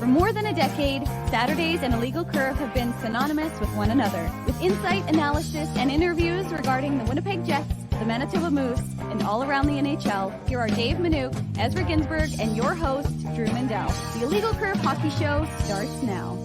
For more than a decade, Saturdays and Illegal Curve have been synonymous with one another. With insight, analysis, and interviews regarding the Winnipeg Jets, the Manitoba Moose, and all around the NHL, here are Dave Manouk, Ezra Ginsburg, and your host, Drew Mindell. The Illegal Curve Hockey Show starts now.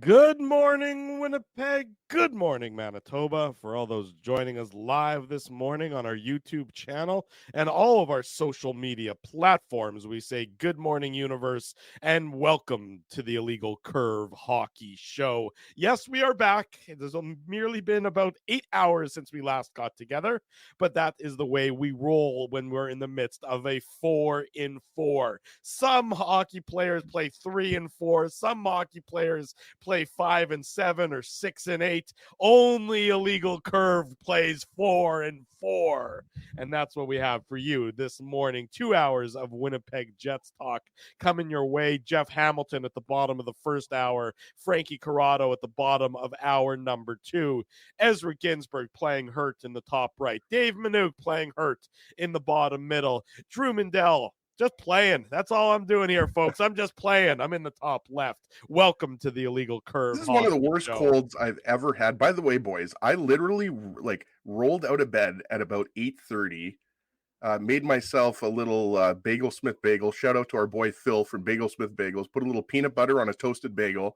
Good morning, Winnipeg. Good morning, Manitoba. For all those joining us live this morning on our YouTube channel and all of our social media platforms, we say good morning, universe, and welcome to the Illegal Curve Hockey Show. Yes, we are back. It has merely been about 8 hours since we last got together, but that is the way we roll when we're in the midst of a 4-in-4. Some hockey players play 3-in-4. Some hockey players play 5-7 or 6-8. Only Illegal Curve plays 4-4. And that's what we have for you this morning. 2 hours of Winnipeg Jets talk coming your way. Jeff Hamilton at the bottom of the first hour. Frankie Corrado at the bottom of hour number 2. Ezra Ginsburg playing hurt in the top right. Dave Manouk playing hurt in the bottom middle. Drew Mindell just playing. That's all I'm doing here, folks. I'm just playing. I'm in the top left. Welcome to the Illegal Curve. This is one of the worst colds I've ever had. By the way, boys, I literally rolled out of bed at about 8:30. Made myself a little Bagel Smith bagel. Shout out to our boy Phil from Bagel Smith Bagels. Put a little peanut butter on a toasted bagel.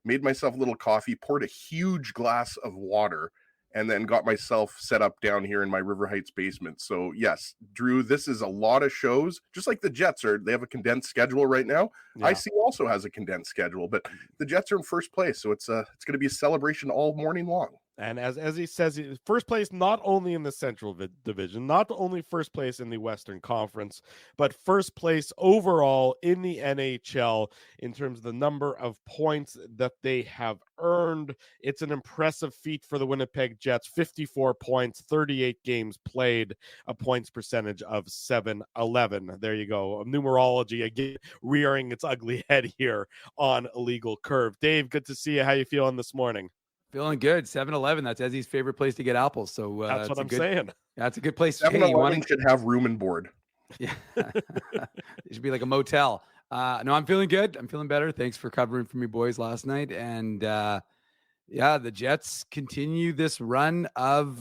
Made myself a little coffee. Poured a huge glass of water. And then got myself set up down here in my River Heights basement. So yes, Drew, this is a lot of shows. Just like the Jets they have a condensed schedule right now. Yeah. IC also has a condensed schedule, but the Jets are in first place. So it's going to be a celebration all morning long. And as he says, first place not only in the Central Division, not only first place in the Western Conference, but first place overall in the NHL in terms of the number of points that they have earned. It's an impressive feat for the Winnipeg Jets. 54 points, 38 games played, a points percentage of .711. There you go. Numerology again rearing its ugly head here on Illegal Curve. Dave, good to see you. How you feeling this morning? Feeling good. 7-Eleven. That's Ezzy's favorite place to get apples. So that's what I'm saying. That's a good place. 7-Eleven should have room and board. Yeah, it should be like a motel. No, I'm feeling good. I'm feeling better. Thanks for covering for me, boys, last night. And yeah, the Jets continue this run of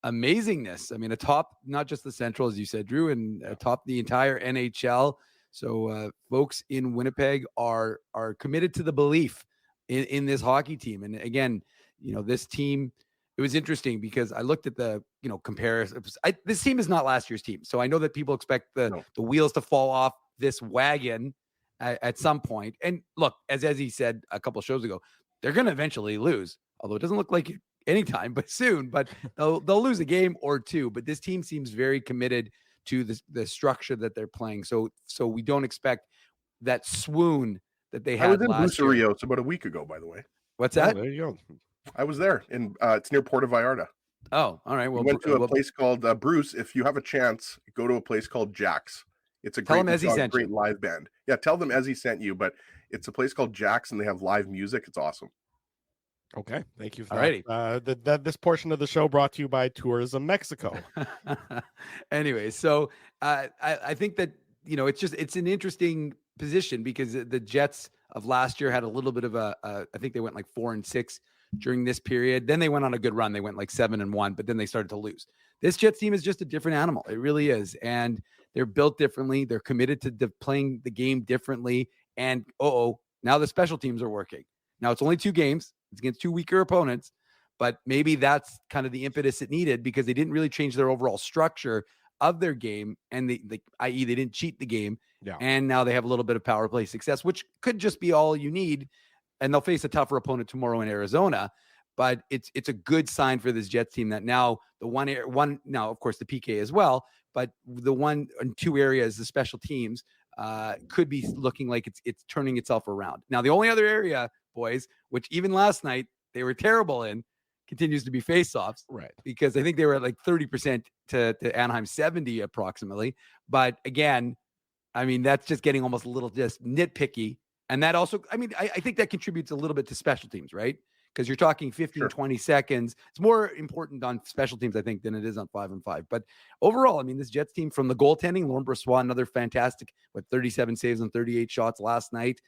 amazingness. I mean, atop not just the Central, as you said, Drew, and atop the entire NHL. So folks in Winnipeg are committed to the belief in this hockey team. And again, this team, it was interesting because I looked at the, comparison. This team is not last year's team. So I know that people expect the wheels to fall off this wagon at some point. And look, as he said a couple of shows ago, they're going to eventually lose, although it doesn't look like anytime, but soon, but they'll lose a game or two. But this team seems very committed to the structure that they're playing. So we don't expect that swoon that they had. I was in last year. Bucerios about a week ago, by the way. What's that? Oh, there you go. I was there, and it's near Puerto Vallarta. Oh, all right. Well, we went to a place called Bruce. If you have a chance, go to a place called Jack's. It's a great live band. Yeah, tell them Ezzy sent you. But it's a place called Jack's, and they have live music. It's awesome. Okay, thank you for that. This portion of the show brought to you by Tourism Mexico. Anyway, so I think that it's an interesting position because the Jets of last year had a little bit of I think they went like 4-6 during this period. Then they went on a good run. They went like 7-1, but then they started to lose. This Jets team is just a different animal. It really is. And they're built differently. They're committed to playing the game differently. And now the special teams are working. Now it's only 2 games. It's against 2 weaker opponents, but maybe that's kind of the impetus it needed because they didn't really change their overall structure of their game, and i.e. they didn't cheat the game. Yeah. And now they have a little bit of power play success, which could just be all you need. And they'll face a tougher opponent tomorrow in Arizona. But it's a good sign for this Jets team that now the one now, of course, the PK as well, but the 1 and 2 areas, the special teams, could be looking like it's turning itself around. Now, the only other area, boys, which even last night they were terrible in, continues to be faceoffs, right? Because I think they were at like 30% to Anaheim 70 approximately. But again, I mean, that's just getting almost a little just nitpicky. And that also, I mean, I think that contributes a little bit to special teams, right? because you're talking 15, Sure. 20 seconds. It's more important on special teams, I think, than it is on 5-on-5. But overall, I mean, this Jets team from the goaltending, Laurent Brossoit, another fantastic, 37 saves on 38 shots last night.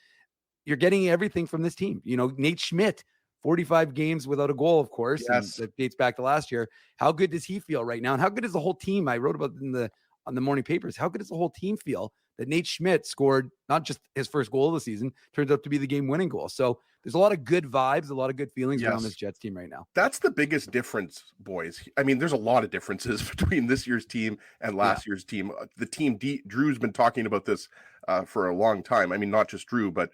You're getting everything from this team. You know, Nate Schmidt, 45 games without a goal, of course. Yes. And that dates back to last year. How good does he feel right now? And how good is the whole team? I wrote about it on the morning papers. How good does the whole team feel that Nate Schmidt scored not just his first goal of the season, turns out to be the game-winning goal? So there's a lot of good vibes, a lot of good feelings around this Jets team right now. That's the biggest difference, boys. I mean, there's a lot of differences between this year's team and last year's team. The team Drew's been talking about this for a long time. I mean, not just Drew, but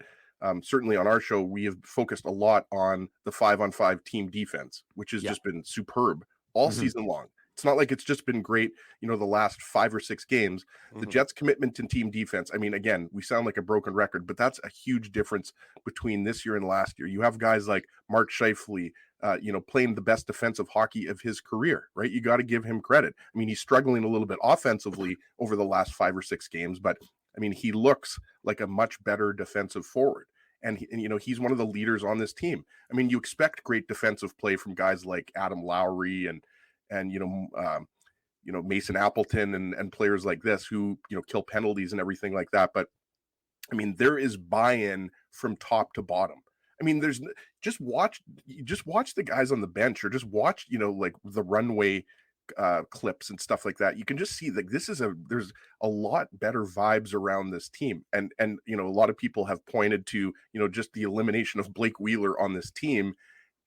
certainly on our show, we have focused a lot on the 5-on-5 team defense, which has just been superb all season long. It's not like it's just been great, you know, the last 5 or 6 games. The Jets' commitment to team defense, I mean, again, we sound like a broken record, but that's a huge difference between this year and last year. You have guys like Mark Scheifele, you know, playing the best defensive hockey of his career, right? You got to give him credit. I mean, he's struggling a little bit offensively over the last 5 or 6 games, but I mean, he looks like a much better defensive forward. And you know, he's one of the leaders on this team. I mean, you expect great defensive play from guys like Adam Lowry and you know, Mason Appleton and players like this who, you know, kill penalties and everything like that. But I mean, there is buy-in from top to bottom. I mean, there's just watch the guys on the bench, or just watch, you know, like the runway clips and stuff like that. You can just see like there's a lot better vibes around this team. And you know, a lot of people have pointed to, you know, just the elimination of Blake Wheeler on this team,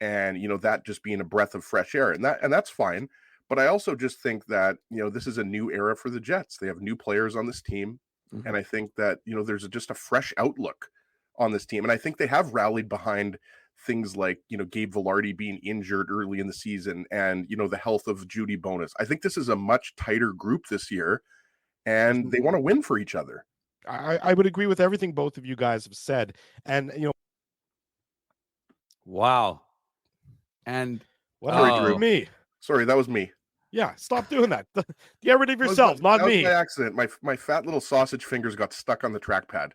and you know, that just being a breath of fresh air, and that's fine. But I also just think that, you know, this is a new era for the Jets. They have new players on this team, and I think that, you know, there's just a fresh outlook on this team, and I think they have rallied behind things like, you know, Gabe Vilardi being injured early in the season, and you know, the health of Judy Bonus. I think this is a much tighter group this year, and they want to win for each other. I would agree with everything both of you guys have said, and you know, wow. And me. Sorry, that was me. Yeah, stop doing that. Get rid of yourself, not me. By accident. My fat little sausage fingers got stuck on the trackpad.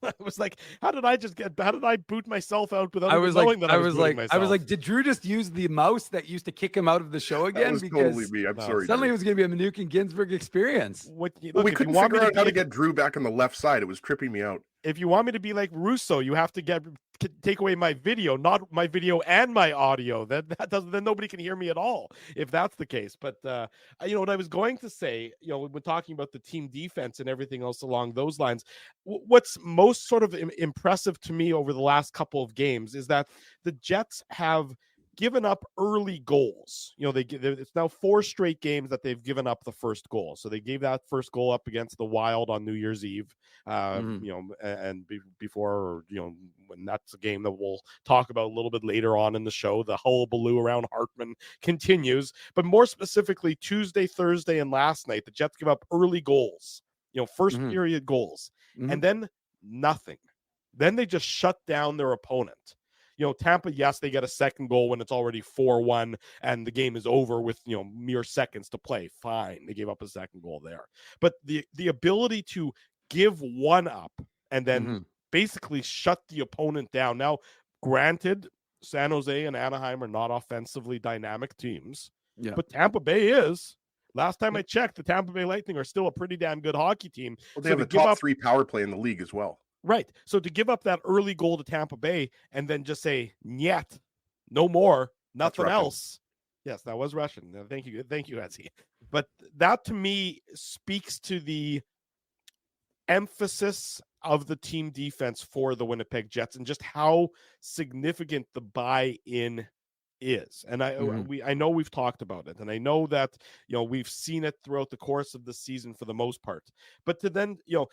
I was like, how did I boot myself out without knowing that I was like, did Drew just use the mouse that used to kick him out of the show again? That was totally me. I'm sorry. Suddenly it was going to be a Mnookin Ginsburg experience. We couldn't figure out how to get Drew back on the left side. It was tripping me out. If you want me to be like Russo, you have to take away my video, not my video and my audio. Then nobody can hear me at all if that's the case. But you know what I was going to say, you know, when talking about the team defense and everything else along those lines, what's most sort of impressive to me over the last couple of games is that the Jets have given up early goals. You know, it's now 4 straight games that they've given up the first goal. So they gave that first goal up against the Wild on New Year's Eve, you know, and before, you know, when that's a game that we'll talk about a little bit later on in the show. The hullabaloo around Hartman continues, but more specifically Tuesday, Thursday, and last night, the Jets give up early goals, you know, first period goals, and then nothing. Then they just shut down their opponent. You know, Tampa, yes, they get a second goal when it's already 4-1 and the game is over with, you know, mere seconds to play. Fine. They gave up a second goal there. But the ability to give one up and then basically shut the opponent down. Now, granted, San Jose and Anaheim are not offensively dynamic teams, but Tampa Bay is. Last time I checked, the Tampa Bay Lightning are still a pretty damn good hockey team. Well, they have the top 3 power play in the league as well. Right. So to give up that early goal to Tampa Bay and then just say, "Nyet, no more, nothing else." Yes, that was Russian. Thank you, Etsy. But that to me speaks to the emphasis of the team defense for the Winnipeg Jets and just how significant the buy-in is. And I know we've talked about it, and I know that, you know, we've seen it throughout the course of the season for the most part. But to then, you know,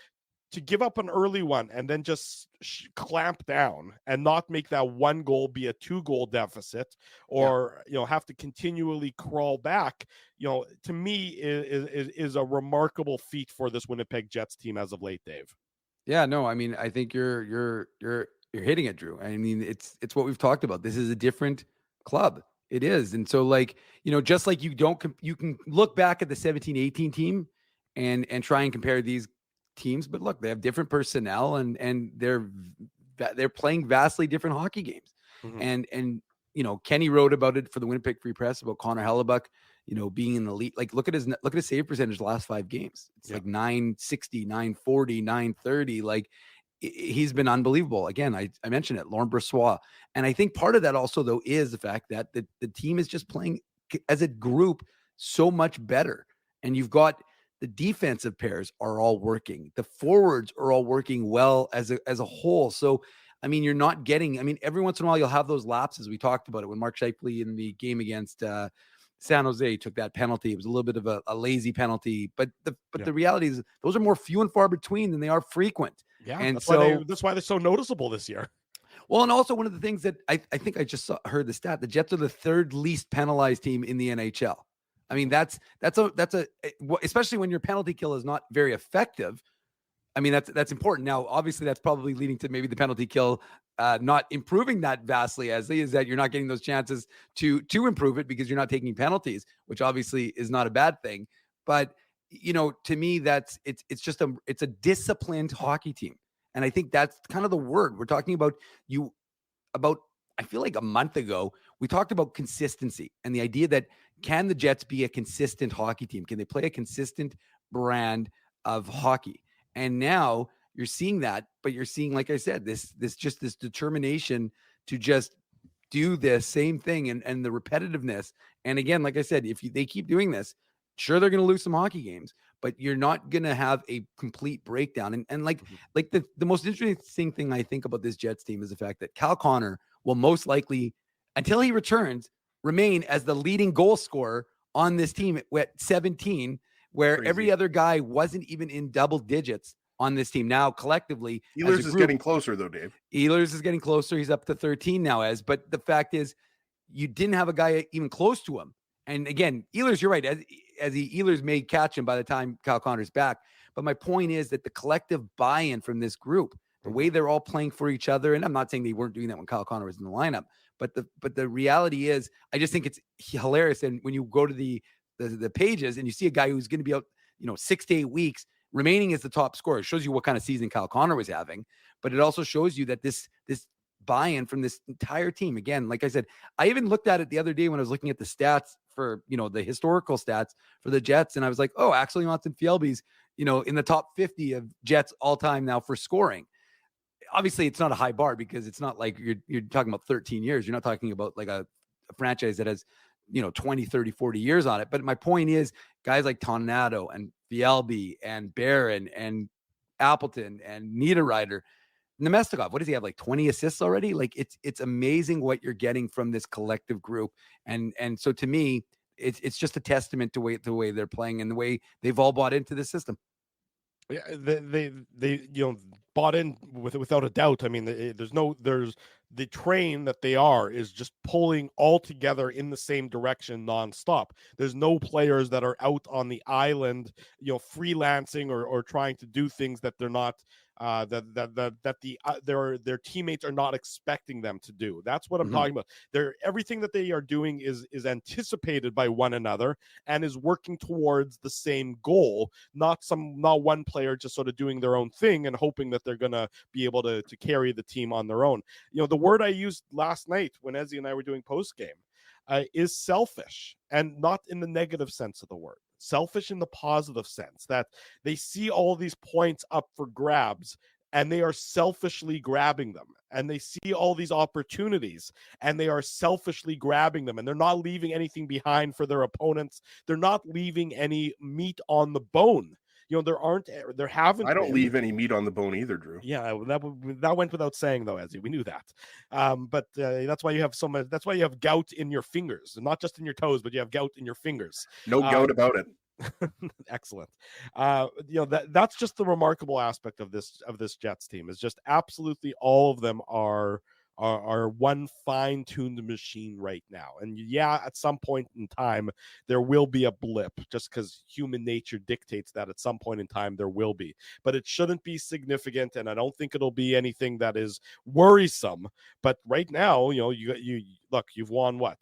to give up an early one and then just clamp down and not make that one goal be a 2-goal deficit, or you know, have to continually crawl back, you know, to me is a remarkable feat for this Winnipeg Jets team as of late, Dave. Yeah, no, I mean, I think you're hitting it, Drew. I mean, it's what we've talked about. This is a different club. It is. And so, like, you know, just like you can look back at the 17-18 team and try and compare these teams, but look, they have different personnel and they're playing vastly different hockey games. And Kenny wrote about it for the Winnipeg Free Press about Connor Hellebuck, being in the lead. Like, look at his save percentage the last 5 games. It's like 960, 940, 930. Like, he's been unbelievable. Again, I mentioned it, Laurent Brossoit. And I think part of that also, though, is the fact that the team is just playing as a group so much better. And you've got the defensive pairs are all working. The forwards are all working well as a whole. So, I mean, you're not getting, every once in a while you'll have those lapses. We talked about it when Mark Scheifele in the game against San Jose took that penalty. It was a little bit of a lazy penalty, but the reality is those are more few and far between than they are frequent. Yeah, and that's why they're so noticeable this year. Well, and also one of the things that I think I just heard the stat: the Jets are the 3rd least penalized team in the NHL. I mean, that's especially when your penalty kill is not very effective. I mean, that's important. Now, obviously, that's probably leading to maybe the penalty kill not improving that vastly, as is that you're not getting those chances to improve it because you're not taking penalties, which obviously is not a bad thing. But to me, it's just a disciplined hockey team, and I think that's kind of the word we're talking about. I feel like a month ago we talked about consistency and the idea that can the Jets be a consistent hockey team? Can they play a consistent brand of hockey? And now you're seeing that, but you're seeing, like I said, this determination to just do the same thing and the repetitiveness. And again, like I said, if they keep doing this, sure, they're going to lose some hockey games, but you're not going to have a complete breakdown. And like the most interesting thing I think about this Jets team is the fact that Cal Connor will most likely, until he returns, remain as the leading goal scorer on this team at 17, where Crazy. Every other guy wasn't even in double digits on this team. Now, collectively, Ehlers is getting closer, though, Dave. Ehlers is getting closer. He's up to 13 now, but the fact is, you didn't have a guy even close to him. And again, Ehlers, you're right. Ehlers may catch him by the time Cal Connor's back. But my point is that the collective buy-in from this group, the way they're all playing for each other, and I'm not saying they weren't doing that when Cal Connor was in the lineup, but the reality is, I just think it's hilarious. And when you go to the pages and you see a guy who's going to be out, 6 to 8 weeks remaining as the top scorer, it shows you what kind of season Cal Connor was having. But it also shows you that this buy-in from this entire team, again, like I said, I even looked at it the other day when I was looking at the stats for, the historical stats for the Jets. And I was like, oh, Axel Jonsson-Fjällby's, in the top 50 of Jets all time now for scoring. Obviously it's not a high bar because it's not like you're talking about 13 years. You're not talking about like a franchise that has, 20, 30, 40 years on it. But my point is guys like Toninato and Fjällby and Barron and Appleton and Niederreiter, Nemestikov, what does he have, like 20 assists already? Like it's amazing what you're getting from this collective group. And so to me, it's just a testament to the way they're playing and the way they've all bought into the system. Yeah, they bought in without a doubt. I mean, there's the train that they are is just pulling all together in the same direction nonstop. There's no players that are out on the island, freelancing or trying to do things that they're not their teammates are not expecting them to do. That's what I'm talking about. Everything that they are doing is anticipated by one another and is working towards the same goal, not one player just sort of doing their own thing and hoping that they're going to be able to carry the team on their own. The word I used last night when Ezzy and I were doing post game is selfish, and not in the negative sense of the word. Selfish in the positive sense, that they see all these points up for grabs and they are selfishly grabbing them, and they see all these opportunities and they are selfishly grabbing them, and they're not leaving anything behind for their opponents. They're not leaving any meat on the bone. I don't leave any meat on the bone either, Drew. Yeah, that went without saying, though, Ezzy. We knew that. But that's why you have so much. That's why you have gout in your fingers, not just in your toes, but you have gout in your fingers. No gout about it. Excellent. That's just the remarkable aspect of this Jets team, is just absolutely all of them are one fine-tuned machine right now. And yeah, at some point in time there will be a blip, just because human nature dictates that at some point in time there will be, but it shouldn't be significant, and I don't think it'll be anything that is worrisome. But right now, you've won what,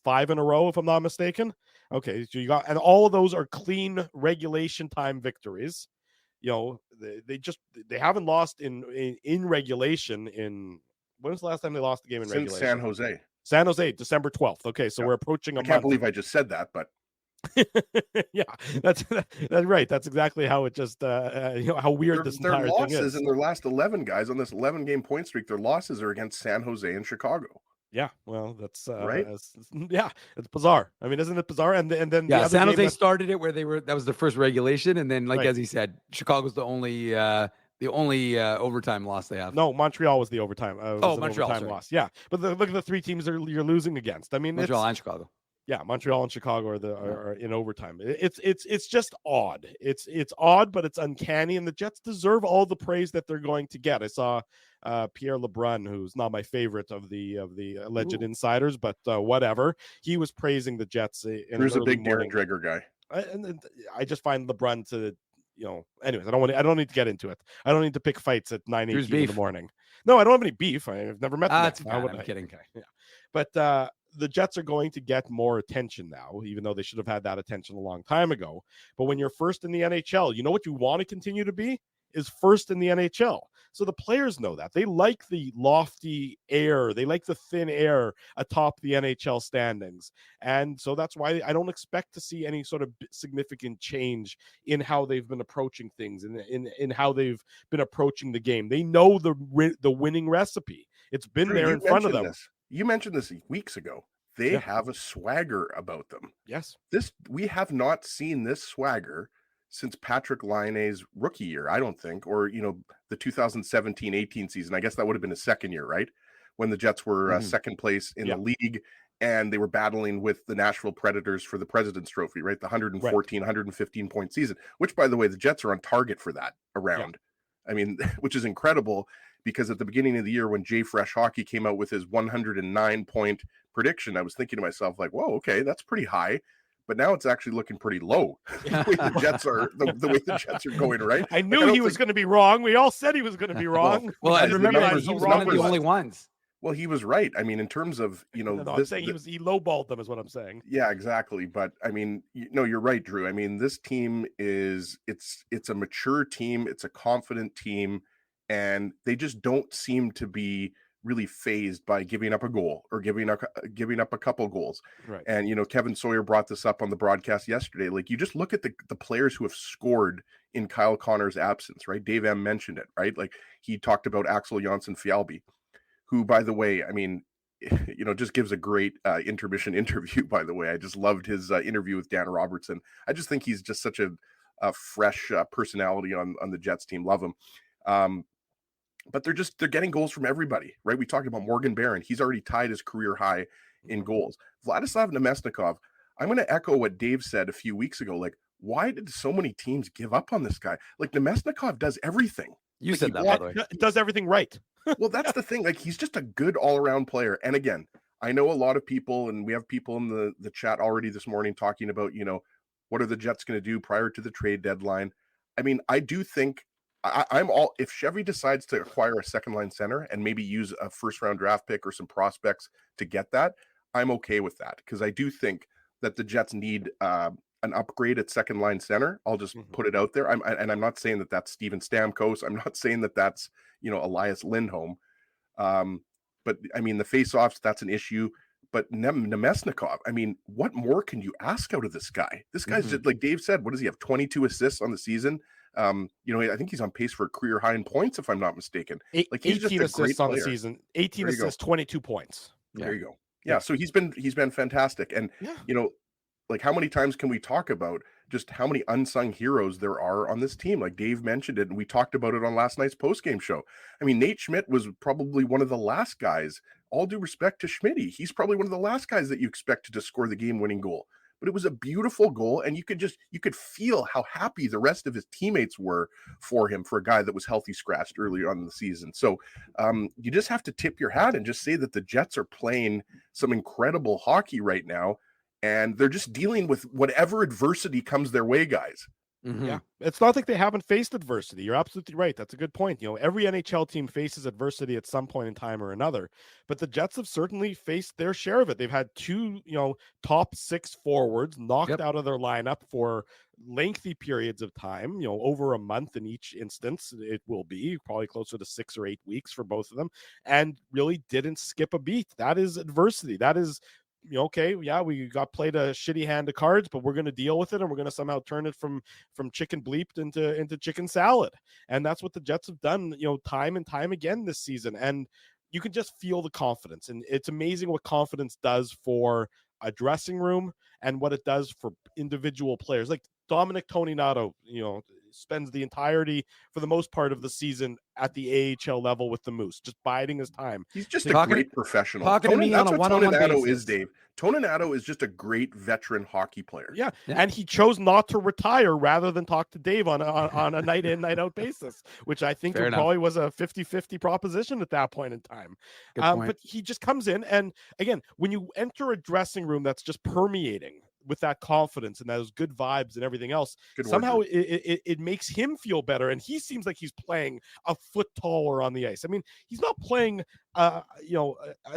5 in a row, if I'm not mistaken. Okay, so and all of those are clean regulation time victories. They haven't lost in regulation in. When was the last time they lost the game in regulation? Since San Jose. San Jose, December 12th. Okay, so Yeah. we're approaching a I can't month. believe I just said that, but Yeah, that's right. That's exactly how it just how weird this their entire thing losses is. in their last 11 guys on this 11-game point streak, their losses are against San Jose and Chicago. Yeah, well, that's Right? yeah, it's bizarre. I mean, isn't it bizarre? And then the Yeah, other San game Jose started it where that was their first regulation, and then, like Right. as he said, Chicago's the only overtime loss they have. No, Montreal was the overtime. Was an Montreal, overtime sorry. loss. Yeah, but look at the three teams you're losing against. I mean, Montreal and Chicago. Yeah, Montreal and Chicago are in overtime. It's just odd. It's odd, but it's uncanny, and the Jets deserve all the praise that they're going to get. I saw Pierre LeBrun, who's not my favorite of the alleged insiders, but whatever. He was praising the Jets. Here's a big Darren Dreger guy. I just find LeBrun to, anyways, I don't need to get into it. I don't need to pick fights at 9:18 in the morning. No, I don't have any beef. I've never met them. I'm kidding. Okay, yeah. But the Jets are going to get more attention now, even though they should have had that attention a long time ago. But when you're first in the NHL, you know what you want to continue to be is first in the NHL. So the players know that. They like the lofty air. They like the thin air atop the NHL standings. And so that's why I don't expect to see any sort of significant change in how they've been approaching things and in how they've been approaching the game. They know the winning recipe. It's been there in front of them. You mentioned this weeks ago. They have a swagger about them. Yes. We have not seen this swagger since Patrick Laine's rookie year, I don't think, or the 2017-18 season. I guess that would have been his second year, right? When the Jets were second place in the league, and they were battling with the Nashville Predators for the President's Trophy, right? The 114, 115 point season, which, by the way, the Jets are on target for that around. Yeah. I mean, which is incredible. Because at the beginning of the year, when Jay Fresh Hockey came out with his 109-point prediction, I was thinking to myself, like, whoa, okay, that's pretty high. But now it's actually looking pretty low. The way the Jets are, the way the Jets are going, right? I knew he was going to be wrong. We all said he was going to be wrong. Well, I remember he was one of the only ones. Well, he was right. I mean, in terms of, I'm saying he lowballed them is what I'm saying. Yeah, exactly. But I mean, you're right, Drew. I mean, this team it's a mature team. It's a confident team. And they just don't seem to be really phased by giving up a goal or giving up a couple goals. Right. And, Kevin Sawyer brought this up on the broadcast yesterday. Like, you just look at the players who have scored in Kyle Connor's absence, right? Dave M mentioned it, right? Like, he talked about Axel Jonsson-Fjällby, who, by the way, I mean, just gives a great intermission interview, by the way. I just loved his interview with Dan Robertson. I just think he's just such a fresh personality on the Jets team. Love him. But they're getting goals from everybody, right? We talked about Morgan Barron. He's already tied his career high in goals. Vladislav Namestnikov, I'm going to echo what Dave said a few weeks ago. Like, why did so many teams give up on this guy? Like, Namestnikov does everything. You said that, by the way. Does everything right. Well, that's the thing. Like, he's just a good all-around player. And again, I know a lot of people, and we have people in the chat already this morning talking about, what are the Jets going to do prior to the trade deadline? I mean, I do think if Chevy decides to acquire a second line center and maybe use a first round draft pick or some prospects to get that, I'm okay with that. Because I do think that the Jets need an upgrade at second line center. I'll just put it out there. I'm not saying that that's Steven Stamkos. I'm not saying that that's, Elias Lindholm. But I mean, the faceoffs, that's an issue. But Namestnikov, I mean, what more can you ask out of this guy? This guy's just, like Dave said, what does he have? 22 assists on the season. I think he's on pace for a career high in points, if I'm not mistaken. Like he's 18 assists on the season, 18 assists, 22 points. There you go. Yeah. So he's been fantastic. And, like, how many times can we talk about just how many unsung heroes there are on this team? Like Dave mentioned it, and we talked about it on last night's postgame show. I mean, Nate Schmidt was probably one of the last guys, all due respect to Schmitty. He's probably one of the last guys that you expected to score the game-winning goal. But it was a beautiful goal, and you could feel how happy the rest of his teammates were for him, for a guy that was healthy scratched earlier on in the season. So you just have to tip your hat and just say that the Jets are playing some incredible hockey right now, and they're just dealing with whatever adversity comes their way, guys. Mhm. Yeah, it's not like they haven't faced adversity. You're absolutely right. That's a good point. Every NHL team faces adversity at some point in time or another, but the Jets have certainly faced their share of it. They've had two, top 6 forwards knocked Yep. out of their lineup for lengthy periods of time, over a month in each instance. It will be probably closer to 6 or 8 weeks for both of them, and really didn't skip a beat. That is adversity. That is okay, yeah, we got played a shitty hand of cards, but we're going to deal with it, and we're going to somehow turn it from chicken bleeped into chicken salad. And that's what the Jets have done, time and time again this season. And you can just feel the confidence, and it's amazing what confidence does for a dressing room and what it does for individual players. Like Dominic Toninato, spends the entirety, for the most part, of the season at the AHL level with the Moose, just biding his time. He's just Talking- a great professional. talking to me That's on a what one-on-one Toninato basis. is, Dave. Toninato is just a great veteran hockey player. Yeah. Yeah. And he chose not to retire rather than talk to Dave on a night in, night out basis, which I think Fair enough. probably was a 50-50 proposition at that point in time. Good point. But he just comes in, and again, when you enter a dressing room that's just permeating with that confidence and those good vibes and everything else, Good word, somehow Drew. it makes him feel better, and he seems like he's playing a foot taller on the ice. I mean, he's not playing a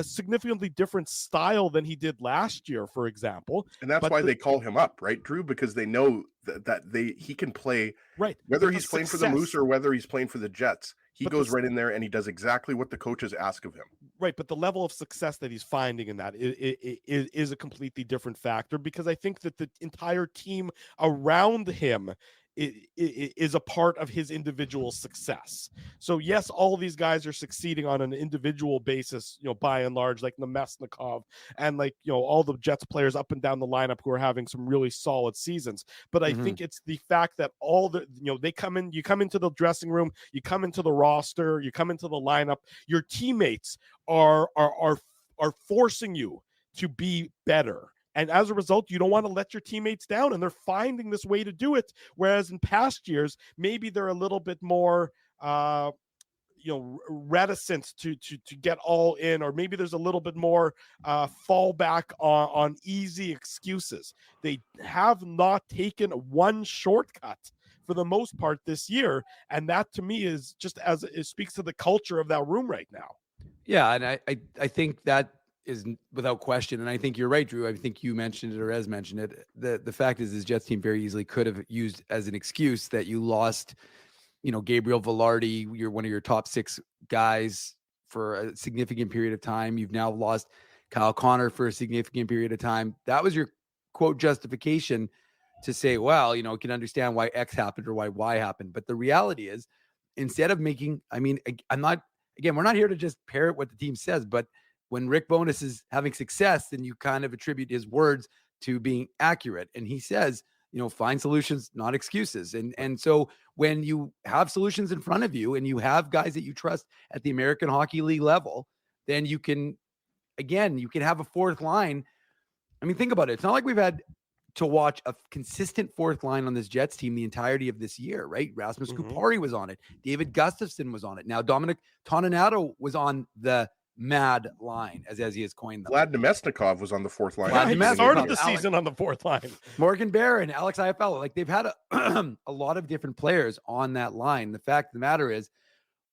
significantly different style than he did last year, for example. And that's but why the- they call him up, right, Drew? Because they know that he can play, Right. whether But the he's playing for the success- Moose or whether he's playing for the Jets. He But goes the- right in there and he does exactly what the coaches ask of him. Right, but the level of success that he's finding in that is a completely different factor, because I think that the entire team around him is a part of his individual success. So yes, all these guys are succeeding on an individual basis, by and large, like Nemesnikov and all the Jets players up and down the lineup who are having some really solid seasons. But I Mhm. think it's the fact that all the, they come in, you come into the dressing room, you come into the roster, you come into the lineup, your teammates are forcing you to be better. And as a result, you don't want to let your teammates down, and they're finding this way to do it. Whereas in past years, maybe they're a little bit more, reticent to get all in, or maybe there's a little bit more fallback on easy excuses. They have not taken one shortcut for the most part this year, and that to me is just as it speaks to the culture of that room right now. Yeah, and I think that is without question. And I think you're right, Drew. I think you mentioned it, or as mentioned it. The fact is, this Jets team very easily could have used as an excuse that you lost, Gabriel Velarde, you're one of your top 6 guys for a significant period of time. You've now lost Kyle Connor for a significant period of time. That was your quote justification to say, well, you can understand why X happened or why Y happened. But the reality is, instead of making, we're not here to just parrot what the team says, but when Rick Bowness is having success, then you kind of attribute his words to being accurate. And he says, find solutions, not excuses. And so when you have solutions in front of you and you have guys that you trust at the American Hockey League level, then you can have a fourth line. I mean, think about it. It's not like we've had to watch a consistent fourth line on this Jets team the entirety of this year, right? Rasmus Kupari was on it. David Gustafsson was on it. Now, Dominic Toninato was on the mad line, as he has coined them. Vlad Nemesnikov was on the fourth line. Vlad He Nemesnikov, started the Alex- season on the fourth line. Morgan Barron, Alex Iafallo, like they've had a lot of different players on that line. The fact of the matter is,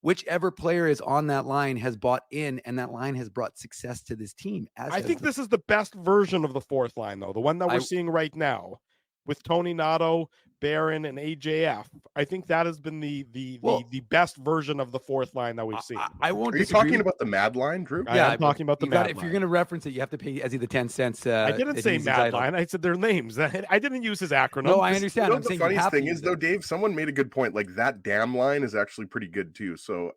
whichever player is on that line has bought in, and that line has brought success to this team. I think this is the best version of the fourth line, though, the one that we're seeing right now with Toninato, Barron, and AJF. I think that has been the best version of the fourth line that we've seen. I won't Are you disagree talking with- about the Mad Line, Drew? I am talking about the you gotta- Mad if Line. you're going to reference it, you have to pay Ezzy the 10 cents. I didn't that say he's Mad entitled. Line. I said their names. I didn't use his acronym. No, I understand. You know, I'm the saying you funniest have to thing use is, though, it. Dave, someone made a good point. Like, that damn line is actually pretty good, too. So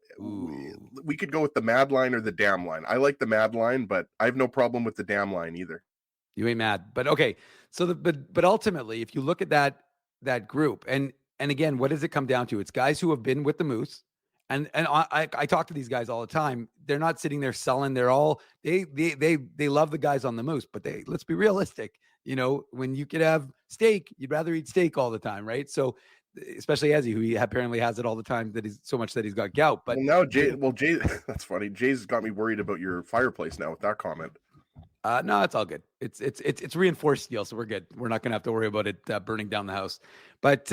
we could go with the Mad Line or the damn line. I like the Mad Line, but I have no problem with the damn line either. You ain't mad, but okay. So but ultimately, if you look at that group, and again, what does it come down to? It's guys who have been with the Moose, and I talk to these guys all the time. They're not sitting there selling. They're all they love the guys on the Moose, but let's be realistic. When you could have steak, you'd rather eat steak all the time, right? So, especially Ezzy, who he apparently has it all the time, that he's so much that he's got gout. But Well, now Jay, that's funny. Jay's got me worried about your fireplace now with that comment. No, it's all good. It's reinforced steel, so we're good. We're not going to have to worry about it burning down the house. But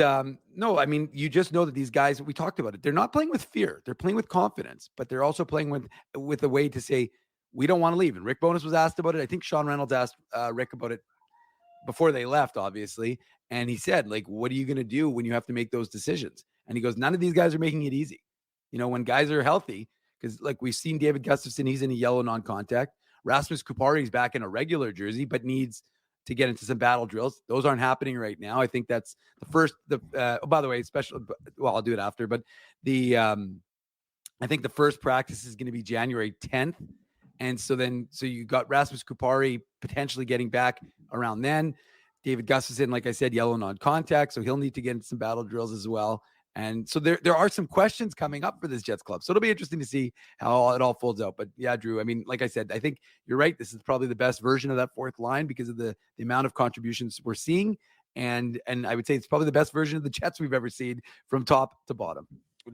no, I mean, you just know that these guys, we talked about it. They're not playing with fear. They're playing with confidence, but they're also playing with a way to say we don't want to leave. And Rick Bowness was asked about it. I think Sean Reynolds asked Rick about it before they left, obviously, and he said, like, what are you going to do when you have to make those decisions? And he goes, none of these guys are making it easy. You know, when guys are healthy, because like we've seen David Gustafson, he's in a yellow non-contact. Rasmus Kupari is back in a regular jersey, but needs to get into some battle drills. Those aren't happening right now. I think that's the first. By the way, well, I'll do it after. But I think the first practice is going to be January 10th, and so you got Rasmus Kupari potentially getting back around then. David Gustafson, like I said, yellow non-contact, so he'll need to get into some battle drills as well. And so there are some questions coming up for this Jets club. So it'll be interesting to see how it all folds out. But yeah, Drew, I mean, like I said, I think you're right. This is probably the best version of that fourth line because of the amount of contributions we're seeing. And I would say it's probably the best version of the Jets we've ever seen from top to bottom.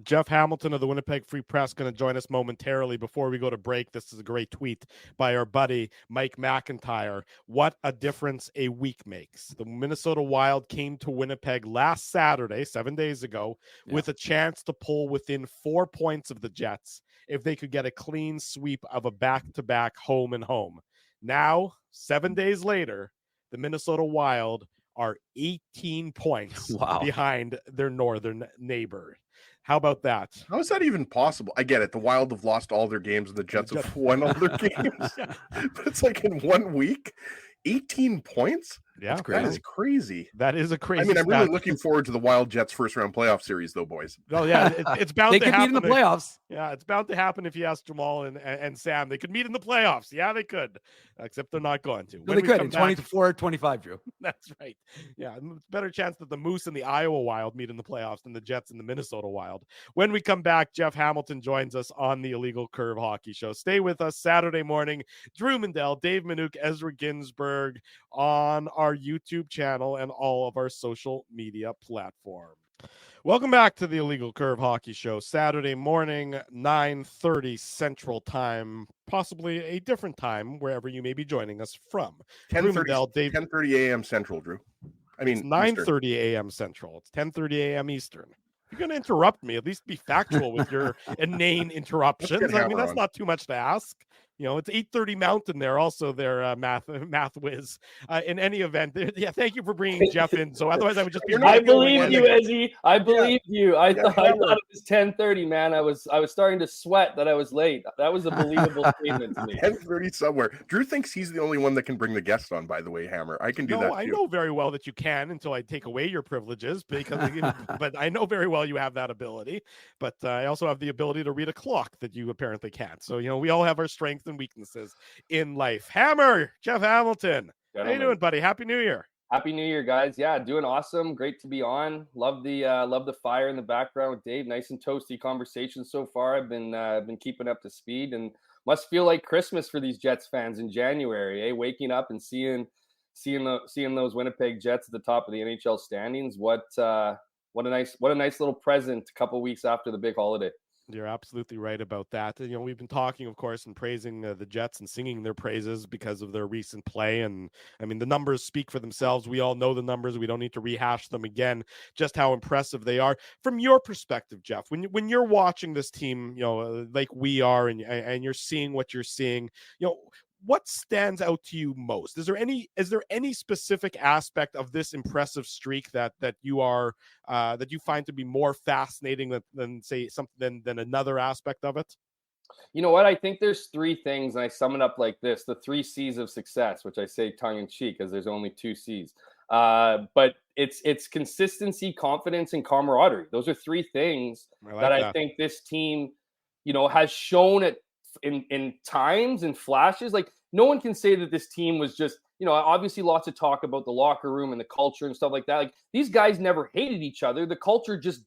Jeff Hamilton of the Winnipeg Free Press going to join us momentarily. Before we go to break, this is a great tweet by our buddy Mike McIntyre. What a difference a week makes. The Minnesota Wild came to Winnipeg last Saturday, 7 days ago, with a chance to pull within 4 points of the Jets if they could get a clean sweep of a back-to-back home and home. Now, 7 days later, the Minnesota Wild are 18 points behind their northern neighbor. How about that? How is that even possible? I get it. The Wild have lost all their games and the Jets have won all their games. But it's like in 1 week, 18 points? Yeah, that is crazy. That is a crazy. I mean, I'm really looking forward to the Wild Jets first round playoff series, though, boys. Oh yeah, it's bound to happen. They could meet in the playoffs. Yeah, it's bound to happen if you ask Jamal and Sam. They could meet in the playoffs. Yeah, they could, except they're not going to. No, they could in 24-25, Drew. That's right. Yeah, better chance that the Moose and the Iowa Wild meet in the playoffs than the Jets and the Minnesota Wild. When we come back, Jeff Hamilton joins us on the Illegal Curve Hockey Show. Stay with us Saturday morning. Drew Mandel, Dave Minuk, Ezra Ginsburg on our YouTube channel and all of our social media platforms. Welcome back to the Illegal Curve Hockey Show. Saturday morning, 9:30 Central Time, possibly a different time wherever you may be joining us from. 10:30 a.m. Central, Drew. I mean, it's 9:30 a.m. Central. It's 10:30 a.m. Eastern. You're going to interrupt me. At least be factual with your inane interruptions. I mean, that's not too much to ask. You know, it's 8:30 Mountain there, also their math whiz. In any event, yeah, thank you for bringing Jeff in. So otherwise, I would just be. I believe you, Ezzy. I believe you. I thought it was 10:30, man. I was starting to sweat that I was late. That was a believable statement to me. 10:30 somewhere. Drew thinks he's the only one that can bring the guest on. By the way, Hammer, I can do that too. I know very well that you can until I take away your privileges, because but I know very well you have that ability. But I also have the ability to read a clock that you apparently can't. So we all have our strengths and weaknesses in life. Hammer, Jeff Hamilton. Gentlemen. How you doing, buddy? Happy New Year. Happy New Year, guys. Yeah, doing awesome. Great to be on. Love the fire in the background with Dave. Nice and toasty conversation so far. I've been keeping up to speed, and must feel like Christmas for these Jets fans in January, waking up and seeing those Winnipeg Jets at the top of the NHL standings. What a nice little present a couple weeks after the big holiday. You're absolutely right about that. We've been talking, of course, and praising the Jets and singing their praises because of their recent play. And I mean, the numbers speak for themselves. We all know the numbers. We don't need to rehash them again, just how impressive they are. From your perspective, Jeff, when you're watching this team, like we are, and you're seeing what you're seeing, what stands out to you most? Is there any specific aspect of this impressive streak that you find to be more fascinating than say something than another aspect of it? You know what? I think there's three things, and I sum it up like this: the 3 C's of success, which I say tongue in cheek, because there's only 2 C's. But it's consistency, confidence, and camaraderie. Those are 3 things I think this team, has shown it in times and flashes. Like, no one can say that this team was just, obviously lots of talk about the locker room and the culture and stuff like that. Like, these guys never hated each other. The culture just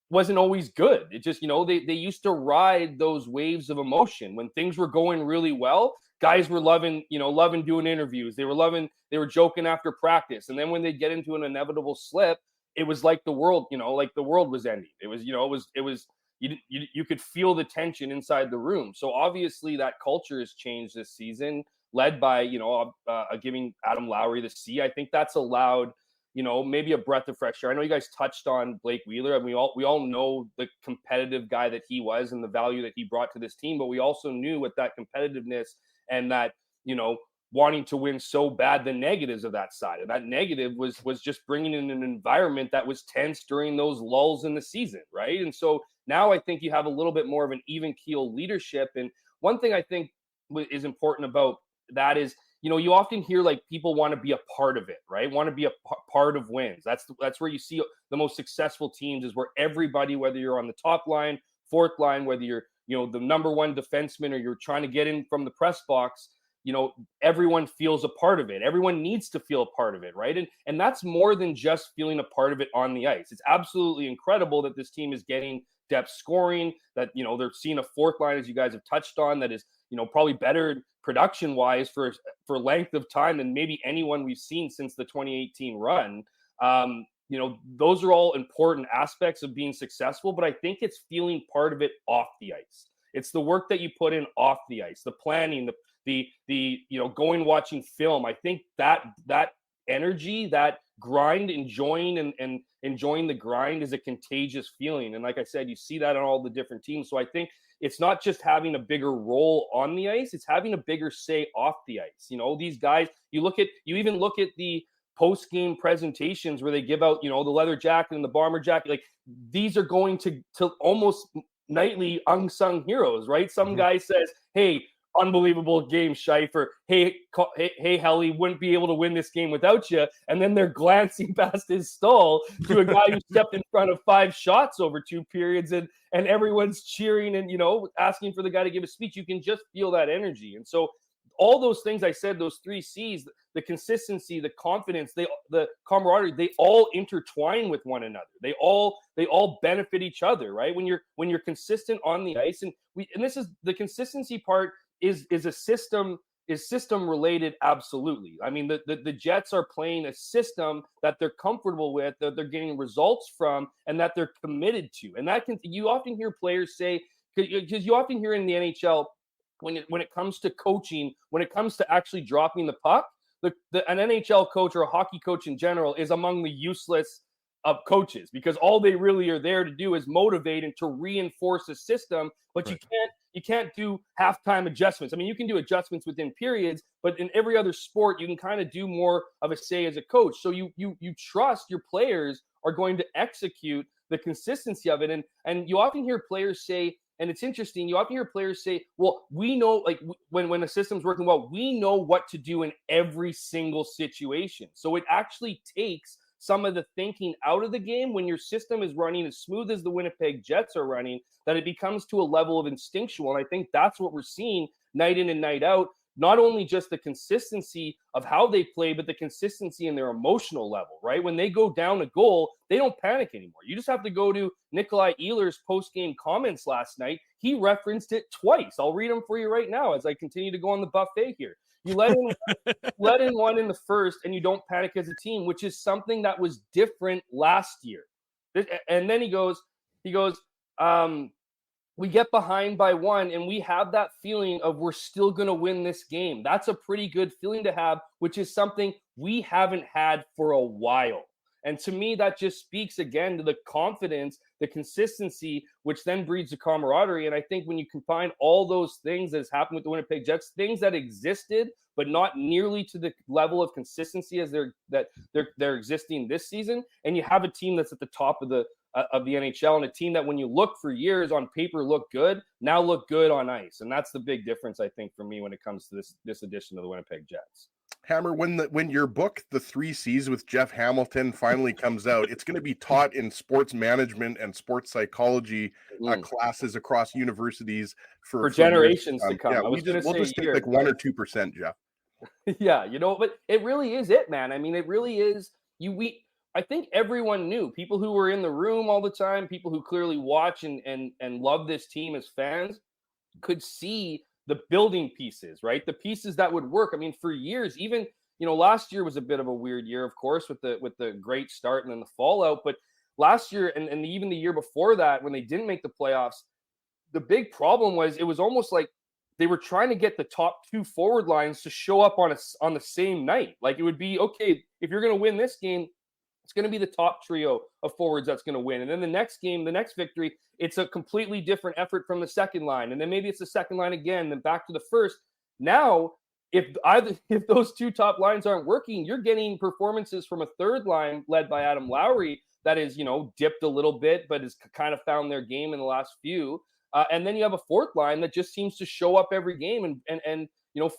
wasn't always good. It just, they used to ride those waves of emotion. When things were going really well, guys were loving doing interviews. They were joking after practice. And then when they get into an inevitable slip, it was like the world was ending. It was you could feel the tension inside the room. So obviously that culture has changed this season. led by, giving Adam Lowry the C. I think that's allowed, maybe a breath of fresh air. I know you guys touched on Blake Wheeler, and we all know the competitive guy that he was and the value that he brought to this team, but we also knew with that competitiveness and that, wanting to win so bad, the negatives of that side. And that negative was just bringing in an environment that was tense during those lulls in the season, right? And so now I think you have a little bit more of an even keel leadership. And one thing I think is important about that is, you often hear like people want to be a part of it, right? Want to be a part of wins. That's where you see the most successful teams, is where everybody, whether you're on the top line, fourth line, whether you're, the number one defenseman, or you're trying to get in from the press box, everyone feels a part of it. Everyone needs to feel a part of it, right? And that's more than just feeling a part of it on the ice. It's absolutely incredible that this team is getting depth scoring, that, they're seeing a fourth line, as you guys have touched on, that is, probably better production wise for length of time than maybe anyone we've seen since the 2018 run. Those are all important aspects of being successful, but I think it's feeling part of it off the ice. It's the work that you put in off the ice, the planning, the going, watching film. I think that energy, that grind, enjoying and enjoying the grind is a contagious feeling. And like I said, you see that on all the different teams. So I think it's not just having a bigger role on the ice, it's having a bigger say off the ice. These guys, you even look at the post-game presentations where they give out, the leather jacket and the bomber jacket. Like, these are going to almost nightly unsung heroes, right? Some guy says, "Hey, unbelievable game, Schiffer. Hey, Helly, wouldn't be able to win this game without you." And then they're glancing past his stall to a guy who stepped in front of 5 shots over 2 periods, and everyone's cheering and, asking for the guy to give a speech. You can just feel that energy. And so all those things I said, those 3 C's, the consistency, the confidence, the camaraderie, they all intertwine with one another. They all benefit each other, right? When you're consistent on the ice, and this is the consistency part is system related. Absolutely. I mean, the Jets are playing a system that they're comfortable with, that they're getting results from, and that they're committed to. And you often hear players say, because you often hear in the NHL, when it comes to coaching, when it comes to actually dropping the puck, an NHL coach or a hockey coach in general is among the useless of coaches, because all they really are there to do is motivate and to reinforce a system. But right. You can't do halftime adjustments. I mean, you can do adjustments within periods, but in every other sport, you can kind of do more of a say as a coach. So you trust your players are going to execute the consistency of it. And you often hear players say, and it's interesting, you often hear players say, well, we know, like, when the system's working well, we know what to do in every single situation. So it actually takes some of the thinking out of the game when your system is running as smooth as the Winnipeg Jets are running, that it becomes to a level of instinctual. And I think that's what we're seeing night in and night out. Not only just the consistency of how they play, but the consistency in their emotional level, right? When they go down a goal, they don't panic anymore. You just have to go to Nikolai Ehlers' post-game comments last night. He referenced it twice. I'll read them for you right now as I continue to go on the buffet here. You let in one in the first, and you don't panic as a team, which is something that was different last year. And then he goes, we get behind by 1, and we have that feeling of we're still going to win this game. That's a pretty good feeling to have, which is something we haven't had for a while. And to me, that just speaks again to the confidence, the consistency, which then breeds the camaraderie. And I think when you combine all those things that has happened with the Winnipeg Jets, things that existed, but not nearly to the level of consistency as they're existing this season, and you have a team that's at the top of the NHL, and a team that, when you look for years on paper look good, now look good on ice. And that's the big difference, I think, for me when it comes to this edition of the Winnipeg Jets. Hammer, when your book, The 3 C's with Jeff Hamilton, finally comes out, it's going to be taught in sports management and sports psychology classes across universities for generations to come. Yeah, we'll just take like 1 or 2%, Jeff. Yeah, but it really is it, man. I mean, it really is. I think everyone knew, people who were in the room all the time, people who clearly watch and love this team as fans, could see the building pieces, right? The pieces that would work. I mean, for years, even, last year was a bit of a weird year, of course, with the great start and then the fallout. But last year and even the year before that, when they didn't make the playoffs, the big problem was it was almost like they were trying to get the top 2 forward lines to show up on the same night. Like, it would be, okay, if you're going to win this game, it's going to be the top trio of forwards that's going to win. And then the next game, the next victory, it's a completely different effort from the second line. And then maybe it's the second line again, then back to the first. Now, if those 2 top lines aren't working, you're getting performances from a third line led by Adam Lowry that is, dipped a little bit, but has kind of found their game in the last few. And then you have a fourth line that just seems to show up every game and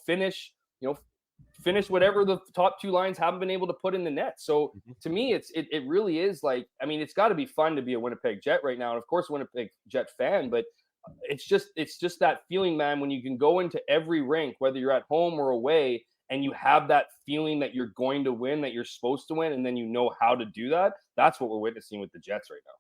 finish whatever the top 2 lines haven't been able to put in the net. So to me, it really is like, I mean, it's got to be fun to be a Winnipeg Jet right now, and of course, Winnipeg Jet fan. But it's just that feeling, man, when you can go into every rink, whether you're at home or away, and you have that feeling that you're going to win, that you're supposed to win, and then you know how to do that. That's what we're witnessing with the Jets right now.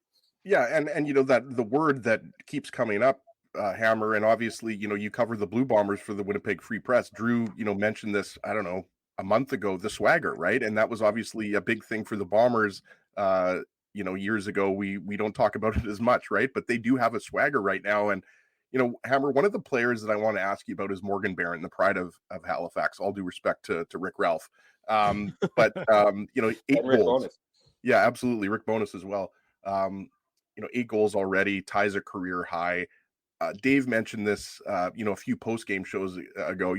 Yeah, and that the word that keeps coming up, Hammer, and obviously, you cover the Blue Bombers for the Winnipeg Free Press. Drew, mentioned this, I don't know, a month ago, the swagger, right? And that was obviously a big thing for the Bombers. Years ago, we don't talk about it as much, right? But they do have a swagger right now. And, Hammer, one of the players that I want to ask you about is Morgan Barron, the pride of Halifax. All due respect to Rick Ralph. 8 Rick goals. Bowness. Yeah, absolutely. Rick Bowness as well. 8 goals already, ties a career high. Dave mentioned this, a few post-game shows ago.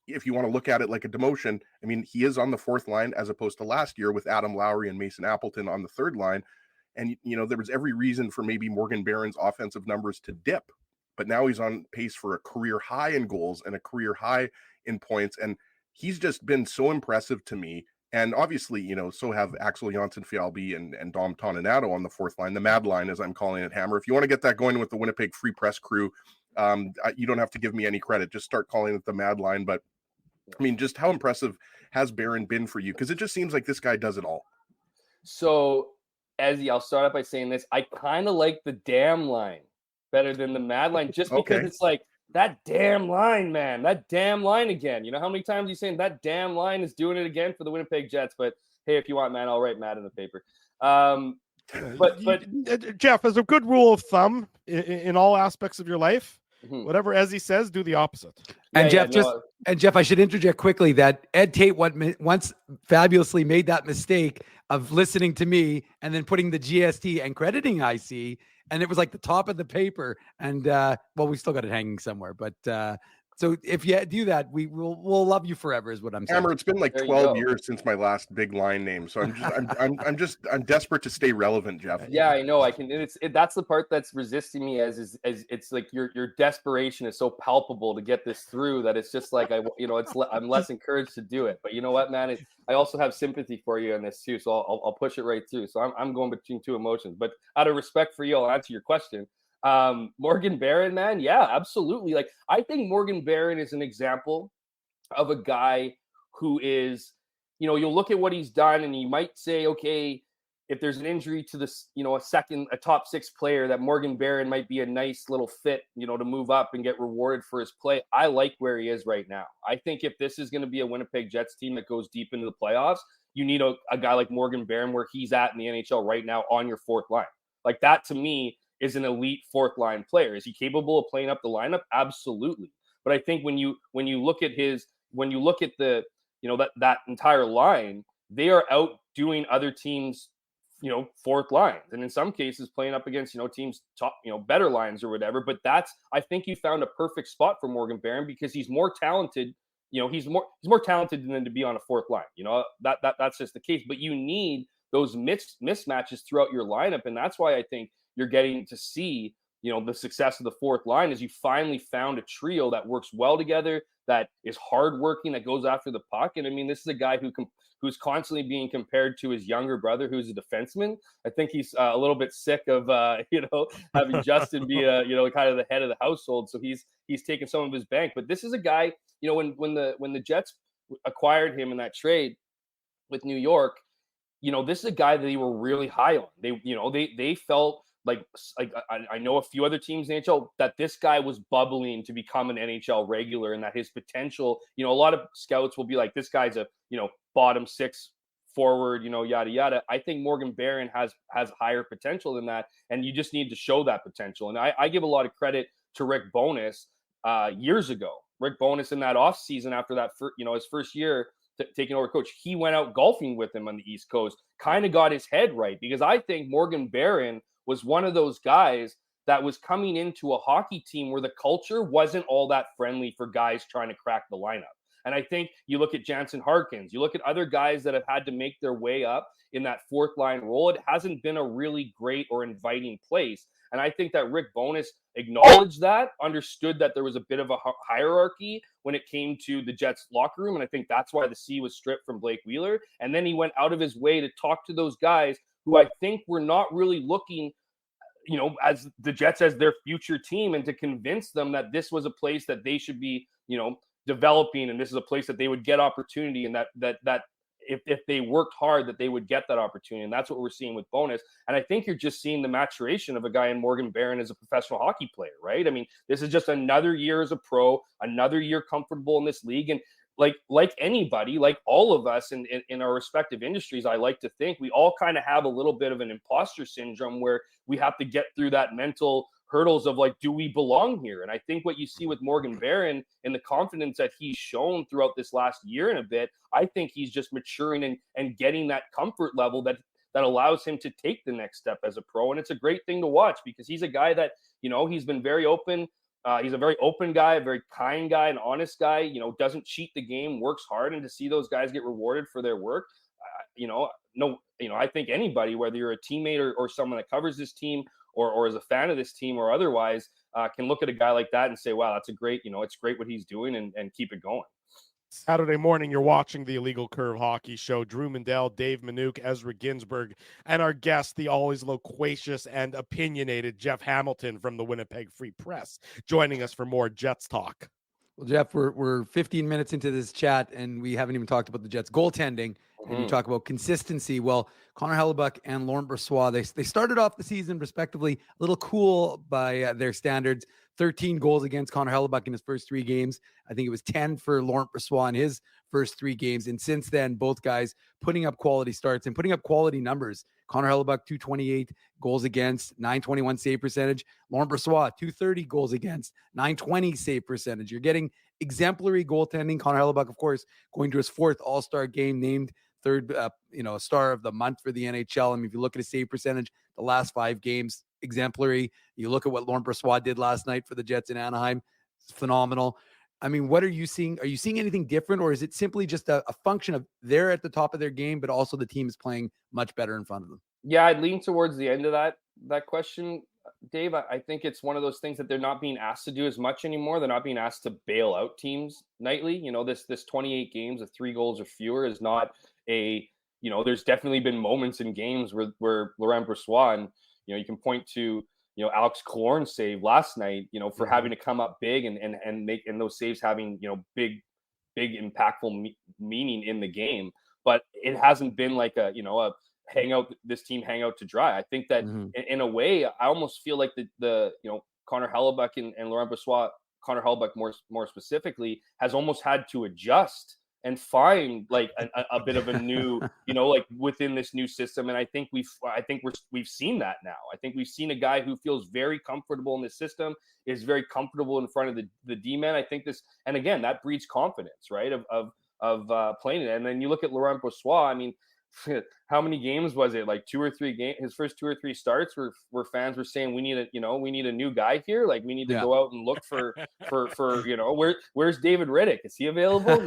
If you want to look at it like a demotion, I mean, he is on the fourth line as opposed to last year with Adam Lowry and Mason Appleton on the third line. And, there was every reason for maybe Morgan Barron's offensive numbers to dip, but now he's on pace for a career high in goals and a career high in points. And he's just been so impressive to me. And obviously, so have Axel Jonsson-Fjällby and Dom Toninato on the fourth line, the Mad Line, as I'm calling it, Hammer. If you want to get that going with the Winnipeg Free Press crew, you don't have to give me any credit. Just start calling it the Mad Line. But, I mean, just how impressive has Barron been for you? Because it just seems like this guy does it all. So, Ezzy, I'll start off by saying this. I kind of like the damn line better than the Mad Line, just because it's like, that damn line, man, that damn line again. You know how many times you saying that damn line is doing it again for the Winnipeg Jets? But hey, if you want, man, I'll write Mad in the paper. But Jeff, as a good rule of thumb in all aspects of your life, whatever Ezzy says, do the opposite. And Jeff, I should interject quickly that Ed Tate once fabulously made that mistake of listening to me and then putting the GST and crediting IC, and it was like the top of the paper. And we still got it hanging somewhere. But so if you do that, we'll love you forever, is what I'm saying. Hammer, it's been like 12 years since my last big line name, so I'm desperate to stay relevant, Jeff. Yeah, I know. That's the part that's resisting me, as it's like your desperation is so palpable to get this through that it's just like I'm less encouraged to do it. But you know what, man, I also have sympathy for you on this too, so I'll push it right through. So I'm going between 2 emotions, but out of respect for you, I'll answer your question. Morgan Barron, man, yeah, absolutely. Like, I think Morgan Barron is an example of a guy who is, you'll look at what he's done and you might say, okay, if there's an injury to this, a top 6 player, that Morgan Barron might be a nice little fit, to move up and get rewarded for his play. I like where he is right now. I think if this is going to be a Winnipeg Jets team that goes deep into the playoffs, you need a guy like Morgan Barron where he's at in the NHL right now on your fourth line. Like, that to me is an elite fourth line player. Is he capable of playing up the lineup? Absolutely. But I think when you look at the, that entire line, they are outdoing other teams, fourth lines. And in some cases playing up against, teams top, better lines or whatever. But I think you found a perfect spot for Morgan Barron because he's more talented. He's more talented than to be on a fourth line. That's just the case. But you need those mismatches throughout your lineup. And that's why I think you're getting to see, the success of the fourth line is you finally found a trio that works well together, that is hardworking, that goes after the puck. And I mean, this is a guy who's constantly being compared to his younger brother, who's a defenseman. I think he's a little bit sick of, having Justin be kind of the head of the household. So he's taken some of his bank. But this is a guy, when the Jets acquired him in that trade with New York, this is a guy that they were really high on. They felt like I know a few other teams in the NHL that this guy was bubbling to become an NHL regular, and that his potential, a lot of scouts will be like, this guy's a, bottom 6 forward, yada, yada. I think Morgan Barron has higher potential than that. And you just need to show that potential. And I give a lot of credit to Rick Bowness years ago. Rick Bowness in that offseason after that, his first year taking over coach, he went out golfing with him on the East Coast, kind of got his head right, because I think Morgan Barron was one of those guys that was coming into a hockey team where the culture wasn't all that friendly for guys trying to crack the lineup. And I think you look at Jansen Harkins, you look at other guys that have had to make their way up in that fourth line role. It hasn't been a really great or inviting place. And I think that Rick Bowness acknowledged that, understood that there was a bit of a hierarchy when it came to the Jets locker room. And I think that's why the C was stripped from Blake Wheeler. And then he went out of his way to talk to those guys who I think were not really looking, as the Jets as their future team, and to convince them that this was a place that they should be, developing, and this is a place that they would get opportunity, and that if they worked hard, that they would get that opportunity. And that's what we're seeing with Bowness. And I think you're just seeing the maturation of a guy in Morgan Barron as a professional hockey player, right? I mean, this is just another year as a pro, another year comfortable in this league. And like anybody, like all of us in our respective industries, I like to think we all kind of have a little bit of an imposter syndrome where we have to get through that mental hurdles of do we belong here? And I think what you see with Morgan Barron and the confidence that he's shown throughout this last year and a bit, I think he's just maturing and getting that comfort level that allows him to take the next step as a pro. And it's a great thing to watch, because he's a guy that, he's been very open. He's a very open guy, a very kind guy, an honest guy, doesn't cheat the game, works hard. And to see those guys get rewarded for their work, I think anybody, whether you're a teammate or someone that covers this team or is a fan of this team or otherwise, can look at a guy like that and say, wow, that's a great, it's great what he's doing, and keep it going. Saturday morning, you're watching the Illegal Curve Hockey Show. Drew Mandel, Dave Minuk, Ezra Ginsburg, and our guest, the always loquacious and opinionated Jeff Hamilton from the Winnipeg Free Press, joining us for more Jets talk. Well, Jeff, we're 15 minutes into this chat, and we haven't even talked about the Jets goaltending. And you talk about consistency. Well, Connor Hellebuyck and Laurent Brossoit, they started off the season respectively a little cool by their standards. 13 goals against Connor Hellebuyck in his first 3 games. I think it was 10 for Laurent Brossoit in his first 3 games. And since then, both guys putting up quality starts and putting up quality numbers. Connor Hellebuyck, 228 goals against, 921 save percentage. Laurent Brossoit, 230 goals against, 920 save percentage. You're getting exemplary goaltending. Connor Hellebuyck, of course, going to his 4th All-Star game, named 3rd, star of the month for the NHL. I mean, if you look at his save percentage, the last 5 games, exemplary. You look at what Laurent Brossoit did last night for the Jets in Anaheim, it's phenomenal. I mean, what are you seeing? Are you seeing anything different, or is it simply just a function of they're at the top of their game, but also the team is playing much better in front of them? Yeah, I'd lean towards the end of that question, Dave. I think it's one of those things that they're not being asked to do as much anymore. They're not being asked to bail out teams nightly. This 28 games of 3 goals or fewer is not there's definitely been moments in games where Laurent Brossoit, and you can point to Alex Killorn's save last night, for having to come up big and make, and those saves having big impactful meaning in the game. But it hasn't been like a this team hang out to dry. I think that in a way, I almost feel like the Connor Hellebuyck and Laurent Brossoit, Connor Hellebuyck more specifically, has almost had to adjust and find like a bit of a new, within this new system. And I think we've seen that now. I think we've seen a guy who feels very comfortable in the system, is very comfortable in front of the D-man. I think this, and again, that breeds confidence, right? Of playing it. And then you look at Laurent Brossoit. I mean, how many games was it? Like 2 or 3 games, his first 2 or 3 starts where fans were saying, we need a new guy here. Like, we need to go out and look for where's David Riddick? Is he available?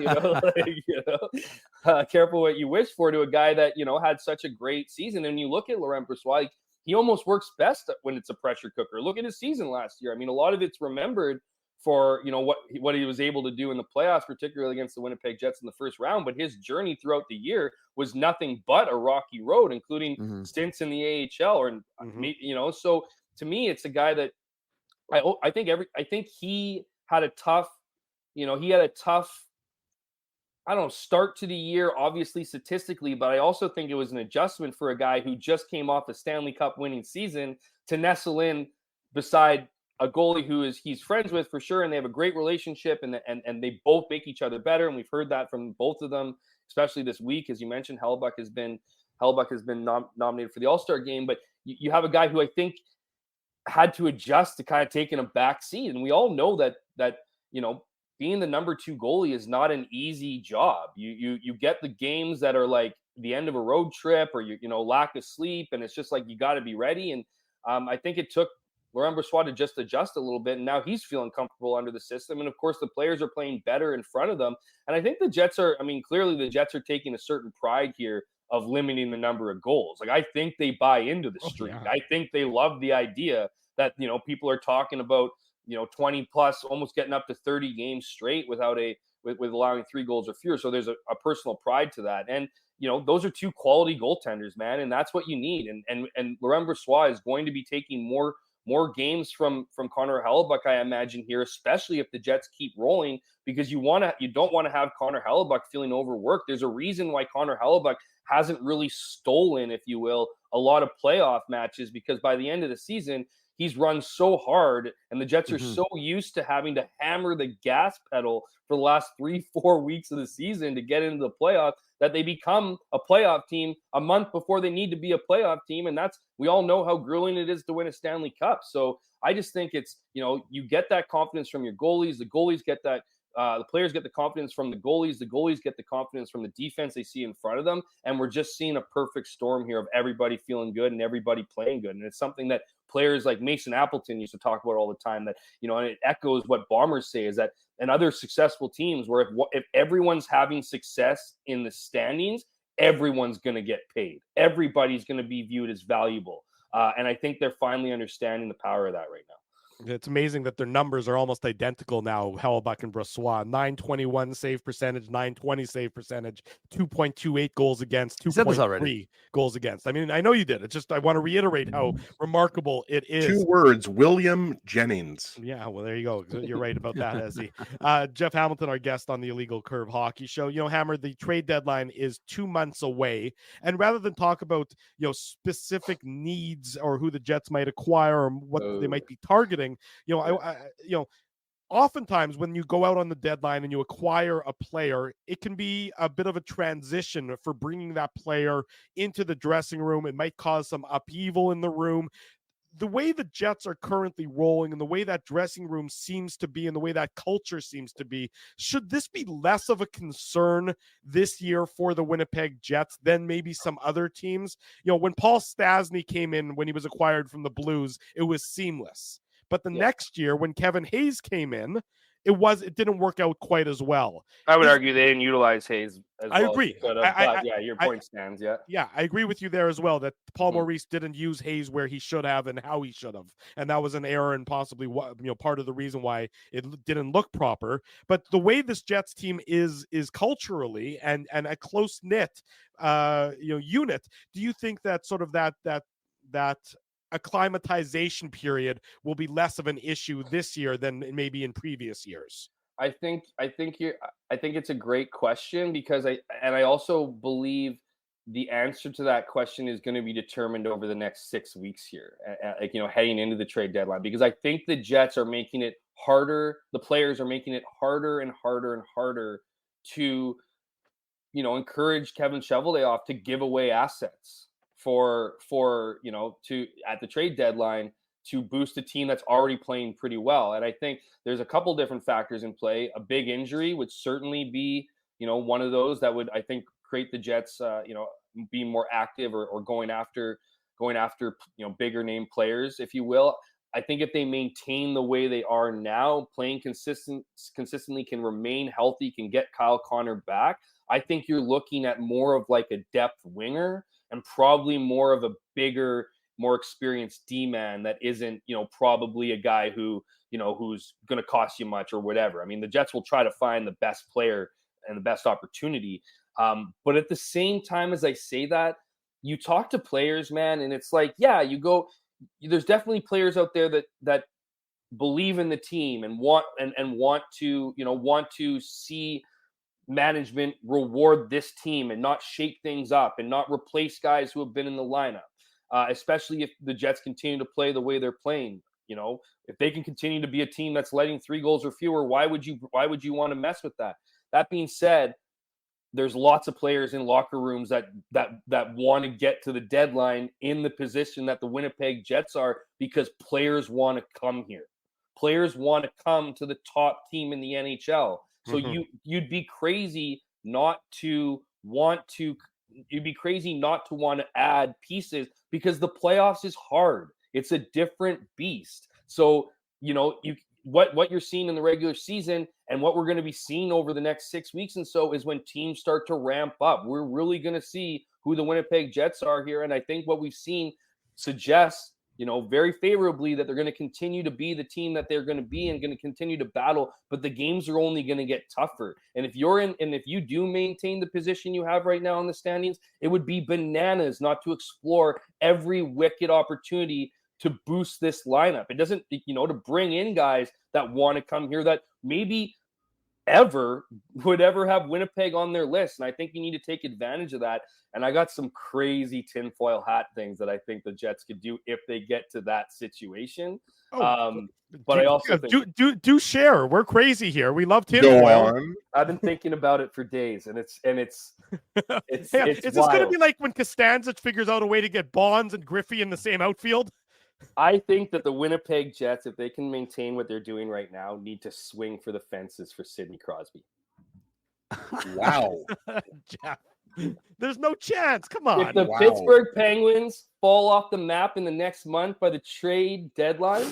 Careful what you wish for to a guy that, had such a great season. And you look at Laurent Brossoit, he almost works best when it's a pressure cooker. Look at his season last year. I mean, a lot of it's remembered for what he was able to do in the playoffs, particularly against the Winnipeg Jets in the first round. But his journey throughout the year was nothing but a rocky road, including stints in the AHL. So to me, it's a guy that I think he had a tough, start to the year, obviously statistically, but I also think it was an adjustment for a guy who just came off a Stanley Cup winning season to nestle in beside a goalie who he's friends with for sure, and they have a great relationship, and they both make each other better, and we've heard that from both of them, especially this week. As you mentioned, Hellebuyck has been nominated for the All-Star game, but you have a guy who I think had to adjust to kind of taking a back seat, and we all know that being the number 2 goalie is not an easy job. You get the games that are like the end of a road trip, or lack of sleep, and it's just like you got to be ready. And I think it took Laurent Brossoit to just adjust a little bit, and now he's feeling comfortable under the system. And of course, the players are playing better in front of them. And I think the Jets are, clearly the Jets are taking a certain pride here of limiting the number of goals. Like, I think they buy into the streak. Yeah. I think they love the idea that, people are talking about, 20 plus, almost getting up to 30 games straight without with allowing 3 goals or fewer. So there's a personal pride to that. And, those are 2 quality goaltenders, man. And that's what you need. And Laurent Brossoit is going to be taking more games from Connor Hellebuyck, I imagine, here, especially if the Jets keep rolling, because you don't want to have Connor Hellebuyck feeling overworked. There's a reason why Connor Hellebuyck hasn't really stolen, if you will, a lot of playoff matches, because by the end of the season, he's run so hard, and the Jets are so used to having to hammer the gas pedal for the last 3-4 weeks of the season to get into the playoffs, that they become a playoff team a month before they need to be a playoff team. And we all know how grueling it is to win a Stanley Cup. So I just think it's, you get that confidence from your goalies. The goalies get that. The players get the confidence from the goalies. The goalies get the confidence from the defense they see in front of them. And we're just seeing a perfect storm here of everybody feeling good and everybody playing good. And it's something that players like Mason Appleton used to talk about all the time, that, and it echoes what Bombers say, is that in other successful teams where if everyone's having success in the standings, everyone's going to get paid. Everybody's going to be viewed as valuable. And I think they're finally understanding the power of that right now. It's amazing that their numbers are almost identical now, Hellebuyck and Brossoit. 921 save percentage, 920 save percentage, 2.28 goals against, 2.3 goals against. I know you did. It's just, I want to reiterate how remarkable it is. 2 words, William Jennings. Yeah, well, there you go. You're right about that, Ezzy. Jeff Hamilton, our guest on the Illegal Curve Hockey Show. Hammer, the trade deadline is 2 months away. And rather than talk about, specific needs or who the Jets might acquire or what they might be targeting, oftentimes when you go out on the deadline and you acquire a player, it can be a bit of a transition for bringing that player into the dressing room. It might cause some upheaval in the room. The way the Jets are currently rolling and the way that dressing room seems to be and the way that culture seems to be, should this be less of a concern this year for the Winnipeg Jets than maybe some other teams? When Paul Stastny came in, when he was acquired from the Blues, it was seamless. But the next year, when Kevin Hayes came in, it didn't work out quite as well. I would argue they didn't utilize Hayes as well. I agree. Your point stands. Yeah, I agree with you there as well, that Paul Maurice didn't use Hayes where he should have and how he should have. And that was an error and possibly part of the reason why it didn't look proper. But the way this Jets team is culturally and a close-knit unit, do you think that sort of that acclimatization period will be less of an issue this year than maybe in previous years? I think it's a great question, because I also believe the answer to that question is going to be determined over the next 6 weeks here, heading into the trade deadline, because I think the Jets are making it harder. The players are making it harder and harder and harder to, encourage Kevin Cheveldayoff to give away assets for to at the trade deadline to boost a team that's already playing pretty well. And I think there's a couple different factors in play. A big injury would certainly be, one of those that would, I think, create the Jets, being more active or going after, bigger name players, if you will. I think if they maintain the way they are now, playing consistently, can remain healthy, can get Kyle Connor back, I think you're looking at more of like a depth winger and probably more of a bigger, more experienced D-man that isn't, probably a guy who, who's going to cost you much or whatever. The Jets will try to find the best player and the best opportunity. But at the same time, as I say that, you talk to players, man, and it's like, there's definitely players out there that believe in the team and want to see management reward this team and not shake things up and not replace guys who have been in the lineup, especially if the Jets continue to play the way they're playing. If they can continue to be a team that's letting 3 goals or fewer, why would you want to mess with that? That being said, there's lots of players in locker rooms that want to get to the deadline in the position that the Winnipeg Jets are, because players want to come here. Players want to come to the top team in the NHL. So Mhm. you'd be crazy not to want to add pieces because the playoffs is hard. It's a different beast. So, what you're seeing in the regular season and what we're going to be seeing over the next 6 weeks and so is when teams start to ramp up. We're really going to see who the Winnipeg Jets are here. And I think what we've seen suggests, very favorably that they're going to continue to be the team that they're going to be and going to continue to battle, but the games are only going to get tougher. And if you do maintain the position you have right now in the standings, it would be bananas not to explore every wicked opportunity to boost this lineup. It doesn't, to bring in guys that want to come here that maybe would ever have Winnipeg on their list. And I think you need to take advantage of that. And I got some crazy tinfoil hat things that I think the Jets could do if they get to that situation. But I also think do share. We're crazy here. We love Go tinfoil. on. I've been thinking about it for days, and it's Hey, it's is this going to be like when Costanza figures out a way to get Bonds and Griffey in the same outfield? I think that the Winnipeg Jets, if they can maintain what they're doing right now, need to swing for the fences for Sidney Crosby. Wow. Jeff, there's no chance. Come on. If the Wow. Pittsburgh Penguins fall off the map in the next month by the trade deadline,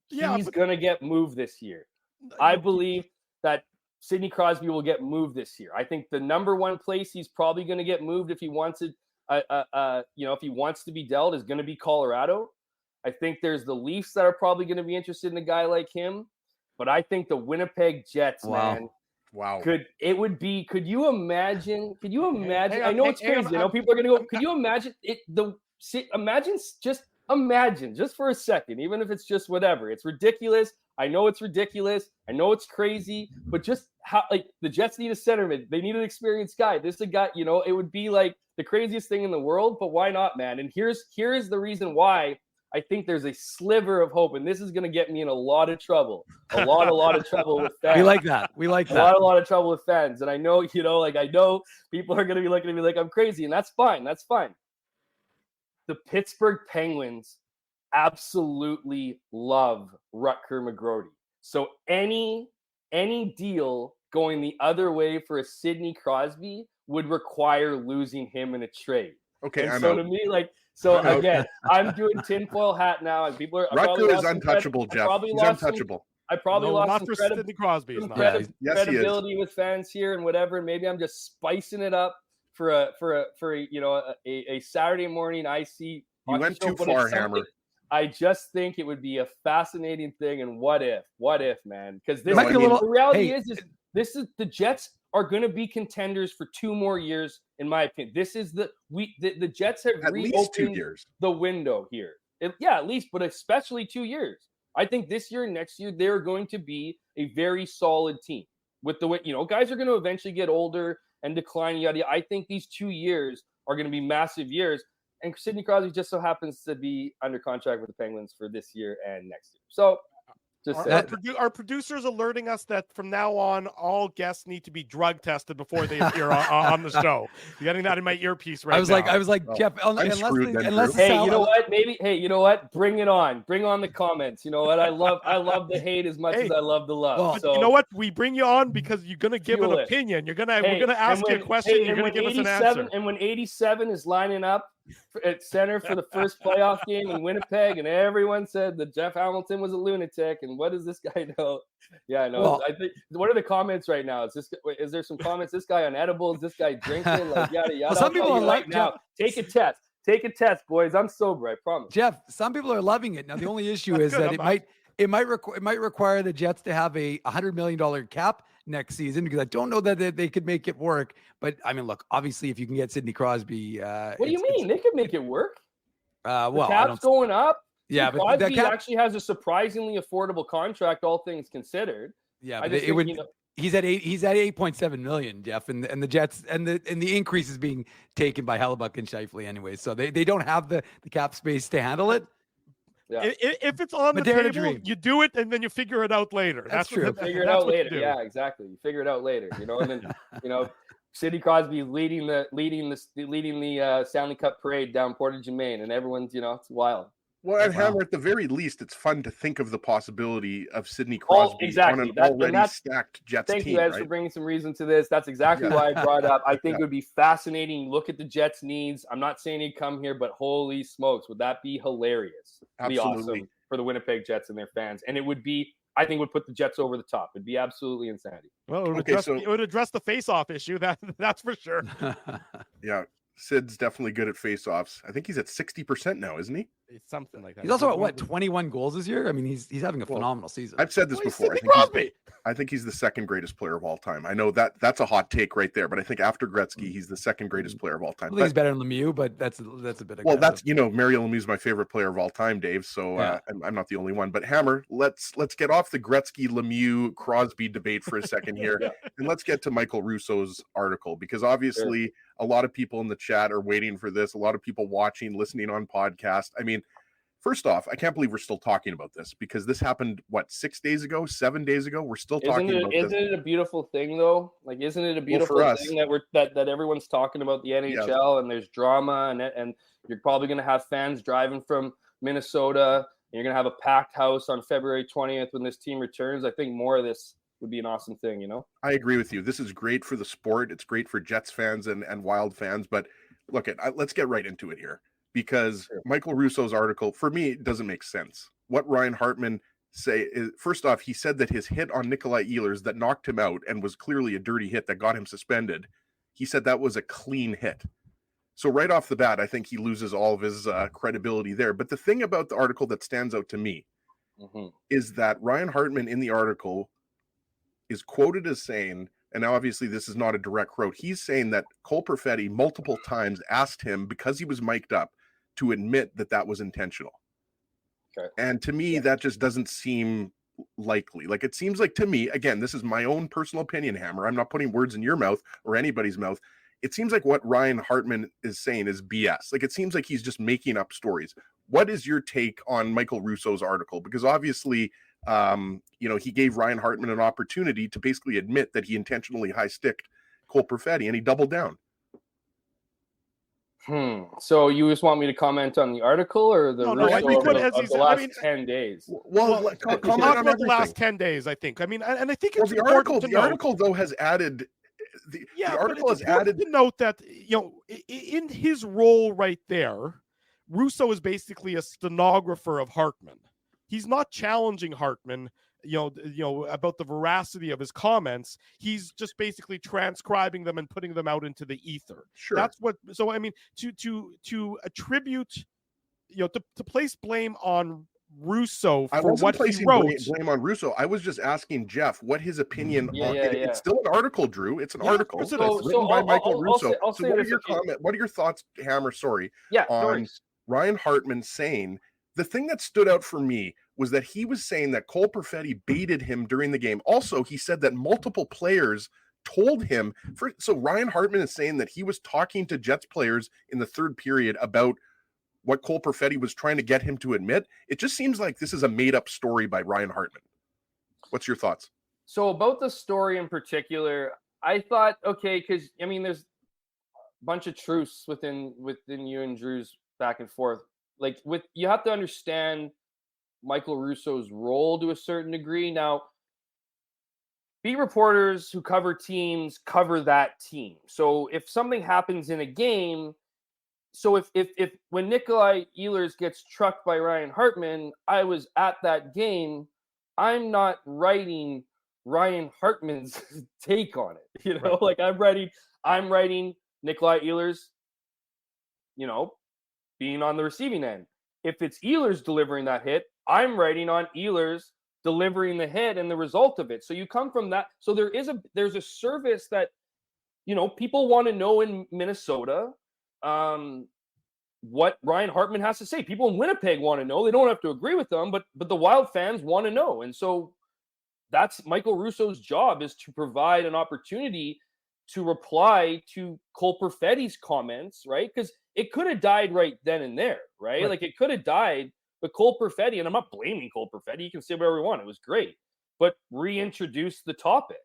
he's going to get moved this year. I believe that Sidney Crosby will get moved this year. I think the number one place he's probably going to get moved if he wants it, if he wants to be dealt, is going to be Colorado. I think there's the Leafs that are probably going to be interested in a guy like him, but I think the Winnipeg Jets, man. Wow. Could you imagine? Hang on, I know it's hang on, crazy. I know people are going to go, could you imagine it? Imagine just for a second, even if it's just whatever. It's ridiculous. I know it's ridiculous. I know it's crazy, but just how, the Jets need a centerman. They need an experienced guy. This is a guy, it would be like the craziest thing in the world, but why not, man? And here's the reason why I think there's a sliver of hope, and this is going to get me in a lot of trouble. A lot of trouble with fans. We like that. A lot of trouble with fans. And I know, I know people are going to be looking at me like I'm crazy, and that's fine. That's fine. The Pittsburgh Penguins absolutely love Rutger McGroarty. So any deal going the other way for a Sidney Crosby would require losing him in a trade. Okay, And I'm so out. to me, again, I'm doing tinfoil hat now, and people are. Rutger is untouchable, Jeff. He's untouchable. I probably lost not some for Sidney Crosby. Is some not. Yes, he is. credibility with fans here and whatever. And maybe I'm just spicing it up for a Saturday morning IC. You went too far, Hammer. I just think it would be a fascinating thing. And what if, man? Because No, I mean- the reality is the Jets are going to be contenders for 2 more years, in my opinion. This is the Jets have At least 2 reopened years. the window here. At least, but especially 2 years. I think this year, next year, they're going to be a very solid team. With the way, guys are going to eventually get older and decline. Yada. I think these 2 years are going to be massive years. And Sidney Crosby just so happens to be under contract with the Penguins for this year and next year. So, just Our producers alerting us that from now on, all guests need to be drug tested before they appear on the show. You getting that in my earpiece right now? I was like, Oh, Jeff, I'm screwed then, unless Drew. hey, you know what? Maybe. Hey, you know what? Bring it on. Bring on the comments. You know what? I love the hate as much as I love the love. Well, But so, you know what? We bring you on because you're going to give an Fuel it. opinion. We're going to ask you a question. You're going to give us an answer. And when 87 is lining up at center for the first playoff game in Winnipeg, and everyone said that Jeff Hamilton was a lunatic, and what does this guy know? Yeah, I know. Well, I think. What are the comments right now? Is there some comments? This guy on edibles? This guy drinking? Like yada yada. Well, some I'll tell people you are right like now. Take a test. Take a test, boys. I'm sober. I promise. Jeff, some people are loving it. Now the only issue is Good, that it might require the Jets to have a $100 million cap next season, because I don't know that they could make it work. But I mean, look, obviously, if you can get Sidney Crosby, What do you mean? They could make it work. Well, The I cap's don't. going up. Yeah, but the Crosby cap. actually has a surprisingly affordable contract, all things considered. Yeah, I but just it think, would. He's at 8.7 million, Jeff, and the Jets and the increase is being taken by Hellebuck and Scheifele anyway, so they don't have the cap space to handle it. Yeah. If it's on the But dare to table, dream. you do it and then you figure it out later. That's true. What, Figure it that's out what you later. do. Yeah, exactly. You figure it out later. And then Sidney Crosby leading the Stanley Cup parade down Portage and Maine, and everyone's it's wild. Well, Oh, and wow. Hammer, at the very least, it's fun to think of the possibility of Sidney Oh, Crosby exactly. on an That- and already that's- stacked Jets Thank team, you, Ed, for right? bringing some reason to this. That's exactly Yeah. why I brought up. I think Yeah. it would be fascinating. Look at the Jets' needs. I'm not saying he'd come here, but holy smokes, would that be hilarious? It'd be Absolutely. awesome for the Winnipeg Jets and their fans. And it would be, I think, would put the Jets over the top. It'd be absolutely insanity. Well, it would, Okay, address, so- it would address the face-off issue. That's for sure. Yeah. Sid's definitely good at face-offs. I think he's at 60% now, isn't he? It's something like that. He's also at what, 21 goals this year? I mean, he's having a Well, phenomenal season. I've said this Well, he's before. Sidney Crosby. I think he's the second greatest player of all time. I know that's a hot take right there, but I think after Gretzky, he's the second greatest player of all I time. think he's better than Lemieux, but that's a bit Well, aggressive. that's Mario Lemieux's my favorite player of all time, Dave. So Yeah. I'm not the only one. But Hammer, let's get off the Gretzky, Lemieux, Crosby debate for a second here, Yeah. and let's get to Michael Russo's article, because obviously a lot of people in the chat are waiting for this. A lot of people watching, listening on podcast. I mean, first off, I can't believe we're still talking about this, because this happened 6 days ago, 7 days ago. We're still talking about Isn't this. it a beautiful thing though? Like, isn't it a beautiful for us- thing that that everyone's talking about the NHL and there's drama and you're probably going to have fans driving from Minnesota. And you're going to have a packed house on February 20th when this team returns. I think more of this would be an awesome thing, you know? I agree with you. This is great for the sport. It's great for Jets fans and Wild fans. But look, let's get right into it here, because Sure. Michael Russo's article, for me, it doesn't make sense. What Ryan Hartman say is, first off, he said that his hit on Nikolai Ehlers that knocked him out and was clearly a dirty hit that got him suspended, he said that was a clean hit. So right off the bat, I think he loses all of his credibility there. But the thing about the article that stands out to me is that Ryan Hartman in the article is quoted as saying, and now obviously this is not a direct quote, he's saying that Cole Perfetti multiple times asked him, because he was mic'd up, to admit that that was intentional. Okay. And to me, that just doesn't seem likely. Like, it seems like, to me, again, this is my own personal opinion, Hammer, I'm not putting words in your mouth or anybody's mouth. It seems like what Ryan Hartman is saying is BS. Like, it seems like he's just making up stories. What is your take on Michael Russo's article? Because obviously, he gave Ryan Hartman an opportunity to basically admit that he intentionally high-sticked Cole Perfetti, and he doubled down. So you just want me to comment on the article or the No, I think Russo as of he the said, last 10 days? Well, talk comment on about the last everything. 10 days, I think. I mean, and I think Well, it's the important to note. article though has added. The Yeah, but article it's has important added. to note that, in his role right there, Russo is basically a stenographer of Hartman. He's not challenging Hartman, about the veracity of his comments. He's just basically transcribing them and putting them out into the ether. Sure. That's what. So I mean, to attribute, to place blame on Russo I for wasn't what he placing wrote. blame on Russo. I was just asking Jeff what his opinion on Yeah. It's still an article, Drew. It's an Yeah, of article. course it It's is. written by Michael I'll Russo. say So what are this, your okay. What are your thoughts, Hammer? Sorry, Yeah, no on worries. Ryan Hartman saying the thing that stood out for me was that he was saying that Cole Perfetti baited him during the game. Also, he said that multiple players told him. So Ryan Hartman is saying that he was talking to Jets players in the third period about what Cole Perfetti was trying to get him to admit. It just seems like this is a made-up story by Ryan Hartman. What's your thoughts? So about the story in particular, I thought, okay, because I mean, there's a bunch of truths within you and Drew's back and forth. Like, you have to understand Michael Russo's role to a certain degree. Now, beat reporters who cover teams cover that team. So if something happens in a game, so if when Nikolai Ehlers gets trucked by Ryan Hartman, I was at that game, I'm not writing Ryan Hartman's take on it. Right. Like I'm writing Nikolai Ehlers, being on the receiving end. If it's Ehlers delivering that hit, I'm writing on Ehlers delivering the hit and the result of it. So you come from that. So there's a service that, people want to know in Minnesota, what Ryan Hartman has to say. People in Winnipeg want to know. They don't have to agree with them, but the Wild fans want to know. And so that's Michael Russo's job, is to provide an opportunity to reply to Cole Perfetti's comments, right? Because it could have died right then and there, right? Like it could have died, but Cole Perfetti, and I'm not blaming Cole Perfetti, you can say whatever you want, it was great, but reintroduce the topic.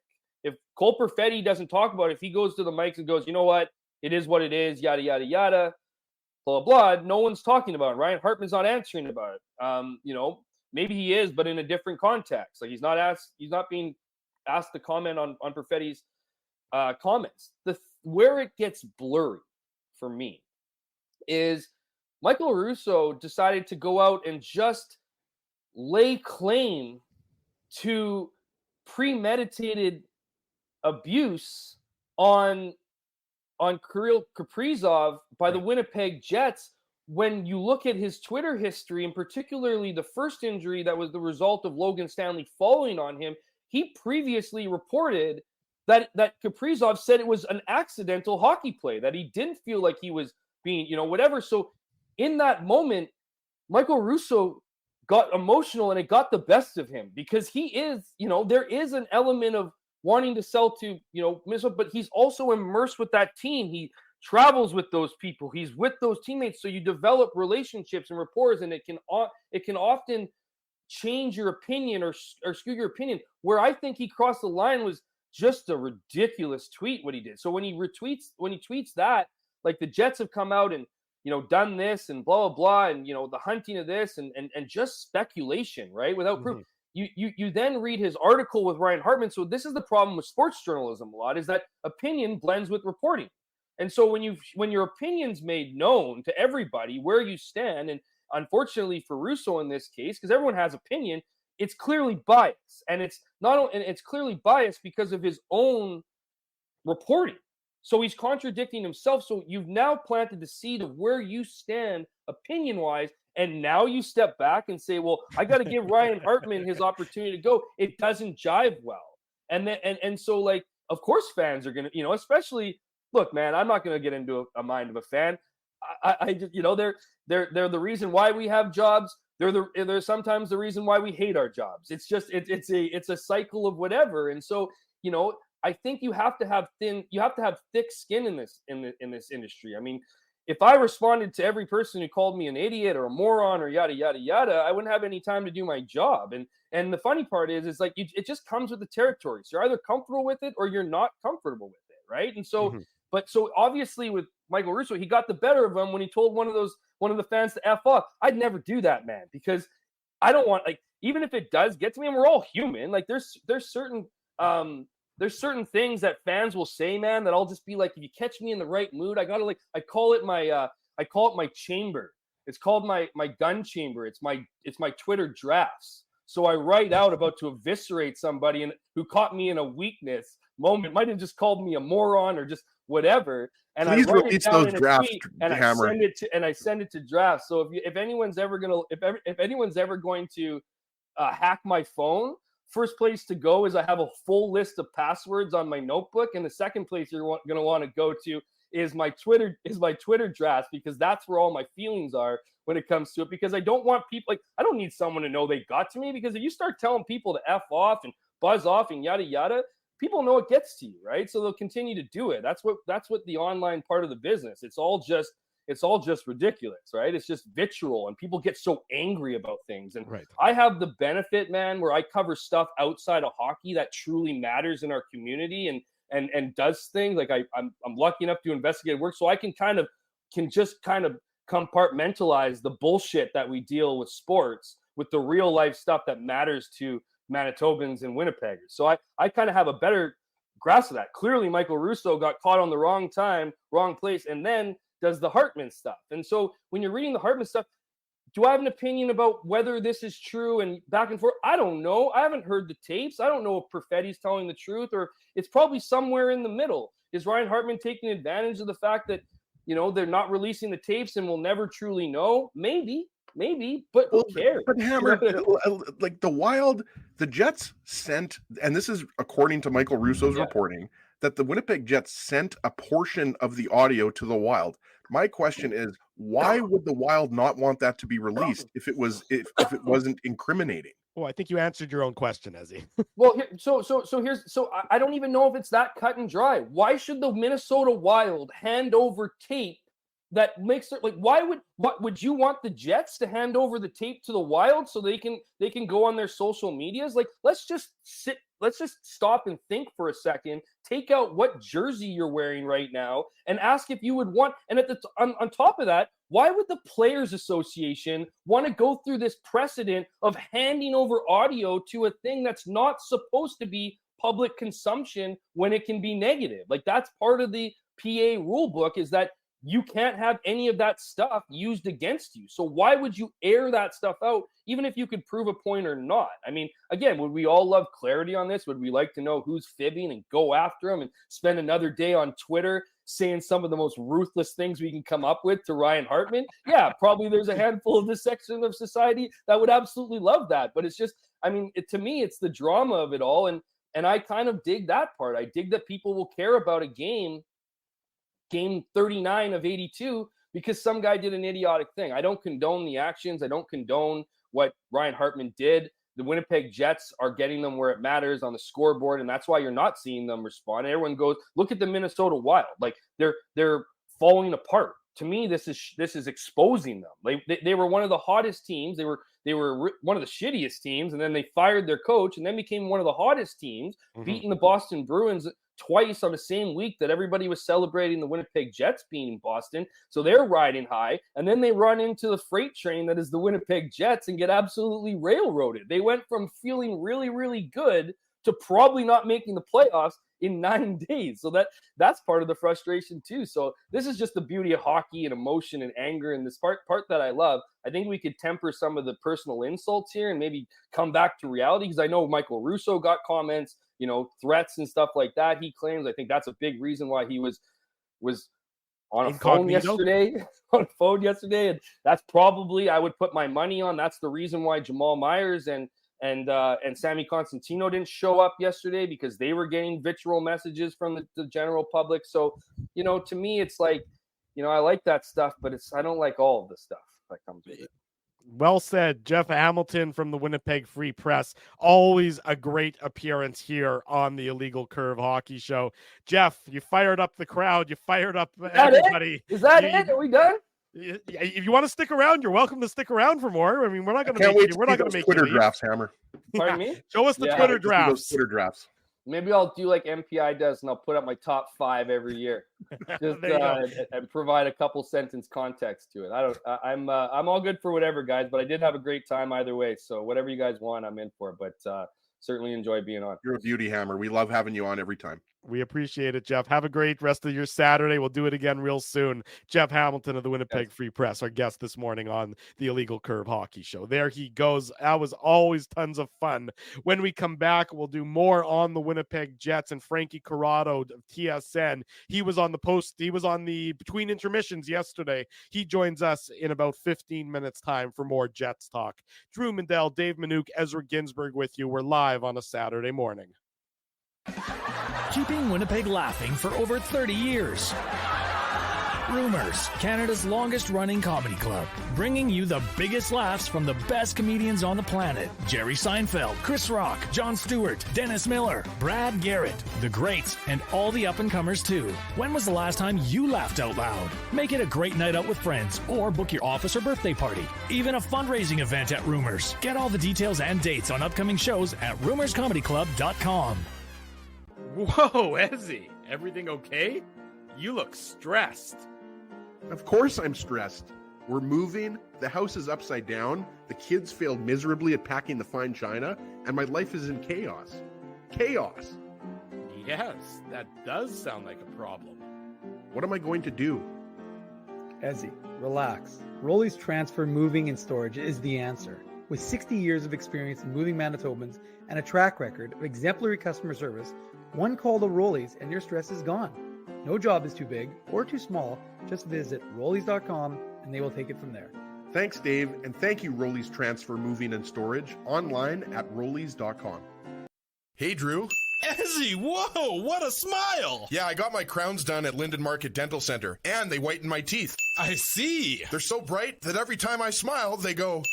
If Cole Perfetti doesn't talk about it, if he goes to the mics and goes, you know what, it is what it is, yada, yada, yada, blah, blah, blah. No one's talking about it. Ryan Hartman's not answering about it. You know, maybe he is, but in a different context. Like he's not being asked to comment on Perfetti's comments. Where it gets blurry for me is Michael Russo decided to go out and just lay claim to premeditated abuse on Kirill Kaprizov by the Winnipeg Jets. When you look at his Twitter history, and particularly the first injury that was the result of Logan Stanley falling on him, he previously reported that Kaprizov said it was an accidental hockey play, that he didn't feel like he was being, you know, whatever. So in that moment, Michael Russo got emotional and it got the best of him, because he is, you know, there is an element of wanting to sell to, you know, Minnesota, but he's also immersed with that team. He travels with those people. He's with those teammates. So you develop relationships and rapport, and it can often change your opinion or skew your opinion. Where I think he crossed the line was just a ridiculous tweet what he did. So when he tweets that, like the Jets have come out and, you know, done this and blah, blah, blah, and, you know, the hunting of this and just speculation, right? Without proof. You then read his article with Ryan Hartman. So this is the problem with sports journalism a lot, is that opinion blends with reporting. And so when your opinion's made known to everybody where you stand, and unfortunately for Russo in this case, because everyone has opinion, it's clearly biased. And it's clearly biased because of his own reporting. So he's contradicting himself. So you've now planted the seed of where you stand opinion-wise, and now you step back and say, well, I got to give Ryan Hartman his opportunity to go. It doesn't jive well. And so, like, of course fans are going to, you know, especially, look, man, I'm not going to get into a mind of a fan. I just, you know, they're the reason why we have jobs. They're sometimes the reason why we hate our jobs. It's just, it's a cycle of whatever. And so, you know, I think you have to have thick skin in this industry. I mean, if I responded to every person who called me an idiot or a moron or yada yada yada, I wouldn't have any time to do my job. And the funny part is like it just comes with the territory. So you're either comfortable with it or you're not comfortable with it, right? And so, but so obviously with Michael Russo, he got the better of him when he told one of the fans to F off. I'd never do that, man, because I don't want, like, even if it does get to me, and we're all human, like there's certain things that fans will say, man, that I'll just be like, if you catch me in the right mood, I call it my chamber. It's called my gun chamber. It's my Twitter drafts. So I write out about to eviscerate somebody who caught me in a weakness moment, might have just called me a moron or just whatever. And please I write release it down those in a drafts, tweet, and Hammer. I send it to drafts. So if anyone's ever going to hack my phone, first place to go is I have a full list of passwords on my notebook, and the second place you're going to want to go to is my Twitter drafts, because that's where all my feelings are when it comes to it. Because I don't want people, like, I don't need someone to know they got to me, because if you start telling people to F off and buzz off and yada yada, people know it gets to you, right? So they'll continue to do it. That's what the online part of the business. It's all just ridiculous, right? It's just vitriol, and people get so angry about things. And Right. I have the benefit, man, where I cover stuff outside of hockey that truly matters in our community and does things. Like I'm lucky enough to investigate work, so I can just compartmentalize the bullshit that we deal with sports with the real life stuff that matters to Manitobans and Winnipeggers. So I kind of have a better grasp of that. Clearly, Michael Russo got caught on the wrong time, wrong place, and then does the Hartman stuff. And so when you're reading the Hartman stuff, do I have an opinion about whether this is true and back and forth? I don't know. I haven't heard the tapes. I don't know if Perfetti's telling the truth, or it's probably somewhere in the middle. Is Ryan Hartman taking advantage of the fact that, you know, they're not releasing the tapes and we'll never truly know? Maybe, but who cares? But Hammer, like the Wild, the Jets sent, and this is according to Michael Russo's reporting, that the Winnipeg Jets sent a portion of the audio to the Wild. My question is, why would the Wild not want that to be released if it wasn't incriminating? Well, I think you answered your own question, Ezzy. Well, I don't even know if it's that cut and dry. Why should the Minnesota Wild hand over tape that makes it, like, what would you want the Jets to hand over the tape to the Wild so they can go on their social medias? Like, let's just sit let's just stop and think for a second. Take out what jersey you're wearing right now and ask if you would want. And on top of that, why would the Players Association want to go through this precedent of handing over audio to a thing that's not supposed to be public consumption when it can be negative? Like, that's part of the PA rule book, is that you can't have any of that stuff used against you. So why would you air that stuff out, even if you could prove a point or not? I mean, again, would we all love clarity on this? Would we like to know who's fibbing and go after them and spend another day on Twitter saying some of the most ruthless things we can come up with to Ryan Hartman? Yeah, probably there's a handful of this section of society that would absolutely love that. But it's just, I mean, to me, it's the drama of it all. And I kind of dig that part. I dig that people will care about a game 39 of 82 because some guy did an idiotic thing. I don't condone the actions. I don't condone what Ryan Hartman did. The Winnipeg Jets are getting them where it matters on the scoreboard, and that's why you're not seeing them respond. Everyone goes, look at the Minnesota Wild. Like, they're falling apart. To me, this is exposing them. They were one of the hottest teams. They were one of the shittiest teams, and then they fired their coach and then became one of the hottest teams, beating the Boston Bruins twice on the same week that everybody was celebrating the Winnipeg Jets being in Boston. So they're riding high, and then they run into the freight train that is the Winnipeg Jets and get absolutely railroaded. They went from feeling really, really good to probably not making the playoffs in 9 days. So that's part of the frustration too. So this is just the beauty of hockey and emotion and anger, and this part that I love. I think we could temper some of the personal insults here and maybe come back to reality, because I know Michael Russo got comments, threats and stuff like that. He claims, I think that's a big reason why he was on a phone yesterday, and that's probably, I would put my money on, that's the reason why Jamal Myers and Sammy Constantino didn't show up yesterday, because they were getting vitriol messages from the general public. So, to me, it's like, I like that stuff, but I don't like all of the stuff that comes with it. Well said, Jeff Hamilton from the Winnipeg Free Press. Always a great appearance here on the Illegal Curve Hockey Show. Jeff, you fired up the crowd. You fired up everybody. Is that it? Are we done? If you want to stick around, you're welcome to stick around for more. I mean, we're not going to make Twitter drafts, Hammer. Pardon me? Show us the Twitter drafts. Those Twitter drafts. Maybe I'll do like MPI does, and I'll put up my top 5 every year, just and provide a couple sentence context to it. I'm all good for whatever, guys. But I did have a great time either way. So whatever you guys want, I'm in for. But certainly enjoy being on. You're a beauty, Hammer. We love having you on every time. We appreciate it, Jeff. Have a great rest of your Saturday. We'll do it again real soon. Jeff Hamilton of the Winnipeg Free Press, our guest this morning on the Illegal Curve Hockey Show. There he goes. That was always tons of fun. When we come back, we'll do more on the Winnipeg Jets and Frankie Corrado of TSN. He was on the Between Intermissions yesterday. He joins us in about 15 minutes time for more Jets talk. Drew Mandel, Dave Minuk, Ezra Ginsburg with you. We're live on a Saturday morning. Keeping Winnipeg laughing for over 30 years. Rumors, Canada's longest-running comedy club, bringing you the biggest laughs from the best comedians on the planet. Jerry Seinfeld, Chris Rock, Jon Stewart, Dennis Miller, Brad Garrett, the greats, and all the up-and-comers too. When was the last time you laughed out loud? Make it a great night out with friends, or book your office or birthday party. Even a fundraising event at Rumors. Get all the details and dates on upcoming shows at rumorscomedyclub.com. Whoa, Ezzy, everything okay? You look stressed. Of course I'm stressed. We're moving, the house is upside down, the kids failed miserably at packing the fine china, and my life is in chaos. Chaos! Yes, that does sound like a problem. What am I going to do? Ezzy, relax. Rolly's Transfer Moving and Storage is the answer. With 60 years of experience in moving Manitobans and a track record of exemplary customer service, one call to Rolly's and your stress is gone. No job is too big or too small. Just visit Rollies.com and they will take it from there. Thanks, Dave, and thank you, Rollies Transfer Moving and Storage, online at Rollies.com. Hey, Drew. Ezzy, whoa, what a smile! Yeah, I got my crowns done at Linden Market Dental Center, and they whiten my teeth. I see. They're so bright that every time I smile, they go...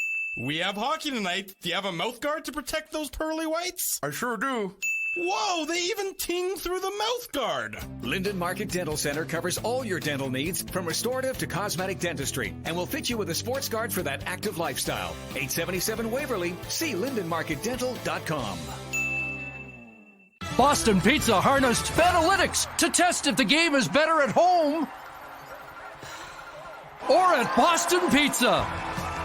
We have hockey tonight. Do you have a mouth guard to protect those pearly whites? I sure do. Whoa, they even ting through the mouth guard. Linden Market Dental Center covers all your dental needs from restorative to cosmetic dentistry and will fit you with a sports guard for that active lifestyle. 877 Waverly. See LindenMarketDental.com. Boston Pizza harnessed Fanalytics to test if the game is better at home or at Boston Pizza.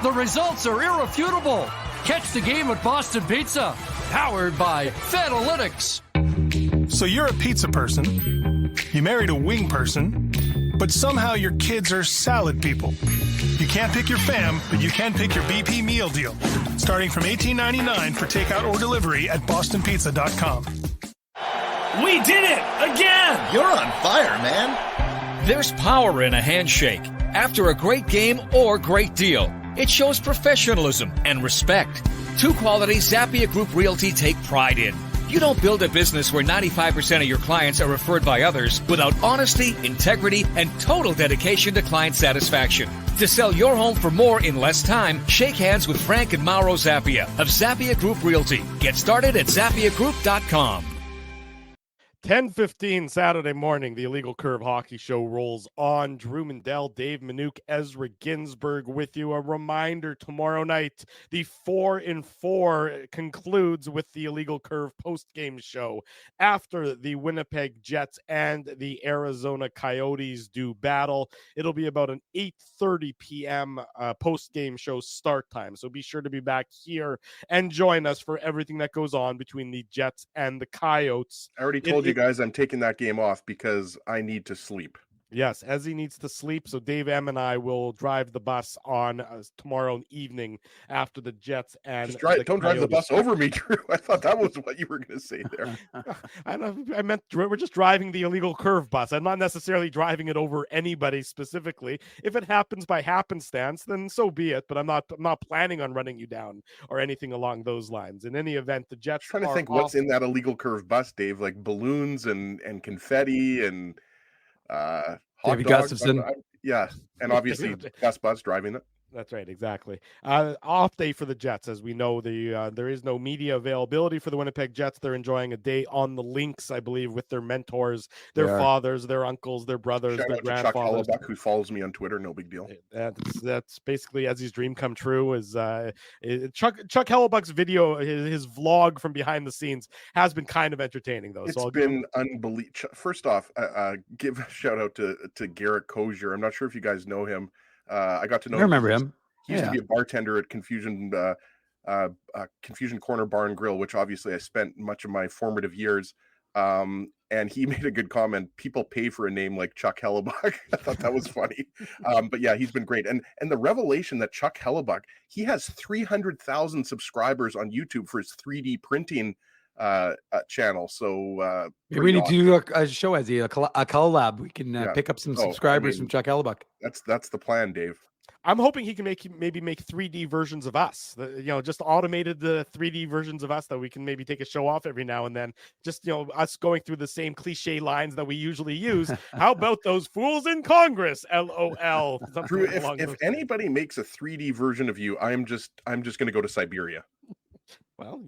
The results are irrefutable. Catch the game at Boston Pizza, powered by Fanalytics. So you're a pizza person, you married a wing person, but somehow your kids are salad people. You can't pick your fam, but you can pick your BP meal deal. Starting from $18.99 for takeout or delivery at bostonpizza.com. We did it again! You're on fire, man. There's power in a handshake after a great game or great deal. It shows professionalism and respect. Two qualities Zappia Group Realty take pride in. You don't build a business where 95% of your clients are referred by others without honesty, integrity, and total dedication to client satisfaction. To sell your home for more in less time, shake hands with Frank and Mauro Zappia of Zappia Group Realty. Get started at ZappiaGroup.com. 10:15 Saturday morning, the Illegal Curve Hockey Show rolls on. Drew Mandel, Dave Minuk, Ezra Ginsburg with you. A reminder, tomorrow night, the 4-in-4 concludes with the Illegal Curve post-game show after the Winnipeg Jets and the Arizona Coyotes do battle. It'll be about an 8:30 p.m. Post-game show start time, so be sure to be back here and join us for everything that goes on between the Jets and the Coyotes. I already told you guys I'm taking that game off because I need to sleep. Yes, Ezzy needs to sleep, so Dave M and I will drive the bus on tomorrow evening after the Jets and don't drive the bus over me, Drew. I thought that was what you were going to say there. I meant we're just driving the Illegal Curve bus. I'm not necessarily driving it over anybody specifically. If it happens by happenstance, then so be it. But I'm not planning on running you down or anything along those lines. In any event, the Jets. I'm trying to think what's in that Illegal Curve bus, Dave. Like balloons and confetti and. Hot David dogs, Gustafson. Yeah, and obviously Gus Buzz driving it. That's right, exactly. Off day for the Jets, as we know. There is no media availability for the Winnipeg Jets. They're enjoying a day on the links, I believe, with their mentors, their fathers, their uncles, their brothers, Shout their out to grandfathers. Chuck Hellebuck, who follows me on Twitter. No big deal. That's basically Ezzy's dream come true. Is Chuck Hellebuck's video, his vlog from behind the scenes has been kind of entertaining though. It's been unbelievable. First off, give a shout out to Garrett Kozier. I'm not sure if you guys know him. I got to know. I remember him. He used to be a bartender at Confusion Corner Bar and Grill, which obviously I spent much of my formative years. And he made a good comment. People pay for a name like Chuck Hellebuck. I thought that was funny. But yeah, he's been great. And the revelation that Chuck Hellebuck, he has 300,000 subscribers on YouTube for his 3D printing channel. So maybe we need to do a show as a collab. We can pick up some subscribers from Chuck Hellebuck. That's the plan, Dave. I'm hoping he can maybe make 3D versions of us, just automated the 3D versions of us that we can maybe take a show off every now and then. Just, us going through the same cliche lines that we usually use. How about those fools in Congress? LOL. Drew, if anybody makes a 3D version of you, I'm just going to go to Siberia. Well,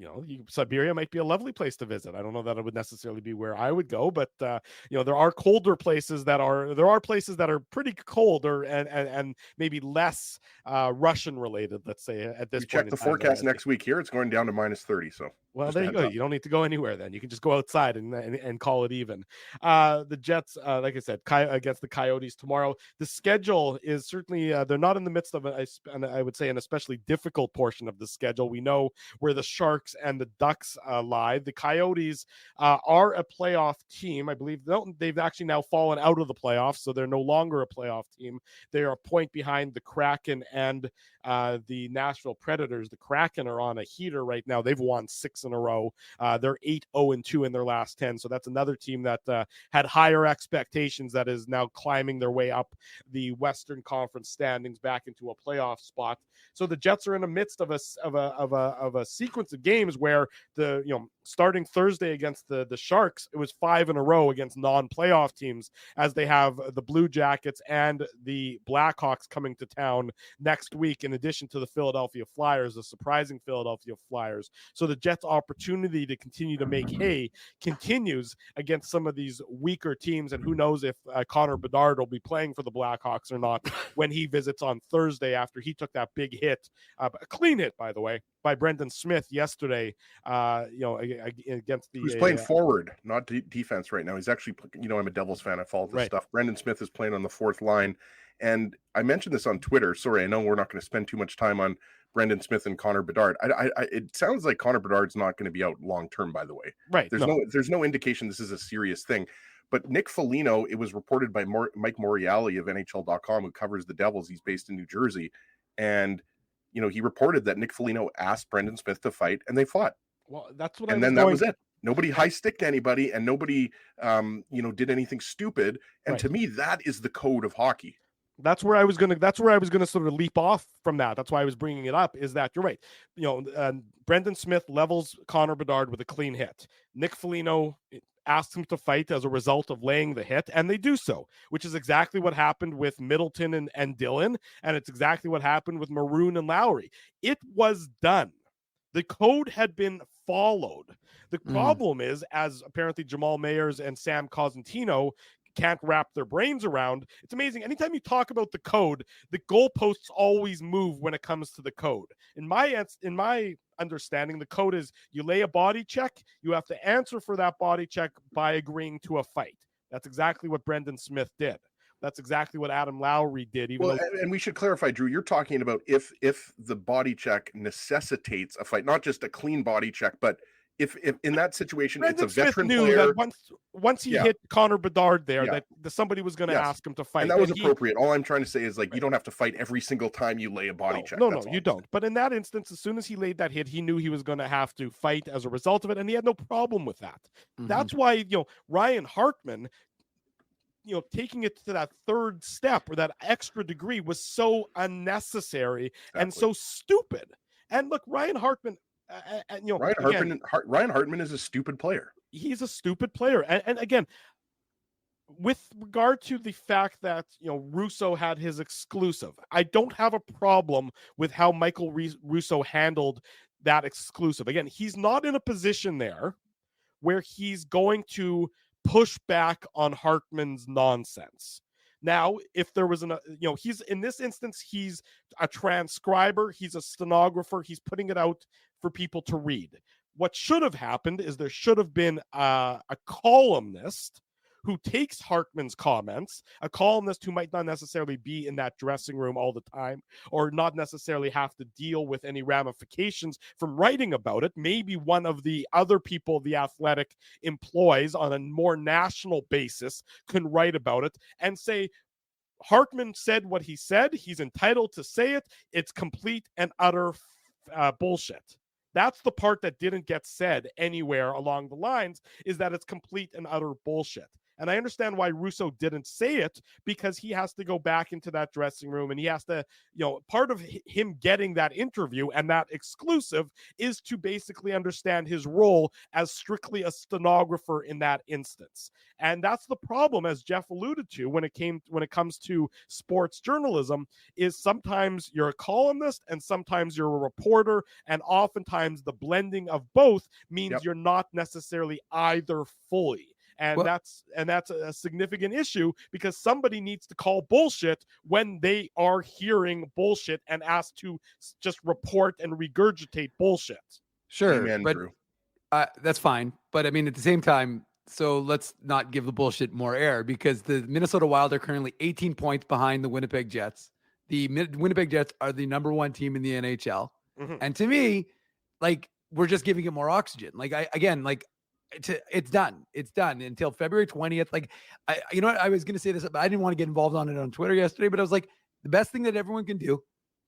Siberia might be a lovely place to visit. I don't know that it would necessarily be where I would go, but there are colder places there are places that are pretty colder and maybe less Russian related. Let's say at this point. Check the forecast next week here. It's going down to -30. So well, there you go. You don't need to go anywhere then. You can just go outside and call it even. The Jets, like I said, against the Coyotes tomorrow. The schedule is certainly they're not in the midst of I would say an especially difficult portion of the schedule. We know where the Sharks and the Ducks lie. The Coyotes are a playoff team. I believe they've actually now fallen out of the playoffs, so they're no longer a playoff team. They are a point behind the Kraken and the Nashville Predators. The Kraken are on a heater right now. They've won 6 in a row. They're 8-0-2 in their last 10. So that's another team that had higher expectations that is now climbing their way up the Western Conference standings back into a playoff spot. So the Jets are in the midst of a sequence of games where starting Thursday against the Sharks, it was 5 in a row against non-playoff teams, as they have the Blue Jackets and the Blackhawks coming to town next week, in addition to the Philadelphia Flyers, the surprising Philadelphia Flyers. So the Jets opportunity to continue to make hay continues against some of these weaker teams. And who knows if Connor Bedard will be playing for the Blackhawks or not when he visits on Thursday after he took that big hit, a clean hit, by the way, by Brendan Smith yesterday, against the... Who's playing forward, not defense right now. He's actually, I'm a Devils fan. I follow this stuff. Brendan Smith is playing on the fourth line. And I mentioned this on Twitter. Sorry, I know we're not going to spend too much time on Brendan Smith and Connor Bedard. It sounds like Connor Bedard's not going to be out long-term, by the way. Right. There's no indication this is a serious thing. But Nick Foligno, it was reported by Mike Moriali of NHL.com, who covers the Devils. He's based in New Jersey. And, he reported that Nick Foligno asked Brendan Smith to fight, and they fought. Well, that's what. And then that was it. Nobody high-sticked anybody, and nobody, did anything stupid. And to me, that is the code of hockey. That's where I was going to sort of leap off from that. That's why I was bringing it up, is that you're right. Brendan Smith levels Connor Bedard with a clean hit. Nick Foligno asks him to fight as a result of laying the hit, and they do so, which is exactly what happened with Middleton and Dillon, and it's exactly what happened with Maroon and Lowry. It was done. The code had been followed. The problem is, as apparently Jamal Mayers and Sam Cosentino can't wrap their brains around, it's amazing. Anytime you talk about the code, the goalposts always move when it comes to the code. In my understanding, the code is you lay a body check, you have to answer for that body check by agreeing to a fight. That's exactly what Brendan Smith did. That's exactly what Adam Lowry did. And we should clarify, Drew, you're talking about if the body check necessitates a fight, not just a clean body check, but if in that situation, Brendan it's a veteran Smith knew player. that once he hit Connor Bedard there, that somebody was going to ask him to fight. And that was appropriate. All I'm trying to say is, you don't have to fight every single time you lay a body check. No, you don't. But in that instance, as soon as he laid that hit, he knew he was going to have to fight as a result of it, and he had no problem with that. That's why, Ryan Hartman, taking it to that third step or that extra degree was so unnecessary and so stupid. And look, Ryan Hartman, Ryan Hartman is a stupid player. He's a stupid player. And again, with regard to the fact that, Russo had his exclusive, I don't have a problem with how Michael Russo handled that exclusive. Again, he's not in a position there where he's going to push back on Hartman's nonsense. Now, if there was he's in this instance, he's a transcriber, he's a stenographer, he's putting it out for people to read. What should have happened is there should have been a columnist who takes Hartman's comments, a columnist who might not necessarily be in that dressing room all the time or not necessarily have to deal with any ramifications from writing about it. Maybe one of the other people The Athletic employs on a more national basis can write about it and say, Hartman said what he said. He's entitled to say it. It's complete and utter bullshit. That's the part that didn't get said anywhere along the lines, is that it's complete and utter bullshit. And I understand why Russo didn't say it, because he has to go back into that dressing room and he has to, part of him getting that interview and that exclusive is to basically understand his role as strictly a stenographer in that instance. And that's the problem, as Jeff alluded to, when it comes to sports journalism, is sometimes you're a columnist and sometimes you're a reporter, and oftentimes the blending of both means you're not necessarily either fully. And that's a significant issue, because somebody needs to call bullshit when they are hearing bullshit and asked to just report and regurgitate bullshit. Sure, Amen, but Drew. That's fine. But I mean, at the same time, so let's not give the bullshit more air, because the Minnesota Wild are currently 18 points behind the Winnipeg Jets. The Winnipeg Jets are the number one team in the NHL. And to me, we're just giving it more oxygen. It's done. It's done until February 20th. I was going to say this, but I didn't want to get involved on it on Twitter yesterday, but I was like, the best thing that everyone can do,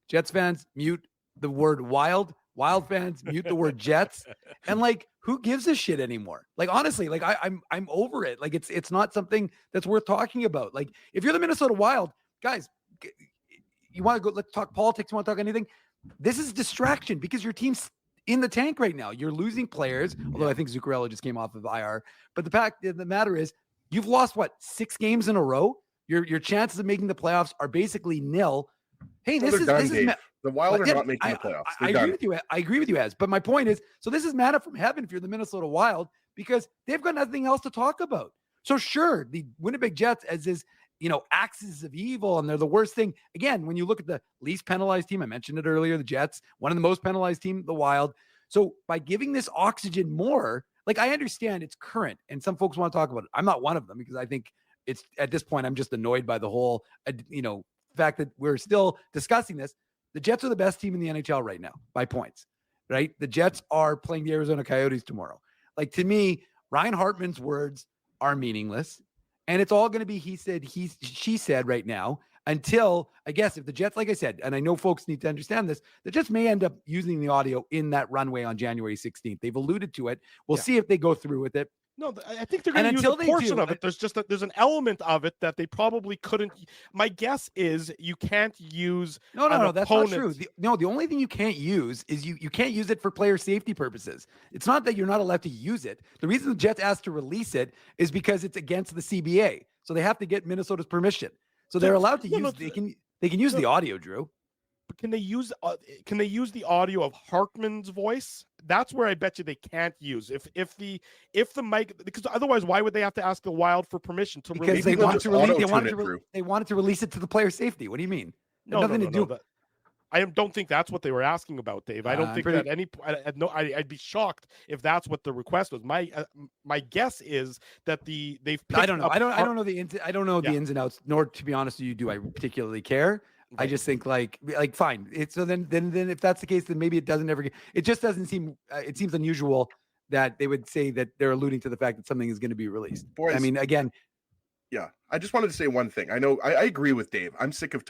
Jets fans, mute the word Wild fans, mute the word Jets. And who gives a shit anymore? Honestly, I'm over it. It's not something that's worth talking about. If you're the Minnesota Wild, guys, you want to go, let's talk politics. You want to talk anything? This is distraction, because your team's in the tank right now. You're losing players, although I think Zuccarello just came off of IR. But the fact of the matter is, you've lost 6 games in a row. Your chances of making the playoffs are basically nil. Hey, this is The Wild But are yeah, not making the playoffs. I They're agree done. with you. I agree with you, Az. But my point is, so this is manna from heaven if you're the Minnesota Wild, because they've got nothing else to talk about. So sure, the Winnipeg Jets as is, axis of evil, and they're the worst thing. Again, when you look at the least penalized team, I mentioned it earlier, the Jets, one of the most penalized team, the Wild. So by giving this oxygen more, like I understand it's current, and some folks want to talk about it. I'm not one of them because I think it's at this point I'm just annoyed by the whole, fact that we're still discussing this. The Jets are the best team in the NHL right now by points, right? The Jets are playing the Arizona Coyotes tomorrow. Like, to me, Ryan Hartman's words are meaningless, and it's all going to be he said, she said right now until, I guess, if the Jets, like I said, and I know folks need to understand this, the Jets may end up using the audio in that runway on January 16th. They've alluded to it. We'll see if they go through with it. No, I think they're going to use a portion of it. There's an element of it that they probably couldn't. My guess is you can't use. No, that's not true. The only thing you can't use is you can't use it for player safety purposes. It's not that you're not allowed to use it. The reason the Jets asked to release it is because it's against the CBA, so they have to get Minnesota's permission. So they're allowed to use. They can use the audio, Drew. But can they use the audio of Hartman's voice? That's where I bet you they can't use if the mic, because otherwise why would they have to ask the Wild for permission to release? Because they wanted to release it to the player safety. What do you mean? Nothing to do. I don't think that's what they were asking about, Dave. I don't think that I'd be shocked if that's what the request was. My guess is that they've. I don't know. I don't know the ins and outs. Nor, to be honest with you, do I particularly care. I just think like fine. So then if that's the case, then maybe it doesn't ever get. It just doesn't seem. It seems unusual that they would say that they're alluding to the fact that something is going to be released. Boys, I mean, again. Yeah, I just wanted to say one thing. I know I agree with Dave. I'm sick of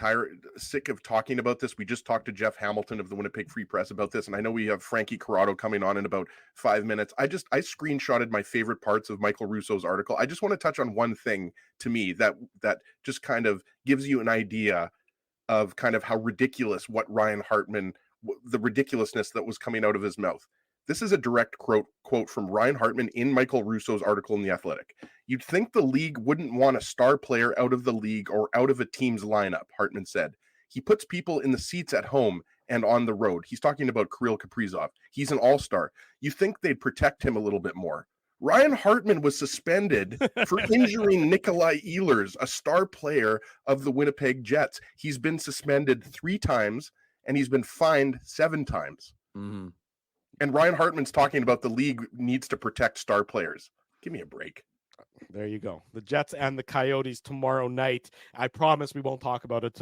talking about this. We just talked to Jeff Hamilton of the Winnipeg Free Press about this, and I know we have Frankie Corrado coming on in about 5 minutes. I screenshotted my favorite parts of Michael Russo's article. I just want to touch on one thing to me that just kind of gives you an idea of kind of how ridiculous what Ryan Hartman, the ridiculousness that was coming out of his mouth. This is a direct quote from Ryan Hartman in Michael Russo's article in The Athletic. You'd think the league wouldn't want a star player out of the league or out of a team's lineup, Hartman said. He puts people in the seats at home and on the road. He's talking about Kirill Kaprizov. He's an all-star. You think they'd protect him a little bit more. Ryan Hartman was suspended for injuring Nikolai Ehlers, a star player of the Winnipeg Jets. He's been suspended 3 times, and he's been fined 7 times. Mm-hmm. And Ryan Hartman's talking about the league needs to protect star players. Give me a break. There you go. The Jets and the Coyotes tomorrow night. I promise we won't talk about it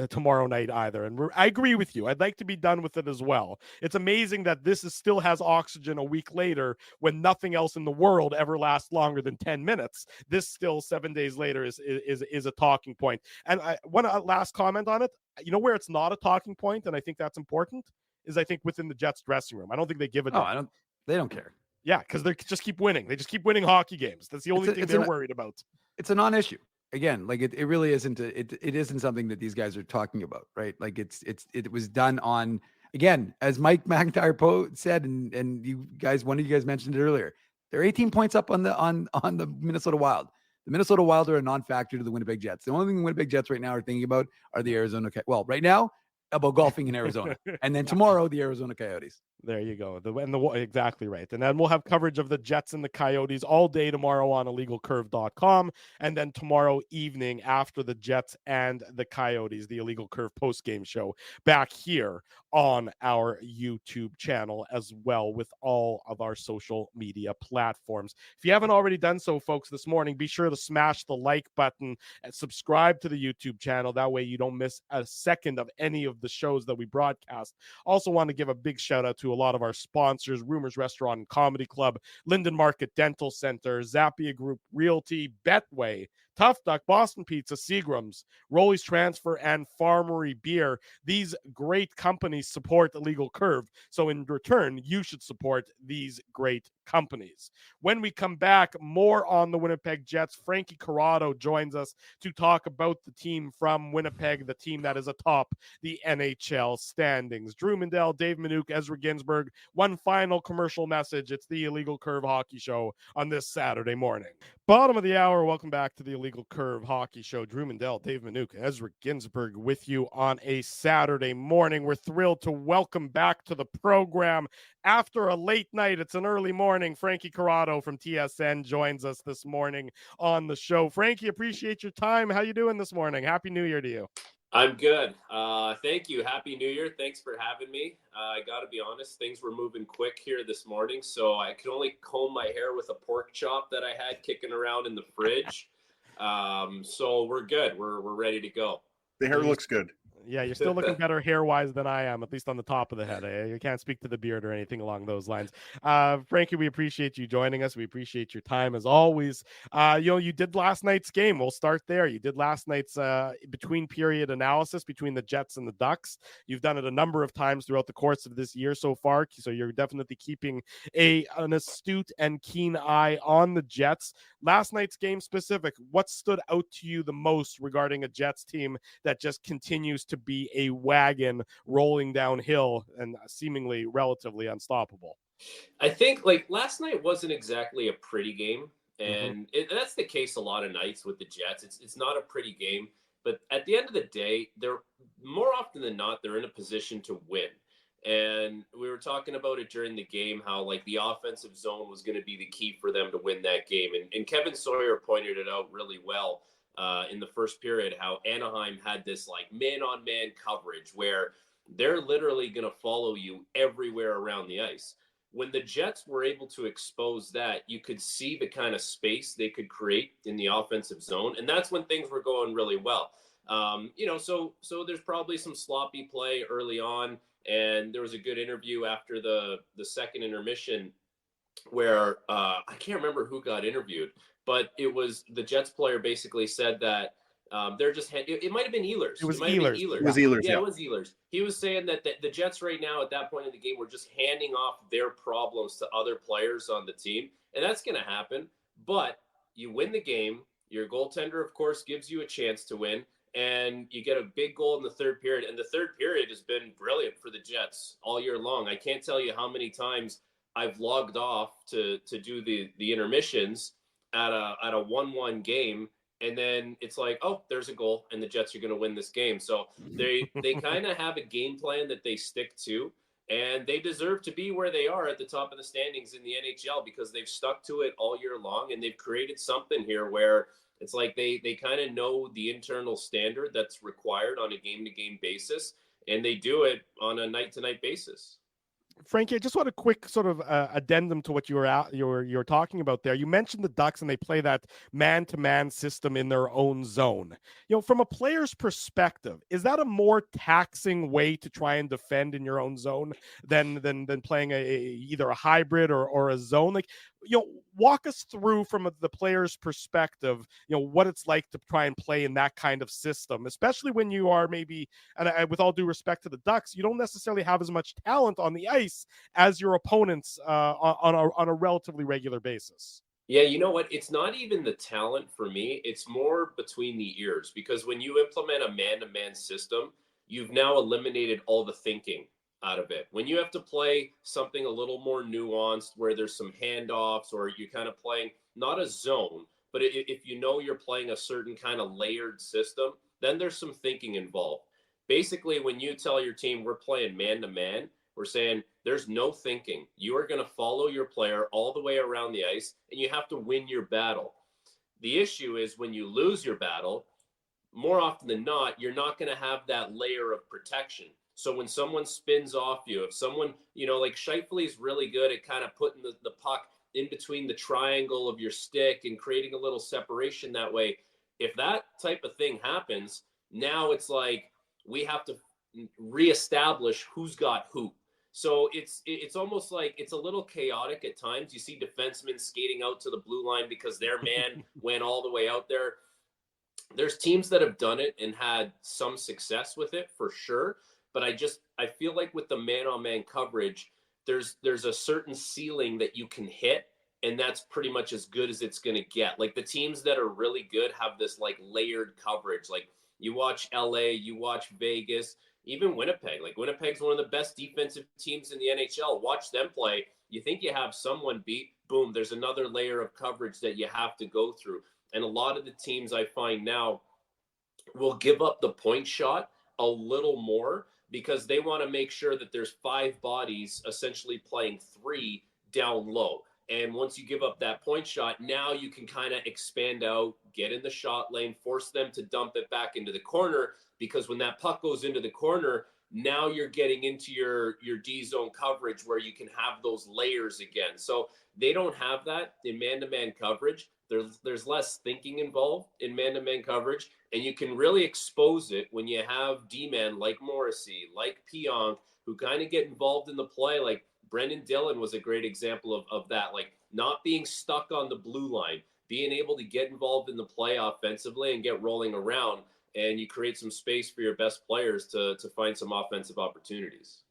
tomorrow night either. And I agree with you. I'd like to be done with it as well. It's amazing that this still has oxygen a week later when nothing else in the world ever lasts longer than 10 minutes. This still 7 days later is a talking point. And one last comment on it. You know where it's not a talking point, and I think that's important, is I think within the Jets dressing room. I don't think they give a damn. They don't care. Yeah, because they just keep winning. They just keep winning hockey games. That's the only thing they're worried about. It's a non-issue. Again, like it really isn't. It isn't something that these guys are talking about, right? Like it was done on, again, as Mike McIntyre said, and you guys, one of you guys mentioned it earlier. They're 18 points up on the Minnesota Wild. The Minnesota Wild are a non-factor to the Winnipeg Jets. The only thing the Winnipeg Jets right now are thinking about are the Arizona. Well, right now, about golfing in Arizona, and then tomorrow the Arizona Coyotes. There you go. Exactly right. And then we'll have coverage of the Jets and the Coyotes all day tomorrow on illegalcurve.com. And then tomorrow evening after the Jets and the Coyotes, the Illegal Curve post-game show back here on our YouTube channel as well with all of our social media platforms. If you haven't already done so, folks, this morning, be sure to smash the like button and subscribe to the YouTube channel. That way you don't miss a second of any of the shows that we broadcast. Also want to give a big shout out to a lot of our sponsors: Rumors Restaurant and Comedy Club, Linden Market Dental Center, Zappia Group Realty, Betway, Tough Duck, Boston Pizza, Seagram's, Rolly's Transfer, and Farmery Beer. These great companies support the Legal Curve, so in return, you should support these great companies. When we come back, more on the Winnipeg Jets. Frankie Corrado joins us to talk about the team from Winnipeg, the team that is atop the NHL standings. Drew Mindell, Dave Minuk, Ezra Ginsburg. One final commercial message. It's the Illegal Curve Hockey Show on this Saturday morning. Bottom of the hour. Welcome back to the Illegal Curve Hockey Show. Drew Mindell, Dave Minuk, Ezra Ginsburg with you on a Saturday morning. We're thrilled to welcome back to the program after a late night. It's an early morning. Frankie Corrado from TSN joins us this morning on the show. Frankie, appreciate your time. How you doing this morning? Happy New Year to you. I'm good. Thank you. Happy New Year. Thanks for having me. I got to be honest, things were moving quick here this morning, so I could only comb my hair with a pork chop that I had kicking around in the fridge. So we're good. We're ready to go. The hair looks good. Yeah, you're still looking better hair-wise than I am, at least on the top of the head. You can't speak to the beard or anything along those lines. Frankie, we appreciate you joining us. We appreciate your time as always. You did last night's game. We'll start there. You did last night's between period analysis between the Jets and the Ducks. You've done it a number of times throughout the course of this year so far, so you're definitely keeping an astute and keen eye on the Jets. Last night's game specific, what stood out to you the most regarding a Jets team that just continues to be a wagon rolling downhill and seemingly relatively unstoppable? I think last night wasn't exactly a pretty game, and that's the case a lot of nights with the Jets. It's not a pretty game, but at the end of the day, they're more often than not, they're in a position to win. And we were talking about it during the game, how the offensive zone was going to be the key for them to win that game. And Kevin Sawyer pointed it out really well in the first period, how Anaheim had this man-on-man coverage where they're literally going to follow you everywhere around the ice. When the Jets were able to expose that, you could see the kind of space they could create in the offensive zone. And that's when things were going really well. So there's probably some sloppy play early on. And there was a good interview after the second intermission where I can't remember who got interviewed, but it was the Jets player basically said that they're just it might have been Ehlers. It was Ehlers. It was Ehlers. Yeah, it was Ehlers. He was saying that the Jets right now at that point in the game were just handing off their problems to other players on the team, and that's going to happen. But you win the game. Your goaltender, of course, gives you a chance to win. And you get a big goal in the third period. And the third period has been brilliant for the Jets all year long. I can't tell you how many times I've logged off to do the intermissions at a 1-1 game. And then it's like, oh, there's a goal and the Jets are going to win this game. So they kind of have a game plan that they stick to. And they deserve to be where they are at the top of the standings in the NHL because they've stuck to it all year long. And they've created something here where it's like they kind of know the internal standard that's required on a game-to-game basis, and they do it on a night-to-night basis. Frankie, I just want a quick sort of addendum to what you were talking about there. You mentioned the Ducks and they play that man-to-man system in their own zone. From a player's perspective, is that a more taxing way to try and defend in your own zone than playing either a hybrid or a zone? Walk us through from the player's perspective, what it's like to try and play in that kind of system, especially when you are maybe, and with all due respect to the Ducks, you don't necessarily have as much talent on the ice as your opponents on a relatively regular basis. Yeah, you know what? It's not even the talent for me. It's more between the ears, because when you implement a man-to-man system, you've now eliminated all the thinking out of it. When you have to play something a little more nuanced where there's some handoffs or you're kind of playing not a zone, but if you're playing a certain kind of layered system, then there's some thinking involved. Basically, when you tell your team we're playing man-to-man, we're saying there's no thinking. You are going to follow your player all the way around the ice, and you have to win your battle. The issue is when you lose your battle, more often than not, you're not going to have that layer of protection. So when someone spins off you, if someone, like Scheifele is really good at kind of putting the puck in between the triangle of your stick and creating a little separation that way. If that type of thing happens, now it's like we have to reestablish who's got who. So it's almost like it's a little chaotic at times. You see defensemen skating out to the blue line because their man went all the way out there. There's teams that have done it and had some success with it for sure. But I feel like with the man-on-man coverage, there's a certain ceiling that you can hit, and that's pretty much as good as it's going to get. Like the teams that are really good have this like layered coverage. Like you watch LA, you watch Vegas, even Winnipeg. Like Winnipeg's one of the best defensive teams in the NHL. Watch them play. You think you have someone beat, boom, there's another layer of coverage that you have to go through. And a lot of the teams I find now will give up the point shot a little more because they want to make sure that there's 5 bodies essentially playing 3 down low. And once you give up that point shot, now you can kind of expand out, get in the shot lane, force them to dump it back into the corner, because when that puck goes into the corner, now you're getting into your D zone coverage where you can have those layers again. So they don't have that in man-to-man coverage. There's less thinking involved in man-to-man coverage, and you can really expose it when you have D-man like Morrissey, like Pionk, who kind of get involved in the play. Like Brendan Dillon was a great example of that, like not being stuck on the blue line, being able to get involved in the play offensively and get rolling around, and you create some space for your best players to find some offensive opportunities.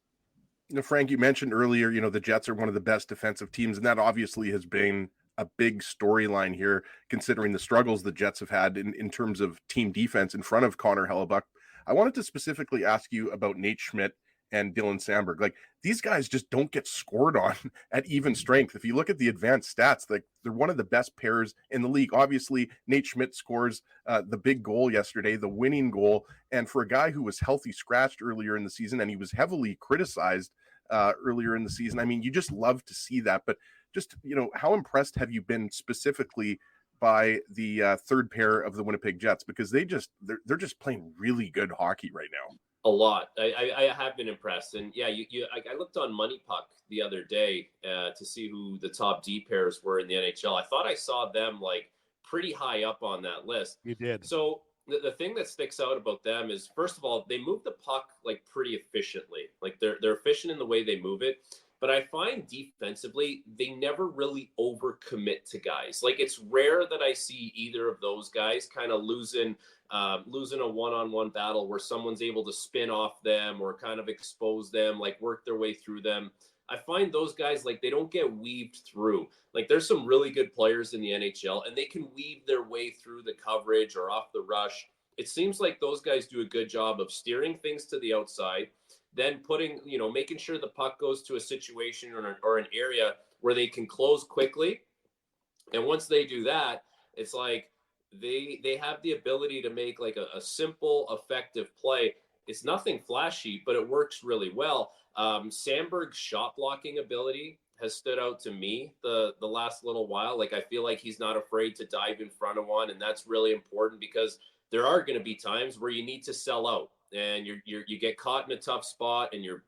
You know, Frank, you mentioned earlier, you know, the Jets are one of the best defensive teams, and that obviously has been a big storyline here, considering the struggles the Jets have had in terms of team defense in front of Connor Hellebuck. I wanted to specifically ask you about Nate Schmidt and Dylan Samberg. Like, these guys just don't get scored on at even strength. If you look at the advanced stats, like they're one of the best pairs in the league. Obviously, Nate Schmidt scores the big goal yesterday, the winning goal. And for a guy who was healthy scratched earlier in the season, and he was heavily criticized earlier in the season, I mean, you just love to see that. But just, you know, how impressed have you been specifically by the third pair of the Winnipeg Jets? Because they're just playing really good hockey right now. A lot. I have been impressed. And yeah, I looked on Money Puck the other day to see who the top D pairs were in the NHL. I thought I saw them like pretty high up on that list. You did. So the thing that sticks out about them is, first of all, they move the puck like pretty efficiently. Like they're efficient in the way they move it. But I find defensively, they never really overcommit to guys. Like it's rare that I see either of those guys kind of losing a one-on-one battle where someone's able to spin off them or kind of expose them, like work their way through them. I find those guys, like they don't get weaved through. Like there's some really good players in the NHL and they can weave their way through the coverage or off the rush. It seems like those guys do a good job of steering things to the outside, then making sure the puck goes to a situation or an area where they can close quickly. And once they do that, it's like they have the ability to make like a simple, effective play. It's nothing flashy, but it works really well. Samberg's shot blocking ability has stood out to me the last little while. Like I feel like he's not afraid to dive in front of one, and that's really important because there are going to be times where you need to sell out. And you get caught in a tough spot and you're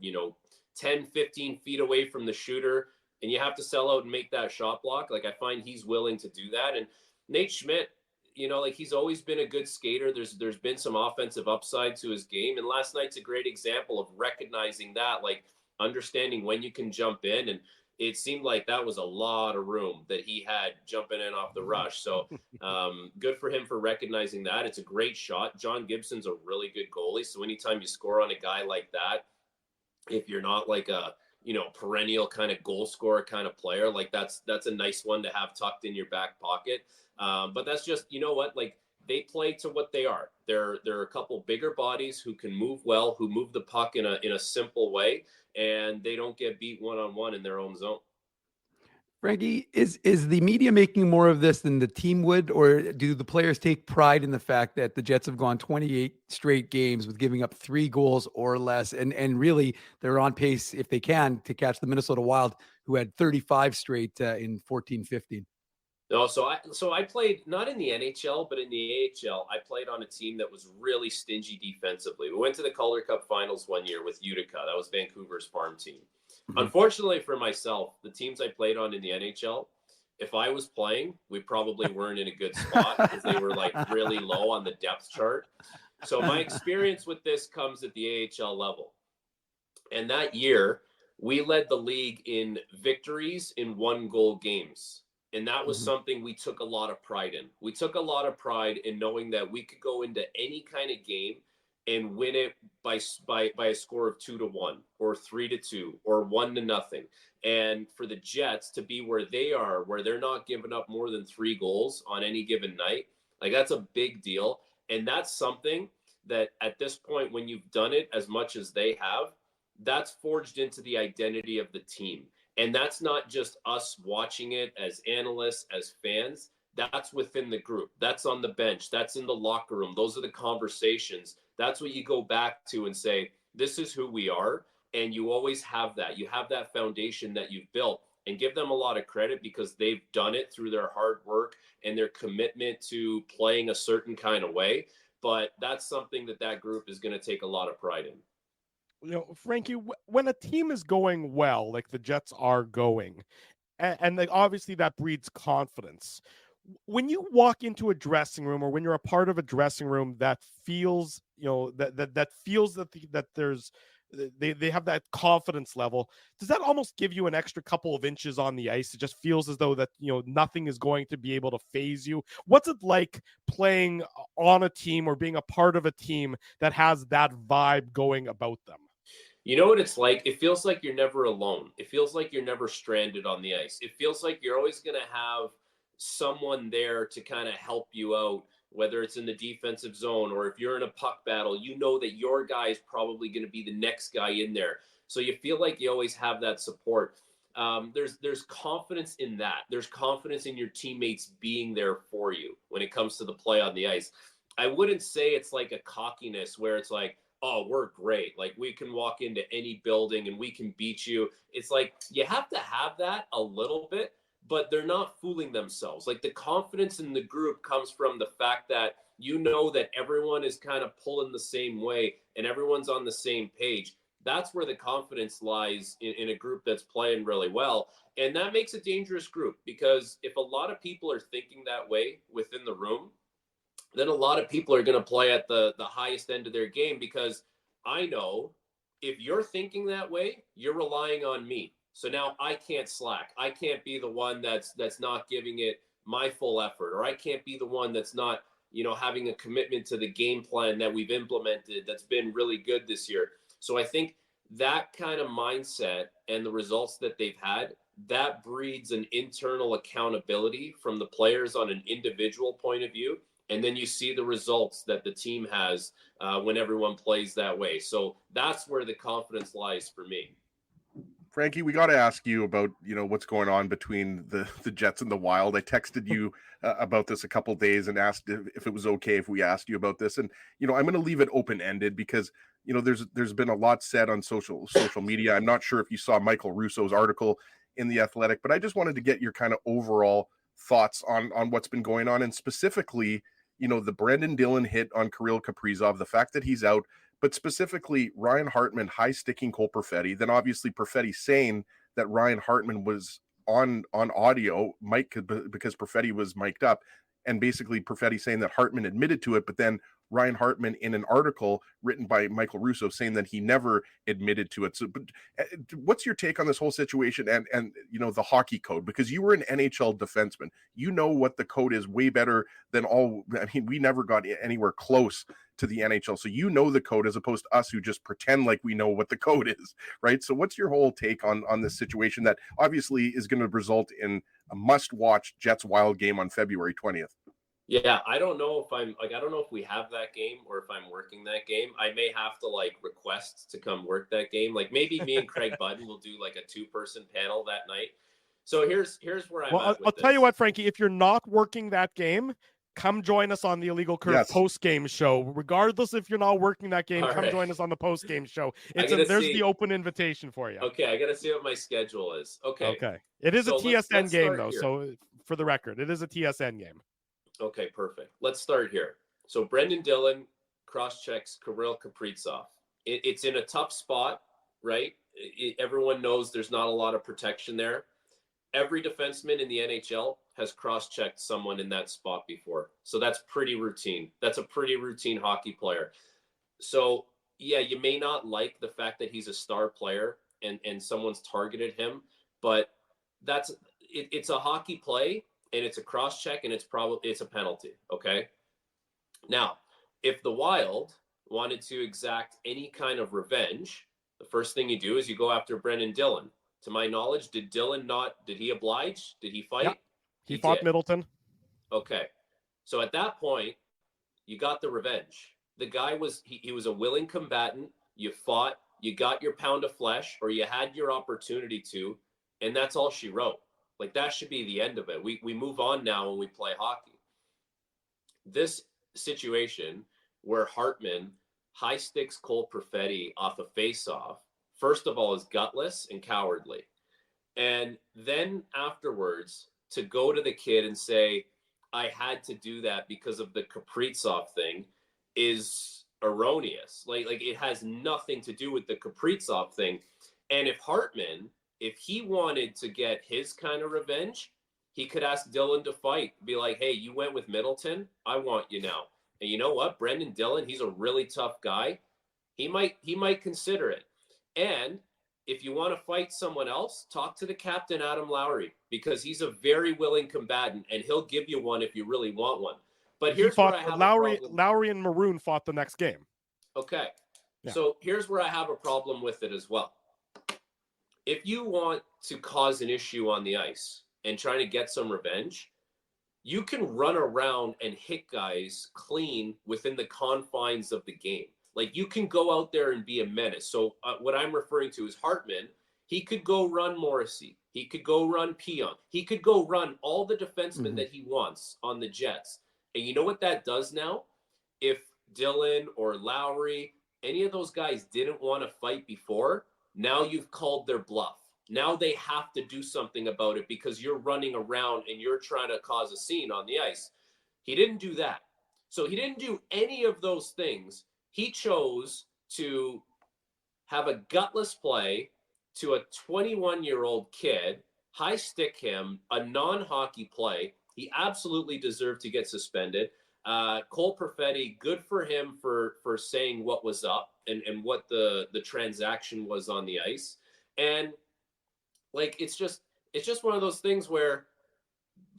10, 15 feet away from the shooter and you have to sell out and make that shot block. Like I find he's willing to do that. And Nate Schmidt, like he's always been a good skater. There's been some offensive upside to his game. And last night's a great example of recognizing that, like understanding when you can jump in. And it seemed like that was a lot of room that he had jumping in off the rush. So good for him for recognizing that. It's a great shot. John Gibson's a really good goalie. So anytime you score on a guy like that, if you're not like a, perennial kind of goal scorer kind of player, like that's a nice one to have tucked in your back pocket. But that's just, like they play to what they are. They're a couple bigger bodies who can move well, who move the puck in a simple way, and they don't get beat one-on-one in their own zone. Frankie, is the media making more of this than the team would, or do the players take pride in the fact that the Jets have gone 28 straight games with giving up 3 goals or less, and really they're on pace, if they can, to catch the Minnesota Wild, who had 35 straight in 14-15? No, so I played not in the NHL, but in the AHL. I played on a team that was really stingy defensively. We went to the Calder Cup finals one year with Utica. That was Vancouver's farm team. Mm-hmm. Unfortunately for myself, the teams I played on in the NHL, if I was playing, we probably weren't in a good spot because they were like really low on the depth chart. So my experience with this comes at the AHL level. And that year, we led the league in victories in 1-goal games. And that was something we took a lot of pride in. We took a lot of pride in knowing that we could go into any kind of game and win it by a score of 2-1 or 3-2 or 1-0. And for the Jets to be where they are, where they're not giving up more than 3 goals on any given night, like that's a big deal. And that's something that at this point, when you've done it as much as they have, that's forged into the identity of the team. And that's not just us watching it as analysts, as fans. That's within the group. That's on the bench. That's in the locker room. Those are the conversations. That's what you go back to and say, this is who we are. And you always have that. You have that foundation that you've built, and give them a lot of credit because they've done it through their hard work and their commitment to playing a certain kind of way. But that's something that group is going to take a lot of pride in. You know, Frankie, when a team is going well, like the Jets are going, and like obviously that breeds confidence. When you walk into a dressing room, or when you're a part of a dressing room that feels, you know, that feels that there's they have that confidence level, does that almost give you an extra couple of inches on the ice? It just feels as though that, you know, nothing is going to be able to phase you. What's it like playing on a team or being a part of a team that has that vibe going about them? You know what it's like? It feels like you're never alone. It feels like you're never stranded on the ice. It feels like you're always going to have someone there to kind of help you out, whether it's in the defensive zone or if you're in a puck battle. You know that your guy is probably going to be the next guy in there. So you feel like you always have that support. There's confidence in that. There's confidence in your teammates being there for you when it comes to the play on the ice. I wouldn't say it's like a cockiness where it's like, oh, we're great, like we can walk into any building and we can beat you. It's like you have to have that a little bit, but they're not fooling themselves. Like the confidence in the group comes from the fact that you know that everyone is kind of pulling the same way and everyone's on the same page. That's where the confidence lies in a group that's playing really well. And that makes a dangerous group, because if a lot of people are thinking that way within the room, then a lot of people are going to play at the highest end of their game, because I know if you're thinking that way, you're relying on me. So now I can't slack. I can't be the one that's not giving it my full effort, or I can't be the one that's not, you know, having a commitment to the game plan that we've implemented that's been really good this year. So I think that kind of mindset and the results that they've had, that breeds an internal accountability from the players on an individual point of view. And then you see the results that the team has when everyone plays that way. So that's where the confidence lies for me. Frankie, we got to ask you about, you know, what's going on between the Jets and the Wild. I texted you about this a couple of days and asked if it was okay if we asked you about this. And, you know, I'm going to leave it open-ended because, you know, there's been a lot said on social media. I'm not sure if you saw Michael Russo's article in The Athletic, but I just wanted to get your kind of overall thoughts on what's been going on, and specifically, you know, the Brendan Dillon hit on Kirill Kaprizov, the fact that he's out, but specifically Ryan Hartman high-sticking Cole Perfetti, then obviously Perfetti saying that Ryan Hartman was on audio, because Perfetti was mic'd up, and basically Perfetti saying that Hartman admitted to it, but then Ryan Hartman in an article written by Michael Russo saying that he never admitted to it. So, but what's your take on this whole situation and you know, the hockey code? Because you were an NHL defenseman, you know what the code is way better than all. I mean, we never got anywhere close to the NHL, so you know the code as opposed to us who just pretend like we know what the code is, right? So, what's your whole take on this situation that obviously is going to result in a must-watch Jets Wild game on February 20th? Yeah, I don't know if we have that game or if I'm working that game. I may have to like request to come work that game. Like maybe me and Craig Budden will do like a 2-person panel that night. So here's where I'm at. I'll tell you what, Frankie, if you're not working that game, come join us on the Illegal Curve post-game show. Regardless if you're not working that game, come join us on the post-game show. There's the open invitation for you. Okay, I got to see what my schedule is. Okay. It is so a TSN let's game, though. Here. So for the record, it is a TSN game. Okay, perfect. Let's start here. So Brendan Dillon cross-checks Kirill Kaprizov. It's in a tough spot, right? Everyone knows there's not a lot of protection there. Every defenseman in the NHL has cross-checked someone in that spot before. So that's pretty routine. That's a pretty routine hockey player. So, yeah, you may not like the fact that he's a star player and someone's targeted him, but it's a hockey play. And it's a cross check, and it's a penalty. Okay. Now, if the Wild wanted to exact any kind of revenge, the first thing you do is you go after Brendan Dillon. To my knowledge, did he oblige? Did he fight? Yeah. He fought did. Middleton. Okay. So at that point, you got the revenge. The guy was, he was a willing combatant. You fought, you got your pound of flesh, or you had your opportunity to, and that's all she wrote. Like, that should be the end of it. We move on now when we play hockey. This situation where Hartman high sticks Cole Perfetti off a face-off, first of all, is gutless and cowardly. And then afterwards, to go to the kid and say, I had to do that because of the Kaprizov thing, is erroneous. Like it has nothing to do with the Kaprizov thing. And if Hartman, if he wanted to get his kind of revenge, he could ask Dillon to fight. Be like, hey, you went with Middleton, I want you now. And you know what? Brendan Dillon, he's a really tough guy. He might consider it. And if you want to fight someone else, talk to the captain, Adam Lowry, because he's a very willing combatant, and he'll give you one if you really want one. But here's where I have Lowry and Maroon fought the next game. Okay. Yeah. So here's where I have a problem with it as well. If you want to cause an issue on the ice and trying to get some revenge, you can run around and hit guys clean within the confines of the game. Like, you can go out there and be a menace. So what I'm referring to is Hartman. He could go run Morrissey. He could go run Pion. He could go run all the defensemen that he wants on the Jets. And you know what that does now? If Dillon or Lowry, any of those guys didn't want to fight before, now you've called their bluff. Now they have to do something about it because you're running around and you're trying to cause a scene on the ice. He didn't do that. So he didn't do any of those things. He chose to have a gutless play to a 21-year-old kid, high stick him, a non-hockey play. He absolutely deserved to get suspended. Cole Perfetti, good for him for saying what was up and what the transaction was on the ice. And like, it's just one of those things where,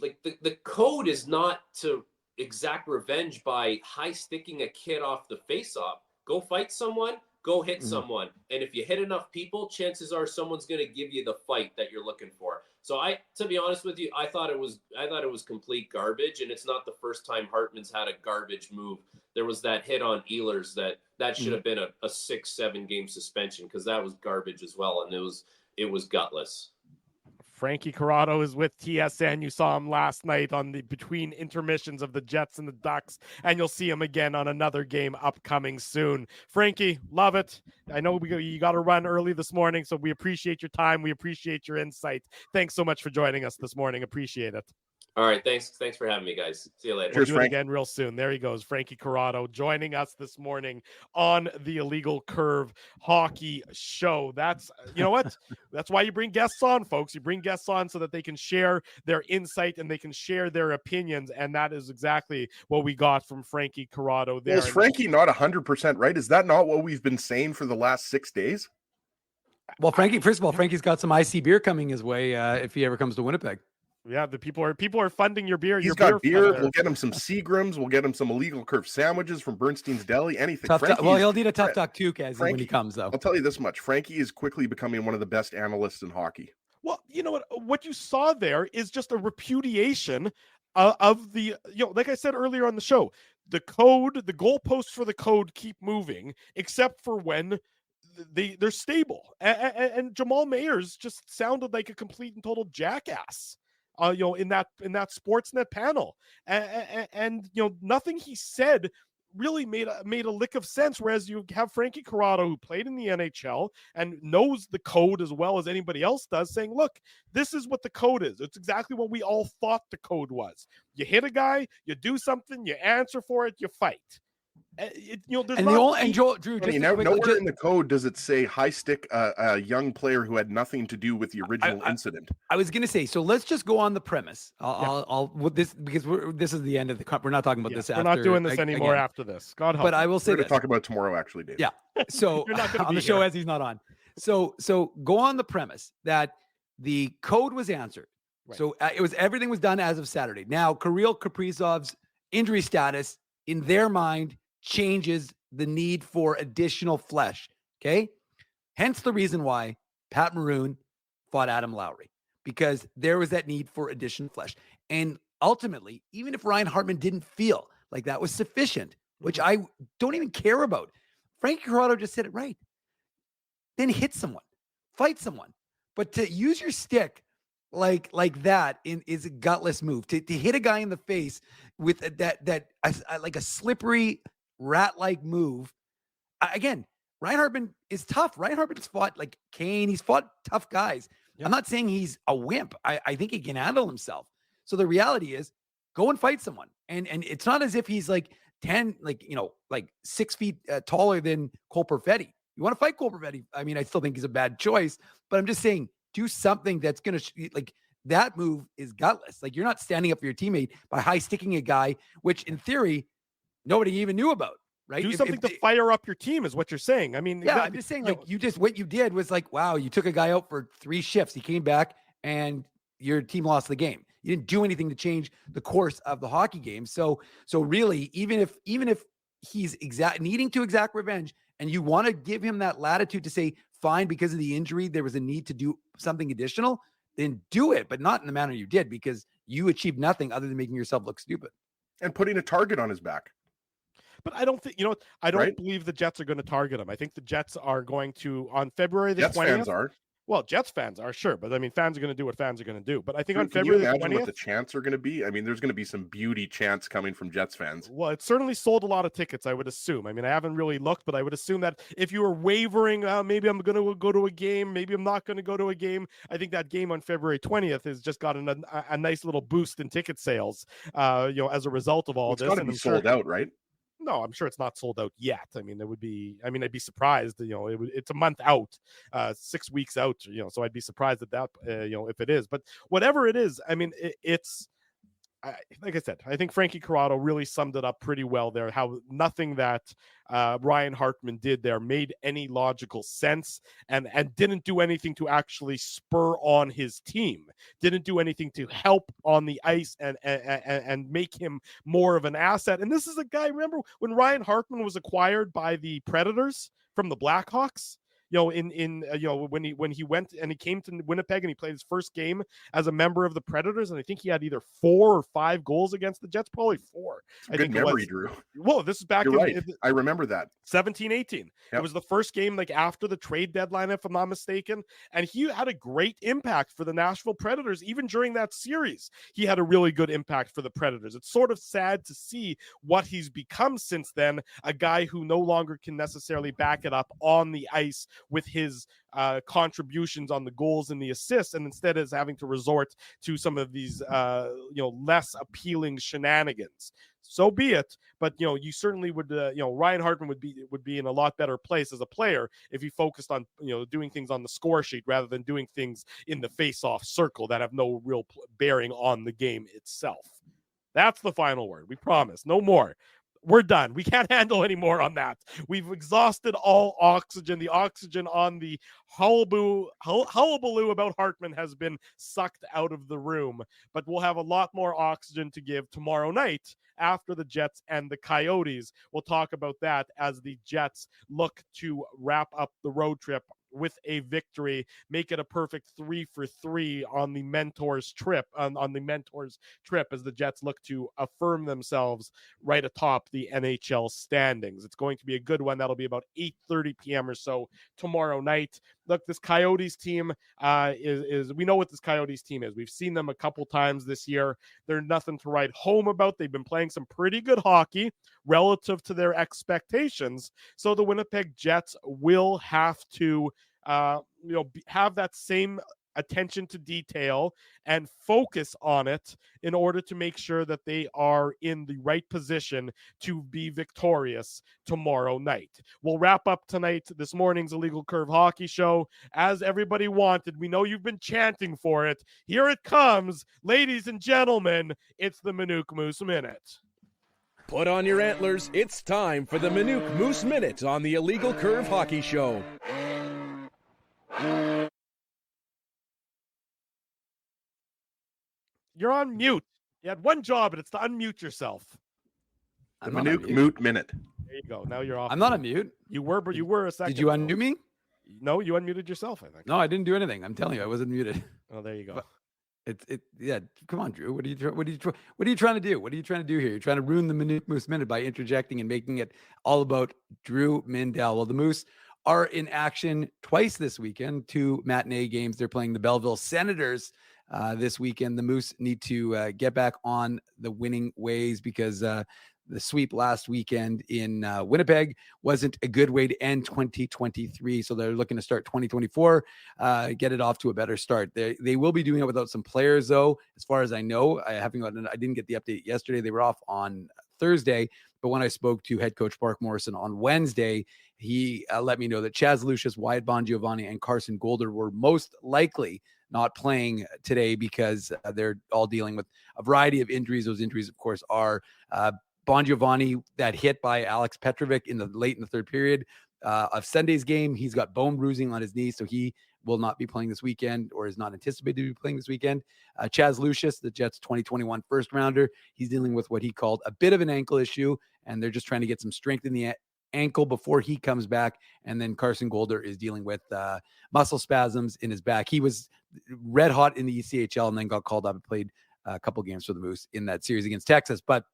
like, the code is not to exact revenge by high sticking a kid off the face-off. Go fight someone, go hit someone. And if you hit enough people, chances are someone's going to give you the fight that you're looking for. So to be honest with you, I thought it was complete garbage, and it's not the first time Hartman's had a garbage move. There was that hit on Ehlers that should have been a 6-7 game suspension, because that was garbage as well, and it was gutless. Frankie Corrado is with TSN. You saw him last night on the between intermissions of the Jets and the Ducks, and you'll see him again on another game upcoming soon. Frankie, love it. I know you got to run early this morning, so we appreciate your time. We appreciate your insight. Thanks so much for joining us this morning. Appreciate it. All right. Thanks for having me, guys. See you later. We'll do it again real soon. There he goes. Frankie Corrado joining us this morning on the Illegal Curve Hockey Show. That's, you know what? That's why you bring guests on, folks. You bring guests on so that they can share their insight and they can share their opinions. And that is exactly what we got from Frankie Corrado there. Is Frankie not 100% right? Is that not what we've been saying for the last 6 days? Well, first of all, Frankie's got some icy beer coming his way if he ever comes to Winnipeg. Yeah, the people are funding your beer. He's got beer. We'll get him some Seagrams. We'll get him some Illegal Curve sandwiches from Bernstein's Deli. Anything. Well, he'll need a tough talk too, Kaz, when he comes, though. I'll tell you this much: Frankie is quickly becoming one of the best analysts in hockey. Well, you know what you saw there is just a repudiation of the, like I said earlier on the show, the code, the goalposts for the code keep moving, except for when they're stable. And Jamal Mayers just sounded like a complete and total jackass. In that Sportsnet panel, and nothing he said really made a lick of sense. Whereas you have Frankie Corrado, who played in the NHL and knows the code as well as anybody else does, saying, "Look, this is what the code is. It's exactly what we all thought the code was. You hit a guy, you do something, you answer for it, you fight." Drew, nowhere in the code does it say high stick a young player who had nothing to do with the original incident. I was going to say, so let's just go on the premise. This is the end of the. We're not talking about this. We're not doing this anymore after this. God help. But I will say, we're going to talk about it tomorrow, actually, Dave. Yeah. So on the show as he's not on. So go on the premise that the code was answered. Right. So everything was done as of Saturday. Now, Kirill Kaprizov's injury status in their mind changes the need for additional flesh. Okay. Hence the reason why Pat Maroon fought Adam Lowry, because there was that need for additional flesh. And ultimately, even if Ryan Hartman didn't feel like that was sufficient, which I don't even care about, Frankie Corrado just said it right. Then hit someone, fight someone. But to use your stick like that is a gutless move. To hit a guy in the face with like a slippery rat-like move. Again, Ryan Hartman is tough. Ryan Hartman's fought like Kane. He's fought tough guys. Yeah. I'm not saying he's a wimp. I think he can handle himself. So the reality is, go and fight someone. And it's not as if he's like 10, like 6 feet taller than Cole Perfetti. You want to fight Cole Perfetti? I mean, I still think he's a bad choice, but I'm just saying, do something that's going to like that move is gutless. Like, you're not standing up for your teammate by high sticking a guy, which in theory, nobody even knew about. Right? Do something to fire up your team is what you're saying. I mean, yeah, I'm just saying, like, what you did was like, wow, you took a guy out for 3 shifts. He came back and your team lost the game. You didn't do anything to change the course of the hockey game. So really, even if he's needing to exact revenge and you want to give him that latitude to say, fine, because of the injury, there was a need to do something additional, then do it, but not in the manner you did, because you achieved nothing other than making yourself look stupid. And putting a target on his back. But I don't think, I don't believe the Jets are going to target him. I think the Jets are going to, on February the 20th. Jets fans are. Well, Jets fans are, sure. But I mean, fans are going to do what fans are going to do. But I think on Can February you the imagine 20th. what the chants are going to be? I mean, there's going to be some beauty chants coming from Jets fans. Well, it certainly sold a lot of tickets, I would assume. I mean, I haven't really looked, but I would assume that if you were wavering, maybe I'm going to go to a game, maybe I'm not going to go to a game, I think that game on February 20th has just gotten a nice little boost in ticket sales, as a result of all this. It's got to be sold out, right? No, I'm sure it's not sold out yet. I mean, I'd be surprised, it's a month out, 6 weeks out, so I'd be surprised at that, if it is. But whatever it is, I mean, it's, like I said, I think Frankie Corrado really summed it up pretty well there, how nothing that Ryan Hartman did there made any logical sense and didn't do anything to actually spur on his team, didn't do anything to help on the ice and make him more of an asset. And this is a guy, remember when Ryan Hartman was acquired by the Predators from the Blackhawks? When he went and he came to Winnipeg and he played his first game as a member of the Predators, and I think he had either 4 or 5 goals against the Jets, probably 4. Good memory, Drew. Well, this is back in right. I remember that 17-18. Yep. It was the first game like after the trade deadline, if I'm not mistaken, and he had a great impact for the Nashville Predators. Even during that series, he had a really good impact for the Predators. It's sort of sad to see what he's become since then, a guy who no longer can necessarily back it up on the ice with his contributions on the goals and the assists, and instead is having to resort to some of these less appealing shenanigans. So be it, but you certainly would Ryan Hartman would be in a lot better place as a player if he focused on doing things on the score sheet rather than doing things in the face-off circle that have no real bearing on the game itself. That's the final word. We promise. No more. We're done. We can't handle any more on that. We've exhausted all oxygen. The oxygen on the hullabaloo about Hartman has been sucked out of the room. But we'll have a lot more oxygen to give tomorrow night after the Jets and the Coyotes. We'll talk about that as the Jets look to wrap up the road trip with a victory, make it a perfect 3-for-3 on the Mentors trip, on the Mentors trip, as the Jets look to affirm themselves right atop the NHL standings. It's going to be a good one. That'll be about 8:30 p.m. or so tomorrow night. Look, this Coyotes team is we know what this Coyotes team is. We've seen them a couple times this year. They're nothing to write home about. They've been playing some pretty good hockey relative to their expectations. So the Winnipeg Jets will have to have that same attention to detail and focus on it in order to make sure that they are in the right position to be victorious tomorrow night. We'll wrap up this morning's Illegal Curve Hockey Show as everybody wanted. We know you've been chanting for it. Here it comes. Ladies and gentlemen, it's the Manuk Moose Minute. Put on your antlers. It's time for the Manuk Moose Minute on the Illegal Curve Hockey Show. You're on mute. You had one job, and it's to unmute yourself. The Manuk Moot Minute. There you go. Now you're off. I'm not on mute. You were, but you were a second. Did you ago. unmute me? No, you unmuted yourself, I think. No, I didn't do anything. I'm telling you, I wasn't muted. Oh, there you go. Yeah. Come on, Drew. What are you trying to do? What are you trying to do here? You're trying to ruin the Moose Minute by interjecting and making it all about Drew Mindell. Well, the Moose are in action twice this weekend, 2 matinee games. They're playing the Belleville Senators this weekend. The Moose need to get back on the winning ways because the sweep last weekend in Winnipeg wasn't a good way to end 2023. So they're looking to start 2024, get it off to a better start. They will be doing it without some players, though, as far as I know. I didn't get the update yesterday. They were off on Thursday. But when I spoke to head coach Mark Morrison on Wednesday, he let me know that Chaz Lucius, Wyatt Bongiovanni, and Carson Golder were most likely not playing today because they're all dealing with a variety of injuries. Those injuries, of course, are Bongiovanni, that hit by Alex Petrovic late in the third period of Sunday's game. He's got bone bruising on his knee, so he will not be playing this weekend or is not anticipated to be playing this weekend. Chaz Lucius, the Jets 2021 first rounder, he's dealing with what he called a bit of an ankle issue, and they're just trying to get some strength in the ankle before he comes back. And then Carson Golder is dealing with muscle spasms in his back. He was red hot in the ECHL and then got called up and played a couple games for the Moose in that series against Texas. But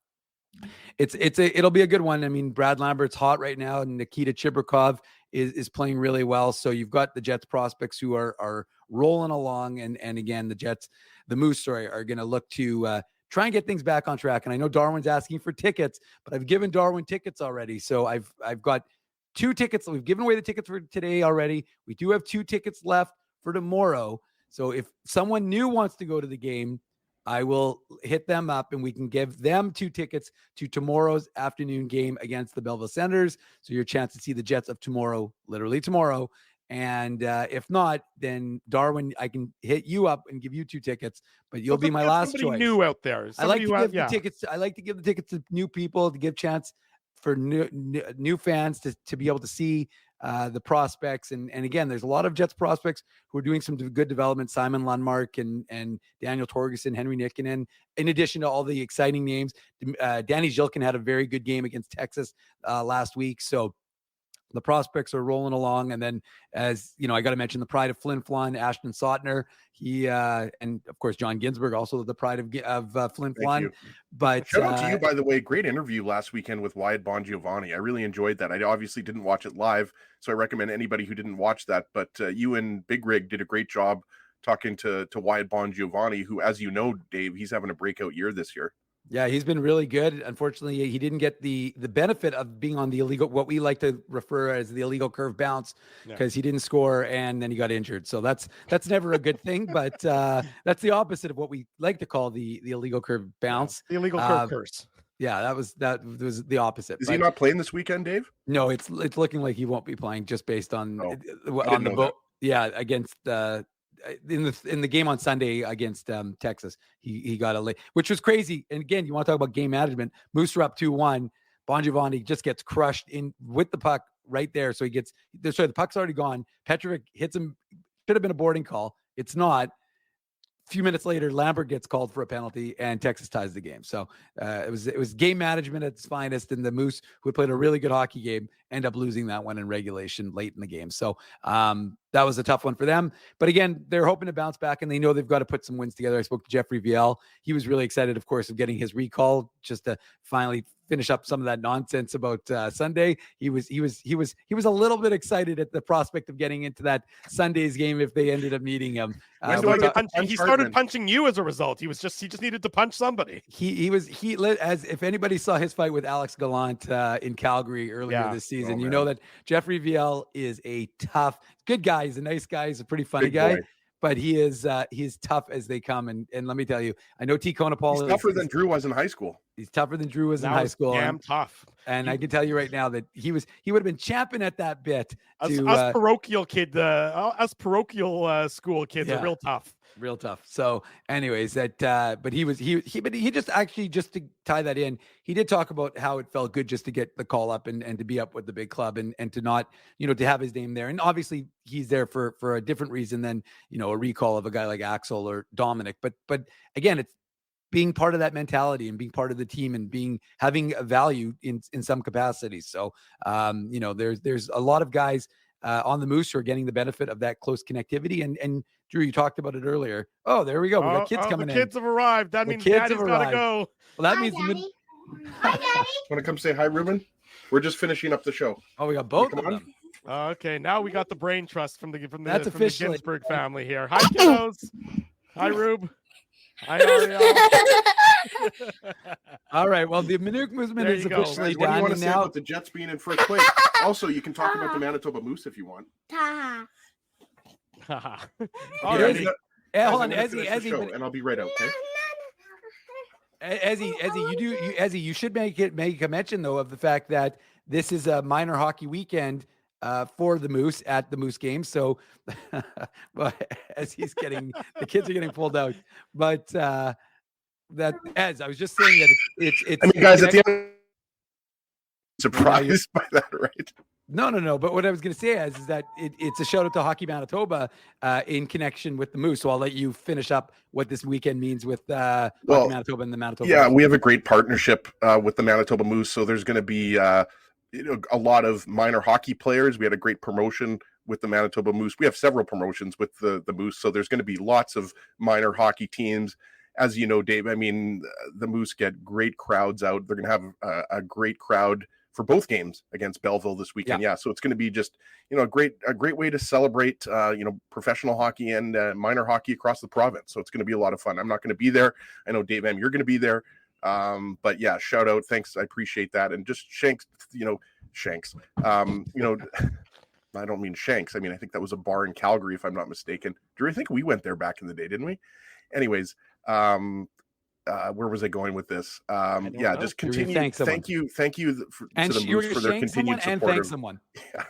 it'll be a good one. I mean, Brad Lambert's hot right now, and Nikita Chibrikov is playing really well. So you've got the Jets prospects who are rolling along, and again, the Moose are going to look to try and get things back on track. And I know Darwin's asking for tickets, but I've given Darwin tickets already. So I've got 2 tickets. We've given away the tickets for today already. We do have 2 tickets left for tomorrow. So if someone new wants to go to the game, I will hit them up and we can give them 2 tickets to tomorrow's afternoon game against the Belleville Senators. So your chance to see the Jets of tomorrow, literally tomorrow. And if not, then Darwin, I can hit you up and give you 2 tickets, but you'll be my last choice. New out there. I like to give the tickets. I like to give the tickets to new people to give chance for new fans to be able to see the prospects. And again, there's a lot of Jets prospects who are doing some good development. Simon Lundmark and Daniel Torgerson, Henry Nikkinen, in addition to all the exciting names. Danny Zhilkin had a very good game against Texas last week. So the prospects are rolling along. And then, as you know, I got to mention the pride of Flin Flon, Ashton Sautner. He and of course John Ginsberg, also the pride of Flin Flon. But shout out to you, by the way. Great interview last weekend with Wyatt Bongiovanni. I really enjoyed that. I obviously didn't watch it live, so I recommend anybody who didn't watch that. But you and Big Rig did a great job talking to Wyatt Bongiovanni, who, as you know, Dave, he's having a breakout year this year. Yeah, he's been really good. Unfortunately, he didn't get the benefit of being on the illegal, what we like to refer as the illegal curve bounce, because he didn't score and then he got injured. So that's never a good thing, but that's the opposite of what we like to call the illegal curve bounce. The illegal curve curse. Yeah, that was the opposite. Is he not playing this weekend, Dave? No, it's looking like he won't be playing just based on on the vote. Yeah, against in the game on Sunday against Texas, he got a late, which was crazy. And again, you want to talk about game management. Moose are up 2-1. Bongiovanni just gets crushed in with the puck right there. So the puck's already gone. Petrovic hits him. Should have been a boarding call. It's not. A few minutes later, Lambert gets called for a penalty and Texas ties the game. So it was game management at its finest. And the Moose, who had played a really good hockey game, end up losing that one in regulation late in the game. So that was a tough one for them. But again, they're hoping to bounce back and they know they've got to put some wins together. I spoke to Jeffrey Viel. He was really excited, of course, of getting his recall just to finally finish up some of that nonsense about Sunday. He was a little bit excited at the prospect of getting into that Sunday's game if they ended up needing him. He started punching you as a result. He just needed to punch somebody. He as if anybody saw his fight with Alex Gallant in Calgary earlier this season, you know that Jeffrey Viel is a tough, good guy. He's a nice guy. He's a pretty funny guy. But he is tough as they come. And let me tell you, I know T. Conopole is tougher than Drew was in high school. He's tougher than Drew was in high school. Damn tough. And I can tell you right now that he would have been champing at that bit. Us parochial school kids are real tough. Real tough. So anyways, but he just actually, just to tie that in, he did talk about how it felt good just to get the call up and to be up with the big club and to not, to have his name there. And obviously he's there for a different reason than, a recall of a guy like Axel or Dominic. But again, being part of that mentality and being part of the team and having a value in some capacities. So, there's a lot of guys on the Moose who are getting the benefit of that close connectivity. And Drew, you talked about it earlier. Oh, there we go. We got kids coming in. The kids have arrived. That means Daddy's got to go. Well, that means Want to come say hi, Ruben? We're just finishing up the show. Oh, we got both of them. Okay, now we got the brain trust from the That's officially the Ginsburg family here. Hi, kiddos. Hi, Rube. Hi, Ariel. All right. Well, the Minute movement is officially What do done. you want to say now, about the Jets being in first place? Also, you can talk about the Manitoba Moose if you want. Alrighty. Hold on, Ezzy, and I'll be right out. Okay. Ezzy, you should make a mention though of the fact that this is a minor hockey weekend for the Moose at the Moose game. So, as the kids are getting pulled out, but as I was just saying that it's. I mean, guys, at the end, surprised by that, right? No. But what I was going to say is that it's a shout out to Hockey Manitoba in connection with the Moose. So I'll let you finish up what this weekend means with Hockey Manitoba and the Manitoba. Yeah, Moose. we have a great partnership with the Manitoba Moose. So there's going to be a lot of minor hockey players. We had a great promotion with the Manitoba Moose. We have several promotions with the Moose. So there's going to be lots of minor hockey teams. As you know, Dave, I mean, the Moose get great crowds out. They're going to have a great crowd for both games against Belleville this weekend. Yeah. So it's going to be just, a great way to celebrate, professional hockey and minor hockey across the province. So it's going to be a lot of fun. I'm not going to be there. I know Dave M, you're going to be there. But yeah, shout out. Thanks. I appreciate that. And just Shanks. I don't mean Shanks. I mean, I think that was a bar in Calgary, if I'm not mistaken. Drew, I think we went there back in the day, didn't we? Anyways, where was I going with this? Just continue. Thank you to the Moose for their continued support. And thank someone. Yeah.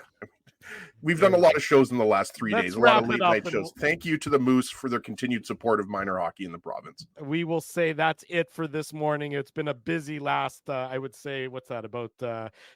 We've done a lot of shows in the last 3 days, a lot of late night shows. Thank you to the Moose for their continued support of minor hockey in the province. We will say that's it for this morning. It's been a busy last, I would say, what's that, about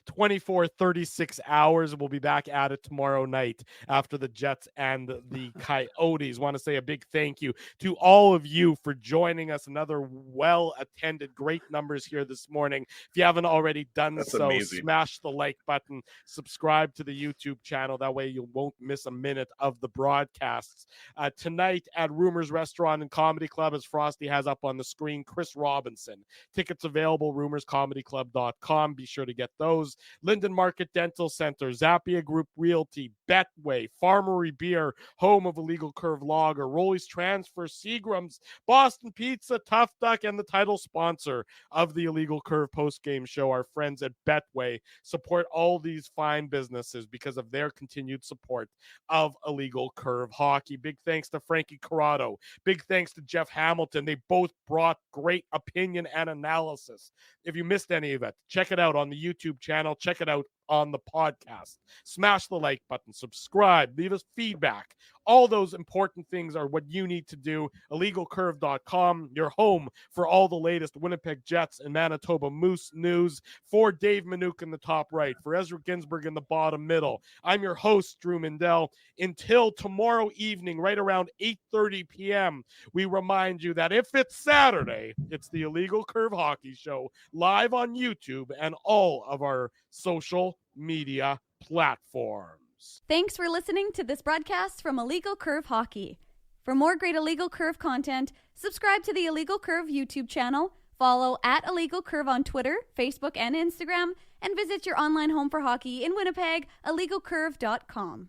36 hours. We'll be back at it tomorrow night after the Jets and the Coyotes. Want to say a big thank you to all of you for joining us. Another well-attended, great numbers here this morning. If you haven't already done amazing. Smash the like button, subscribe to the YouTube channel. That way you won't miss a minute of the broadcasts. Tonight at Rumors Restaurant and Comedy Club, as Frosty has up on the screen, Chris Robinson. Tickets available, rumorscomedyclub.com. Be sure to get those. Linden Market Dental Center, Zappia Group Realty, Betway, Farmery Beer, home of Illegal Curve Lager, Rolly's Transfer, Seagram's, Boston Pizza, Tough Duck, and the title sponsor of the Illegal Curve postgame show, our friends at Betway. Support all these fine businesses because of their continued support of Illegal Curve Hockey. Big thanks to Frankie Corrado. Big thanks to Jeff Hamilton. They both brought great opinion and analysis. If you missed any of it, check it out on the YouTube channel. Check it out on the podcast. Smash the like button, subscribe, leave us feedback. All those important things are what you need to do. IllegalCurve.com, your home for all the latest Winnipeg Jets and Manitoba Moose news. For Dave Minuk in the top right, for Ezra Ginsburg in the bottom middle, I'm your host, Drew Mindell. Until tomorrow evening, right around 8:30 p.m., we remind you that if it's Saturday, it's the Illegal Curve Hockey Show, live on YouTube and all of our social media platforms. Thanks for listening to this broadcast from Illegal Curve Hockey. For more great Illegal Curve content, subscribe to the Illegal Curve YouTube channel, follow at Illegal Curve on Twitter, Facebook, and Instagram, and visit your online home for hockey in Winnipeg, illegalcurve.com.